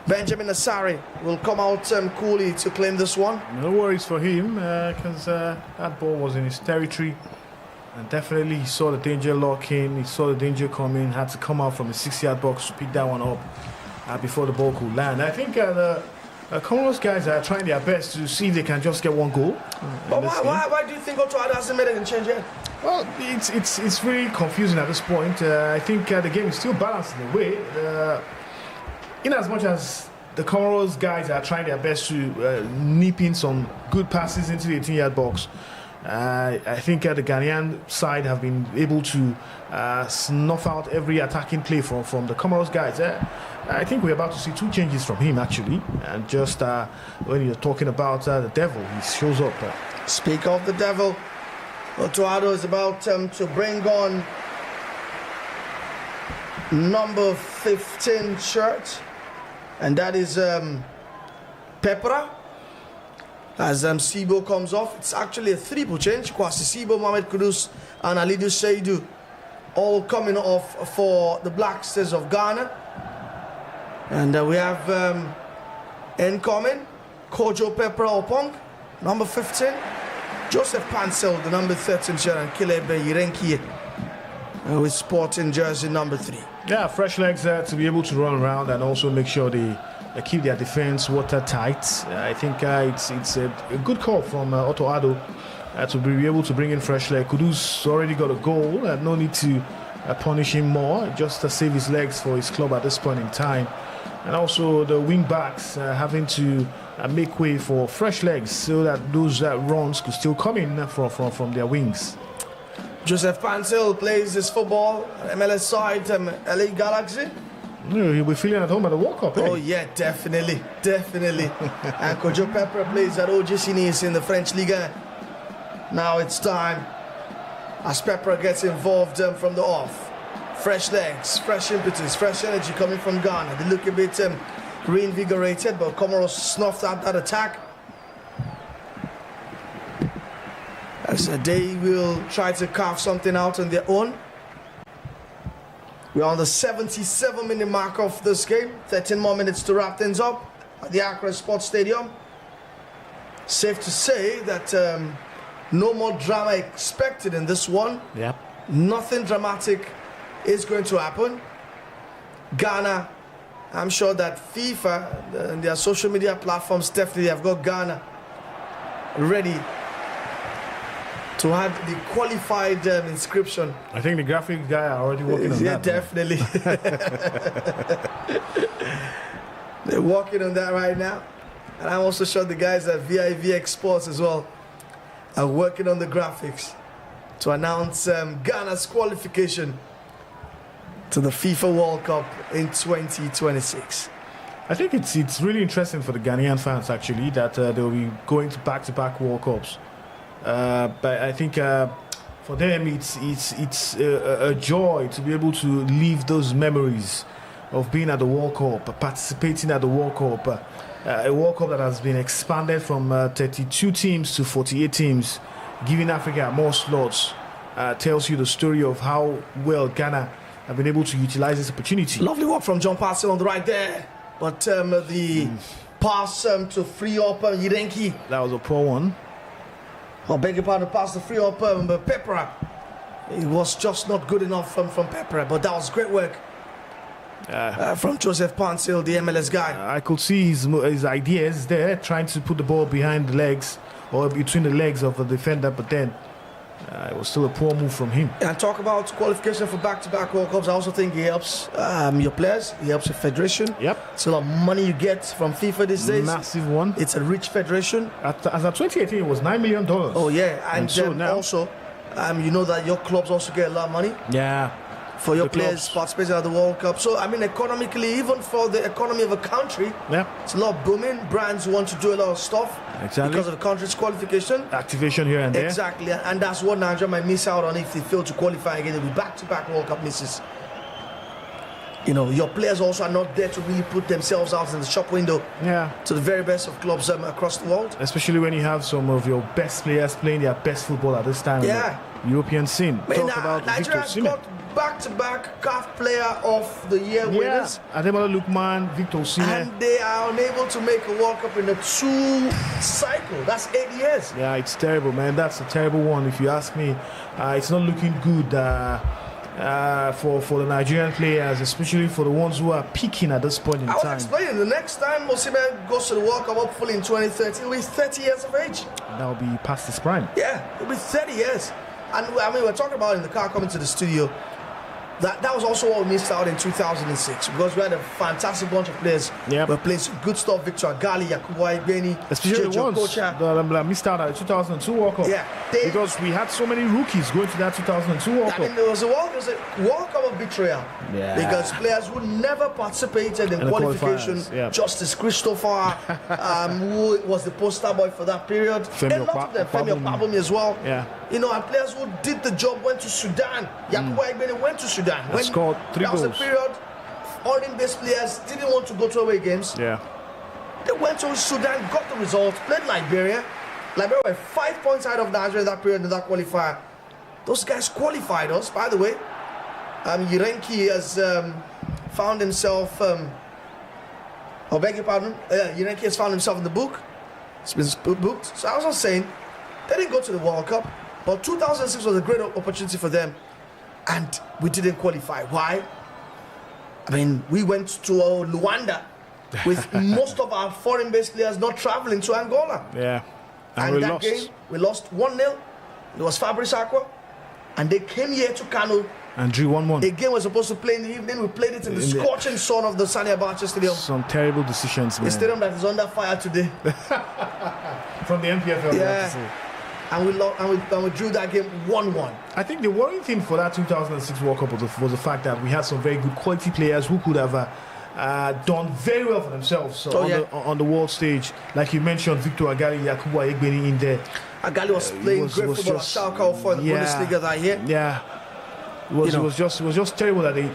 Benjamin Asari will come out coolly to claim this one. No worries for him because that ball was in his territory. And definitely he saw the danger lock in. He saw the danger coming. Had to come out from the 6-yard box to pick that one up before the ball could land. I think the Comoros guys are trying their best to see if they can just get one goal. But why do you think Otuado hasn't made any change yet? Well, it's really confusing at this point. I think the game is still balanced in a way. In as much as the Comoros guys are trying their best to nip in some good passes into the 18-yard box, I think the Ghanaian side have been able to snuff out every attacking play from the Comoros guys. I think we're about to see 2 changes from him actually, and just when you're talking about the devil, he shows up. Speak of the devil, Otuado is about to bring on number 15 shirt, and that is Pepra. As Sibo comes off, it's actually a 3 change. Kwasi Sibo, Mohamed Kudus, and Alidu Seydou all coming off for the Blacksters of Ghana. And we have incoming Kojo Pepper Opong, number 15. Joseph Pansel, the number 13 shirt, and Kilebe Yirenki with sporting jersey number 3. Yeah, fresh legs to be able to run around and also make sure they keep their defense watertight. I think it's a good call from Otto Addo to be able to bring in fresh leg. Kudus already got a goal, no need to punish him more, just to save his legs for his club at this point in time. And also the wing backs having to make way for fresh legs so that those runs could still come in from their wings. Joseph Pansel plays his football MLS side, LA Galaxy. Yeah, he'll be feeling at home at the World Cup. Oh yeah, definitely. And Kojo Pepper plays at OGC Nice in the French Liga. Now it's time as Pepper gets involved from the off. Fresh legs, fresh impetus, fresh energy coming from Ghana. They look a bit reinvigorated, but Comoros snuffed out that attack. As they will try to carve something out on their own. We're on the 77-minute mark of this game. 13 more minutes to wrap things up at the Accra Sports Stadium. Safe to say that no more drama expected in this one. Yep. Nothing dramatic is going to happen. Ghana, I'm sure that FIFA and their social media platforms definitely have got Ghana ready to have the qualified inscription. I think the graphic guy are already working on that. Yeah, definitely. They're working on that right now. And I'm also sure the guys at vivxsports as well are working on the graphics to announce Ghana's qualification to the FIFA World Cup in 2026. I think it's really interesting for the Ghanaian fans actually that they'll be going to back-to-back World Cups. But I think for them it's a joy to be able to live those memories of being at the World Cup, participating at the World Cup, a World Cup that has been expanded from 32 teams to 48 teams, giving Africa more slots. Tells you the story of how well Ghana have been able to utilize this opportunity. Lovely work from John Parson on the right there, but the pass to free up Yirenki. That was a poor one. I beg your pardon, pass the free up Pepper. It was just not good enough from Pepper, but that was great work from Joseph Pansel, the MLS guy. I could see his ideas there, trying to put the ball behind the legs or between the legs of the defender, but then it was still a poor move from him. And talk about qualification for back-to-back World Cups. I also think it helps your players. It helps your federation. Yep. It's a lot of money you get from FIFA these days. Massive one. It's a rich federation. As of 2018, it was $9 million. Oh yeah, and so now, also, you know that your clubs also get a lot of money. Yeah. For your players participating at the World Cup. So, I mean, economically, even for the economy of a country, it's a lot booming. Brands want to do a lot of stuff because of the country's qualification. Activation here and there. Exactly, and that's what Nigeria might miss out on if they fail to qualify again. They'll be back-to-back World Cup misses. You know, your players also are not there to really put themselves out in the shop window to the very best of clubs across the world. Especially when you have some of your best players playing their best football at this time. Yeah. European scene. Talk about Nigeria's got back-to-back CAF Player of the Year winners. Ademola Lookman, Victor Osimhen. And they are unable to make a World Cup in a 2 cycle. That's 8 years. Yeah, it's terrible, man. That's a terrible one, if you ask me. It's not looking good for the Nigerian players, especially for the ones who are peaking at this point in time. I was explaining, the next time Osimhen goes to the World Cup, hopefully in 2030, he'll be 30 years of age. That will be past his prime. Yeah, he'll be 30 years. And I mean, we're talking about in the car coming to the studio. That was also what we missed out in 2006 because we had a fantastic bunch of players. Yep. We played some good stuff. Victor Agali, Yakubu Aibeni, especially the ones that missed out at the 2002 World Cup. Yeah, because we had so many rookies going to that 2002 World Cup. I mean, there was a World Cup of betrayal because players who never participated in qualification. Justice Christopher, who was the poster boy for that period. Femi Opabumi as well. Yeah. You know, and players who did the job went to Sudan. Yakubu Aibeni went to Sudan. When scored 3 goals. That was a period foreign-based players didn't want to go to away games. Yeah. They went to Sudan, got the result, played Liberia. Liberia were 5 points out of Nigeria in that period in that qualifier. Those guys qualified us, by the way. Yirenki has found himself, Yirenki has found himself in the book It's been booked. So I was just saying, they didn't go to the World Cup, but 2006 was a great opportunity for them, and we didn't qualify. Why? I mean, we went to Luanda with most of our foreign-based players not traveling to Angola. Yeah. And we that lost. game, we lost 1-0. It was Fabrice Aqua. And they came here to Kano. And drew 1-1. The game was supposed to play in the evening. We played it in the scorching sun of the Sani Abacha Stadium. Some terrible decisions, man. The stadium that is under fire today. From the MPFL. Yeah. And we drew that game 1-1. I think the worrying thing for that 2006 World Cup was the fact that we had some very good quality players who could have done very well for themselves on the world stage. Like you mentioned, Victor Agali, Yakubu Ayegbeni in there. Agali was playing great football at Schalke for the Bundesliga that year. Yeah. It was just terrible that they...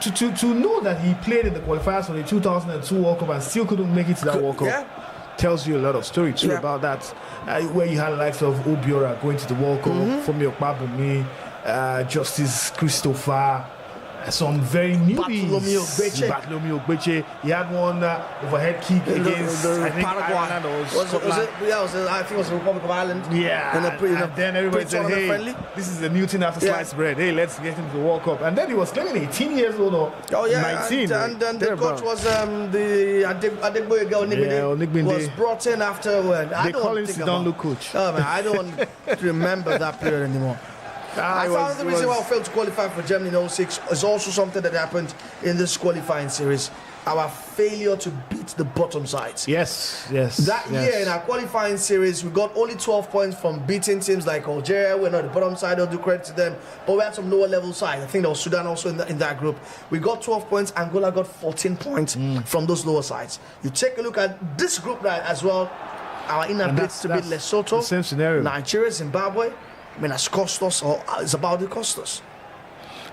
To know that he played in the qualifiers for the 2002 World Cup and still couldn't make it to that World Cup tells you a lot of story too about that. Where you had the likes of Obiora going to the World Cup, Fumi Okpabumi, Justice Christopher, some very newbies. Bartholomew Ogbeche. He had one overhead kick against I think Ireland or Scotland. I think it was the Republic of Ireland. Yeah. And then everybody said, hey, this is a new thing after sliced bread. Hey, let's get him to the World Cup. And then he was claiming 18 years old or 19. And the coach was the Adigun Nigbinde was brought in afterward. They call him Sidon coach. Oh man, I don't remember that period anymore. I found the reason why I failed to qualify for Germany in 06 is also something that happened in this qualifying series. Our failure to beat the bottom sides. Yes. That year in our qualifying series, we got only 12 points from beating teams like Algeria. We're not the bottom side, I'll do credit to them. But we had some lower level sides. I think there was Sudan also in that group. We got 12 points. Angola got 14 points from those lower sides. You take a look at this group as well. Our inability to beat Lesotho, the same scenario. Nigeria, Zimbabwe. I mean, that's cost us, or it's about to cost us.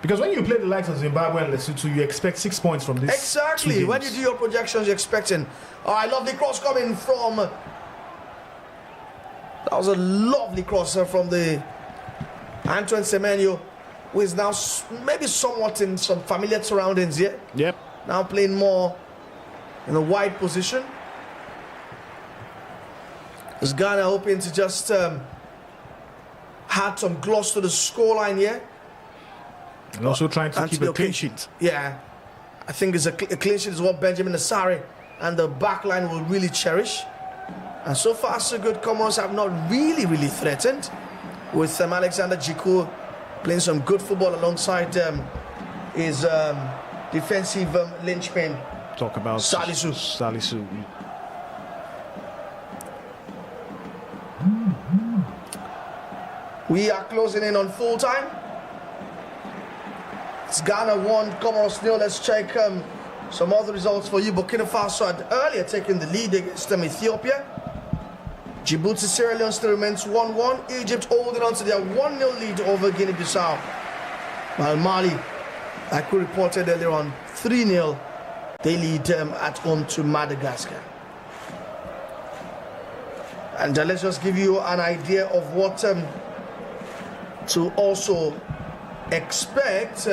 Because when you play the likes of Zimbabwe and Lesotho, you expect 6 points from this. Exactly. When you do your projections, you're expecting. Oh, I love the cross coming from. That was a lovely cross from the Antoine Semenyo, who is now maybe somewhat in some familiar surroundings here. Yep. Now playing more in a wide position. Is Ghana hoping to just had some gloss to the scoreline here. And also trying to keep a clean sheet. Yeah. I think a clean sheet is what Benjamin Asare and the back line will really cherish. And so far, so good. Comoros have not really threatened. With Alexander Jiku playing some good football alongside his defensive linchpin. Talk about Salisu. We are closing in on full time. It's Ghana 1, Comoros 0. Let's check some other results for you. Burkina Faso had earlier taken the lead against Ethiopia. Djibouti, Sierra Leone still remains 1-1. Egypt holding on to their 1-0 lead over Guinea-Bissau. While Mali, like we reported earlier on, 3-0. They lead at home to Madagascar. And let's just give you an idea of what to also expect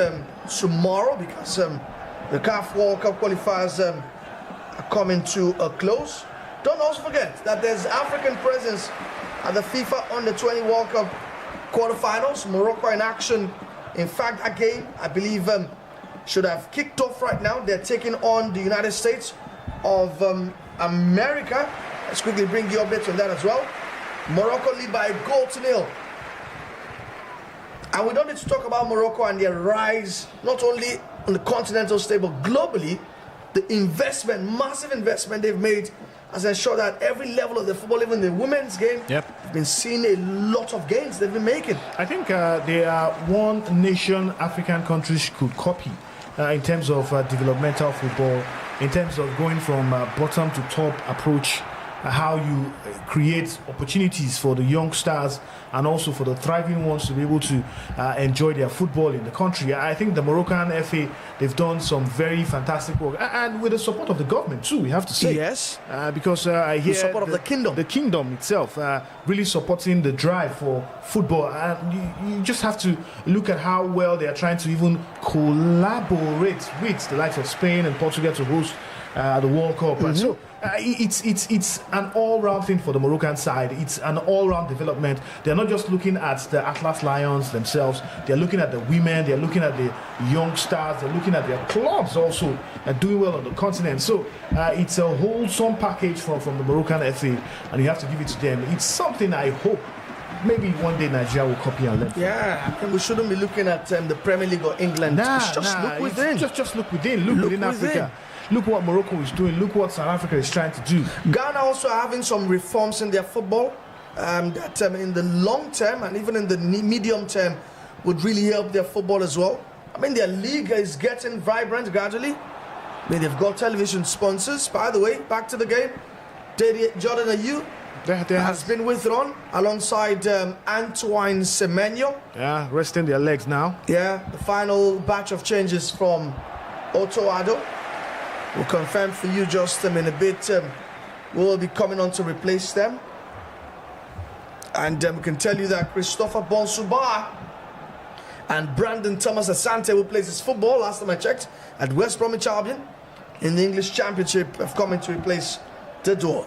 tomorrow, because the CAF World Cup qualifiers are coming to a close. Don't also forget that there's African presence at the FIFA Under-20 World Cup quarterfinals. Morocco in action. In fact, that game, I believe, should have kicked off right now. They're taking on the United States of America. Let's quickly bring you updates on that as well. Morocco lead by 1-0. And we don't need to talk about Morocco and their rise, not only on the continental stage, but globally. The investment, massive investment they've made has ensured that every level of the football, even the women's game, have been seeing a lot of gains they've been making. I think they are one nation African countries could copy in terms of developmental football, in terms of going from bottom to top approach, how you create opportunities for the young stars and also for the thriving ones to be able to enjoy their football in the country. I think the Moroccan FA, they've done some very fantastic work, and with the support of the government too, we have to say. Yes. Because I hear the support of the kingdom. The kingdom itself really supporting the drive for football. And you just have to look at how well they are trying to even collaborate with the likes of Spain and Portugal to host the World Cup. And so it's an all-round thing for the Moroccan side. It's an all-round development. They're not just looking at the Atlas Lions themselves. They're looking at the women. They're looking at the young stars. They're looking at their clubs also doing well on the continent. So it's a wholesome package from the Moroccan FA, and you have to give it to them. It's something I hope maybe one day Nigeria will copy and learn. Yeah, and we shouldn't be looking at the Premier League or England. Just look within. Just look within. Look within Africa. Look what Morocco is doing. Look what South Africa is trying to do. Ghana also having some reforms in their football that in the long term and even in the medium term would really help their football as well. I mean, their league is getting vibrant gradually. I mean, they've got television sponsors. By the way, back to the game. Jordan Ayew has been withdrawn alongside Antoine Semenyo. Yeah, resting their legs now. Yeah, the final batch of changes from Otto Addo. We'll confirm for you just in a bit. We'll be coming on to replace them. And we can tell you that Christopher Bonsuba and Brandon Thomas Asante, who plays his football, last time I checked, at West Bromwich Albion in the English Championship, have come in to replace the door.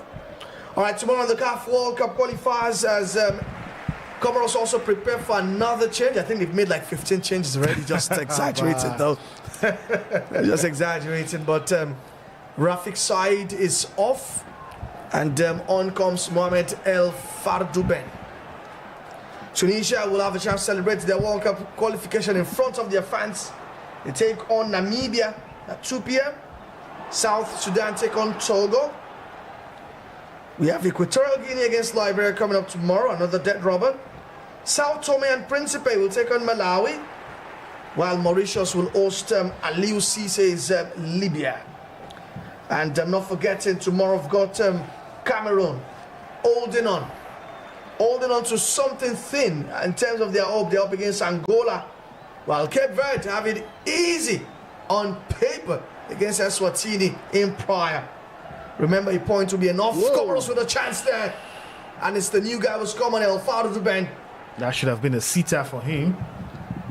All right, tomorrow the CAF World Cup qualifiers as Comoros also prepare for another change. I think they've made like 15 changes already, just exaggerated though. Just exaggerating, but Rafik Said is off, and on comes Mohamed El Fardouben. Tunisia will have a chance to celebrate their World Cup qualification in front of their fans. They take on Namibia at 2 p.m. South Sudan take on Togo. We have Equatorial Guinea against Liberia coming up tomorrow, another dead rubber. Sao Tome and Principe will take on Malawi, while Mauritius will host Aliou Cisse's Libya. And I'm not forgetting, tomorrow we've got Cameroon holding on to something thin in terms of their hope. They're up against Angola, while Cape Verde have it easy on paper against Eswatini in Praia. Remember, a point will be enough. Comoros with a chance there, and it's the new guy who's come on, El Fardouben. That should have been a sitter for him.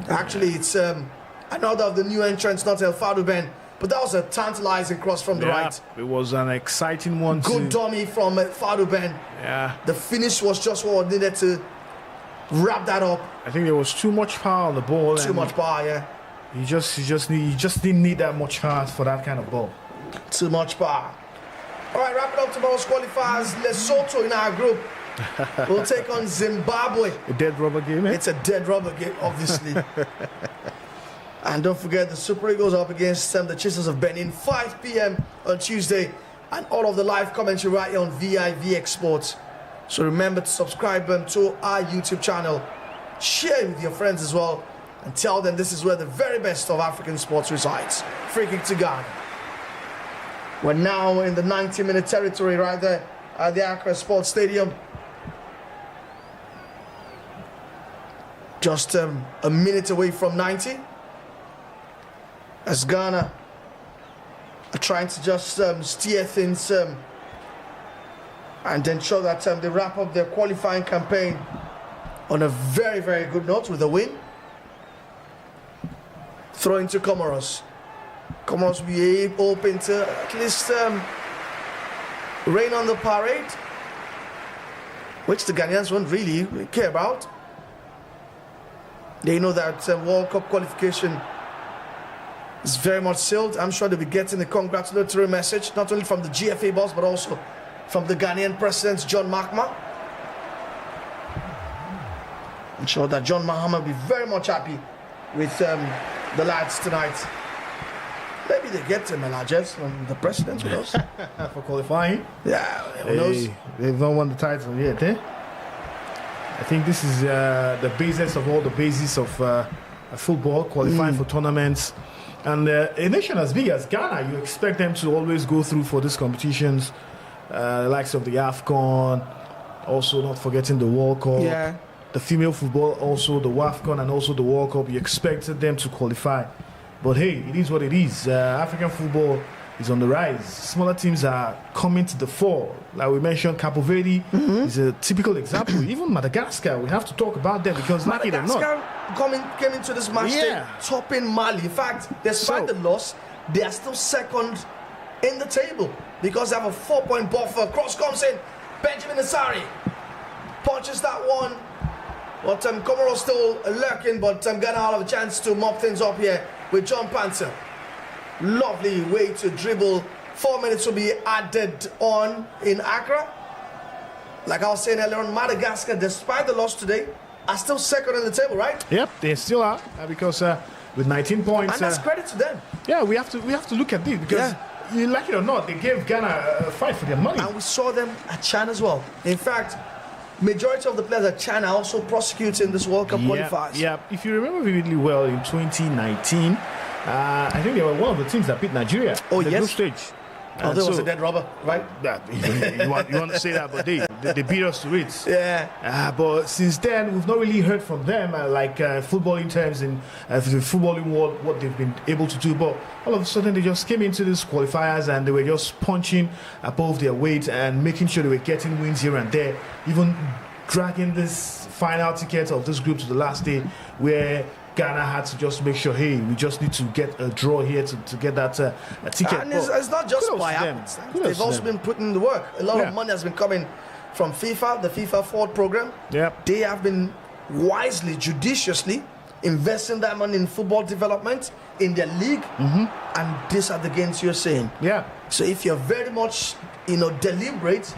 Actually, it's another of the new entrants, not El Fardouben, but that was a tantalizing cross from the right. It was an exciting one. Good dummy from Fardouben. Yeah. The finish was just what needed to wrap that up. I think there was too much power on the ball. Too much power, yeah. You just didn't need that much power for that kind of ball. Too much power. All right, wrapping up tomorrow's qualifiers. Lesotho in our group will take on Zimbabwe. A dead rubber game, eh? It's a dead rubber game, obviously. And don't forget, the Super Eagles up against the Chasers of Benin, 5 p.m. on Tuesday. And all of the live commentary right here on vivxsports. So remember to subscribe to our YouTube channel. Share with your friends as well. And tell them this is where the very best of African sports resides. Free kick to Ghana. We're now in the 90-minute territory right there at the Accra Sports Stadium. Just a minute away from 90. As Ghana are trying to just steer things and ensure that they wrap up their qualifying campaign on a very, very good note with a win. Throw into Comoros. Comoros will be open to at least rain on the parade, which the Ghanaians won't really care about. They know that World Cup qualification is very much sealed. I'm sure they'll be getting a congratulatory message, not only from the GFA boss, but also from the Ghanaian President, John Mahama. I'm sure that John Mahama will be very much happy with the lads tonight. Maybe they get Melajes from the president, who knows? For qualifying? Yeah, who knows? They've not won the title yet, eh? I think this is the basis of all the bases of football, qualifying for tournaments. And a nation as big as Ghana, you expect them to always go through for these competitions, the likes of the AFCON, also not forgetting the World Cup. Yeah. The female football, also the WAFCON and also the World Cup. You expected them to qualify. But hey, it is what it is. African football is on the rise. Smaller teams are coming to the fore. Like we mentioned, Cape Verde is a typical example. Even Madagascar, we have to talk about them because like it or not. Madagascar came into this match topping Mali. In fact, despite the loss, they are still second in the table because they have a 4-point buffer. Cross comes in. Benjamin Asari punches that one. But COMOROS still lurking, but Ghana will have a chance to mop things up here with John Panther. Lovely way to dribble. 4 minutes will be added on in Accra. Like I was saying earlier on, Madagascar, despite the loss today, are still second in the table, right? Yep, they still are because with 19 points. And that's credit to them. Yeah, we have to look at this because you like it or not, they gave Ghana a fight for their money. And we saw them at Chan as well. In fact, majority of the players at Chan are also prosecuting this World Cup qualifiers. Yeah, if you remember vividly well, in 2019, I think they were one of the teams that beat Nigeria. Oh, in the yes. group stage. Although it was a dead rubber, right? Yeah, you want to say that, but they beat us to it. Yeah. But since then, we've not really heard from them, footballing terms in the footballing world, what they've been able to do. But all of a sudden, they just came into these qualifiers and they were just punching above their weight and making sure they were getting wins here and there, even dragging this final ticket of this group to the last day, where Ghana had to just make sure, hey, we just need to get a draw here to get that ticket. And it's not just by happenstance. They've also been putting in the work. A lot of money has been coming from FIFA, the FIFA Forward program. Yep. They have been wisely, judiciously investing that money in football development in their league. And these are the gains you're saying. Yeah. So if you're very much, deliberate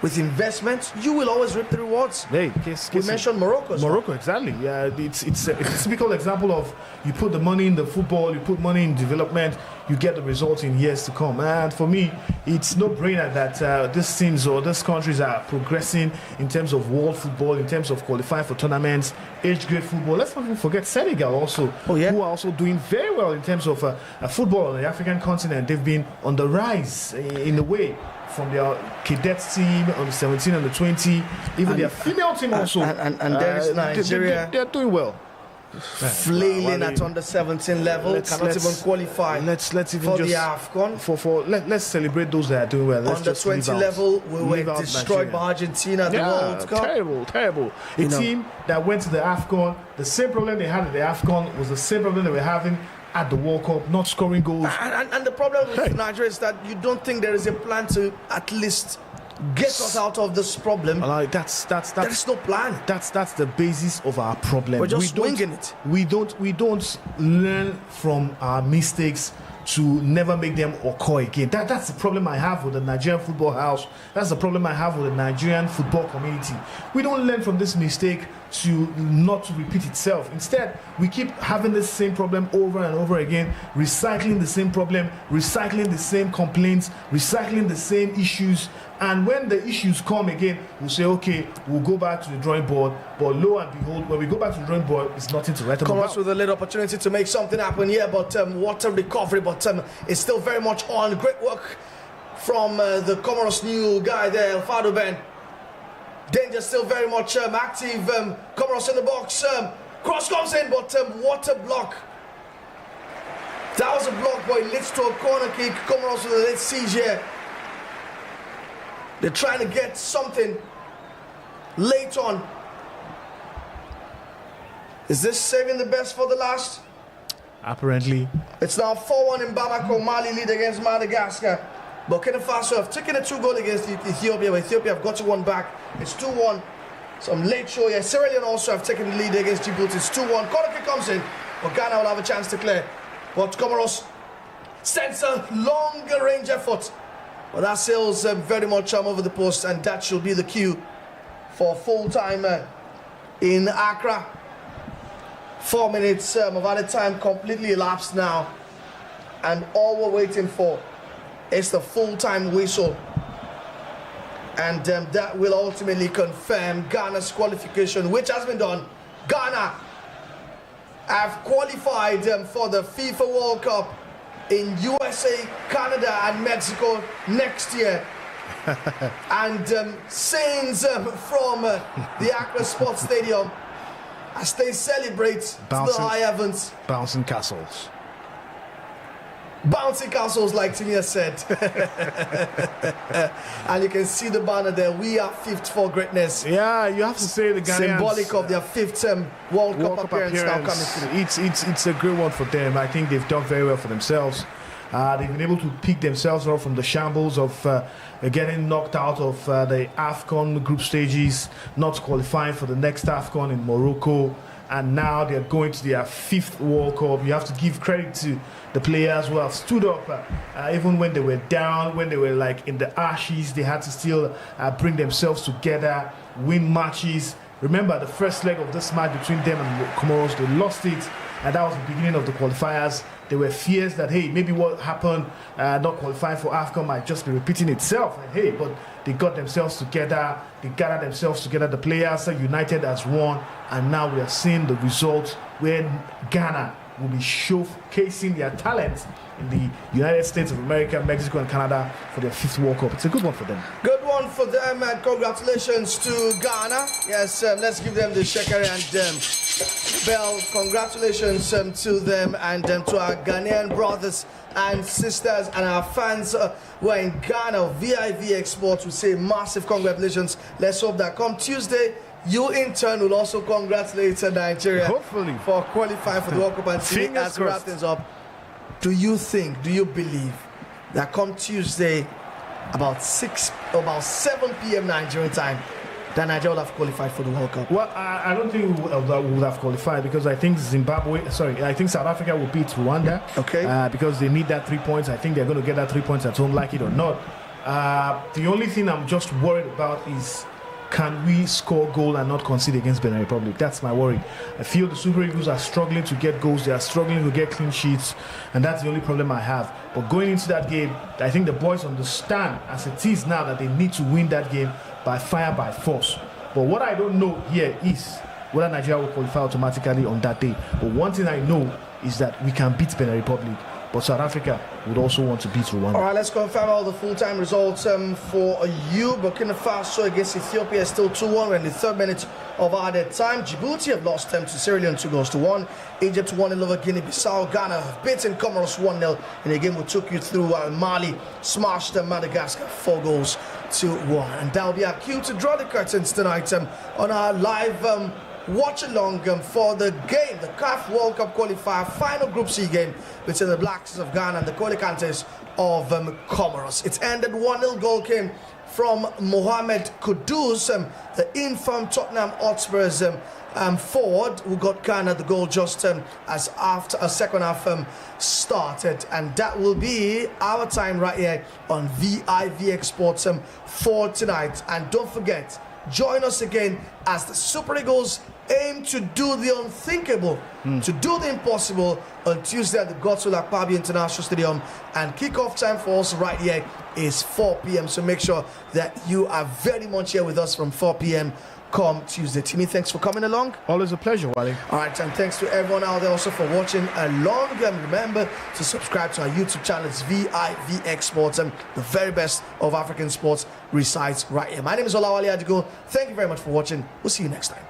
with investment, you will always reap the rewards. Hey, we mentioned Morocco. Morocco, exactly. Yeah, it's a typical example of you put the money in the football, you put money in development, you get the results in years to come. And for me, it's no brainer that these teams or these countries are progressing in terms of world football, in terms of qualifying for tournaments, age grade football. Let's not forget Senegal also, who are also doing very well in terms of football on the African continent. They've been on the rise in a way, from their cadets team on the 17 and the 20, even their female team also. And there is Nigeria. They're doing well. Flailing at under 17 level, cannot even qualify. Let's even for just the AFCON. Let's celebrate those that are doing well. On the 20 level, we were destroyed by Argentina at the World Cup. Terrible. A team that went to the AFCON, the same problem they had at the AFCON was the same problem they were having at the World Cup, not scoring goals. And the problem with Nigeria is that you don't think there is a plan to at least get us out of this problem. That's there's no plan. That's the basis of our problem. We're just winging it. We don't learn from our mistakes to never make them occur again. That's the problem I have with the Nigerian football house. That's the problem I have with the Nigerian football community. We don't learn from this mistake to not to repeat itself. Instead, we keep having the same problem over and over again, recycling the same problem, recycling the same complaints, recycling the same issues. And when the issues come again, we'll say, okay, we'll go back to the drawing board. But lo and behold, when we go back to the drawing board, it's nothing to write about. COMOROS with a little opportunity to make something happen here, but what a recovery. But it's still very much on. Great work from the COMOROS new guy there, El Fado Ben. Danger still very much active. COMOROS in the box. Cross comes in, but what a block. That was a block, but it leads to a corner kick. COMOROS with a late siege here. They're trying to get something late on. Is this saving the best for the last? Apparently. It's now 4-1 in Bamako. Mali lead against Madagascar. Burkina Faso have taken a 2-goal against Ethiopia, but Ethiopia have got one back. It's 2-1. Some late show here. Sierra Leone also have taken the lead against Djibouti. It's 2-1. Corner kick comes in, but Ghana will have a chance to clear. But COMOROS sends a longer range effort. But that sails very much over the post, and that should be the cue for full time in Accra. 4 minutes of added time completely elapsed now, and all we're waiting for is the full-time whistle, and that will ultimately confirm Ghana's qualification, which has been done. Ghana have qualified for the FIFA World Cup in USA, Canada and Mexico next year. And scenes from the Accra Sports Stadium as they celebrate the high heavens. Bouncing castles. Bouncing castles, like Timi has said. And you can see the banner there. We are fifth for greatness. Yeah, you have to say the Ghanaians, symbolic of their fifth World Cup appearance now coming through. It's a great one for them. I think they've done very well for themselves. They've been able to pick themselves up from the shambles of getting knocked out of the AFCON group stages, not qualifying for the next AFCON in Morocco, and now they're going to their 5th World Cup. You have to give credit to the players who have stood up even when they were down, when they were like in the ashes. They had to still bring themselves together, win matches. Remember the first leg of this match between them and Comoros, they lost it, and that was the beginning of the qualifiers. There were fears that, hey, maybe what happened not qualifying for AFCON might just be repeating itself. And hey, but they got themselves together, they gathered themselves together, the players are united as one, and now we are seeing the results where Ghana will be showcasing their talent in the United States of America, Mexico, and Canada for their 5th World Cup. It's a good one for them. Good one for them, and congratulations to Ghana. Yes, let's give them the Shekari and bell. Congratulations to them and to our Ghanaian brothers and sisters and our fans who are in Ghana. vivxsports will say massive congratulations. Let's hope that come Tuesday, you in turn will also congratulate Nigeria, hopefully, for qualifying for the World Cup. And see, as we wrap things up, do you believe that come Tuesday about 7 p.m. Nigerian time, that Nigeria will have qualified for the World Cup? Well, I don't think we will have qualified, because I think I think South Africa will beat Rwanda. Okay. Because they need that 3 points. I think they're going to get that 3 points at home, like it or not. The only thing I'm just worried about is, can we score goal and not concede against Benin Republic? That's my worry. I feel the Super Eagles are struggling to get goals. They are struggling to get clean sheets, and that's the only problem I have. But going into that game, I think the boys understand as it is now that they need to win that game by fire, by force. But what I don't know here is whether Nigeria will qualify automatically on that day. But one thing I know is that we can beat Benin Republic, but South Africa would also want to beat Rwanda. All right, let's confirm all the full-time results for you. Burkina Faso against Ethiopia is still 2-1. We're in the 3rd minute of added time. Djibouti have lost to Sierra Leone 2-1. Egypt 1-0 over Guinea-Bissau. Ghana have beaten Comoros 1-0 in a game we took you through. Mali smashed Madagascar 4-1. And that will be our cue to draw the curtains tonight on our live watch along for the game, the CAF World Cup qualifier final Group C game between the Blacks of Ghana and the Colicantes of Comoros. It's ended 1-0. Goal came from Mohamed Kudus, the infirm Tottenham Hotspurs forward, who got Ghana the goal just as after a second half started. And that will be our time right here on vivxsports for tonight. And don't forget, join us again as the Super Eagles aim to do the unthinkable, to do the impossible on Tuesday at the Godswill Akpabio International Stadium. And kickoff time for us right here is 4 p.m. So make sure that you are very much here with us from 4 p.m. come Tuesday. Timi, thanks for coming along. Always a pleasure, Wale. All right, and thanks to everyone out there also for watching along. Remember to subscribe to our YouTube channel. It's vivxsports, the very best of African sports resides right here. My name is Wale Adigun. Thank you very much for watching. We'll see you next time.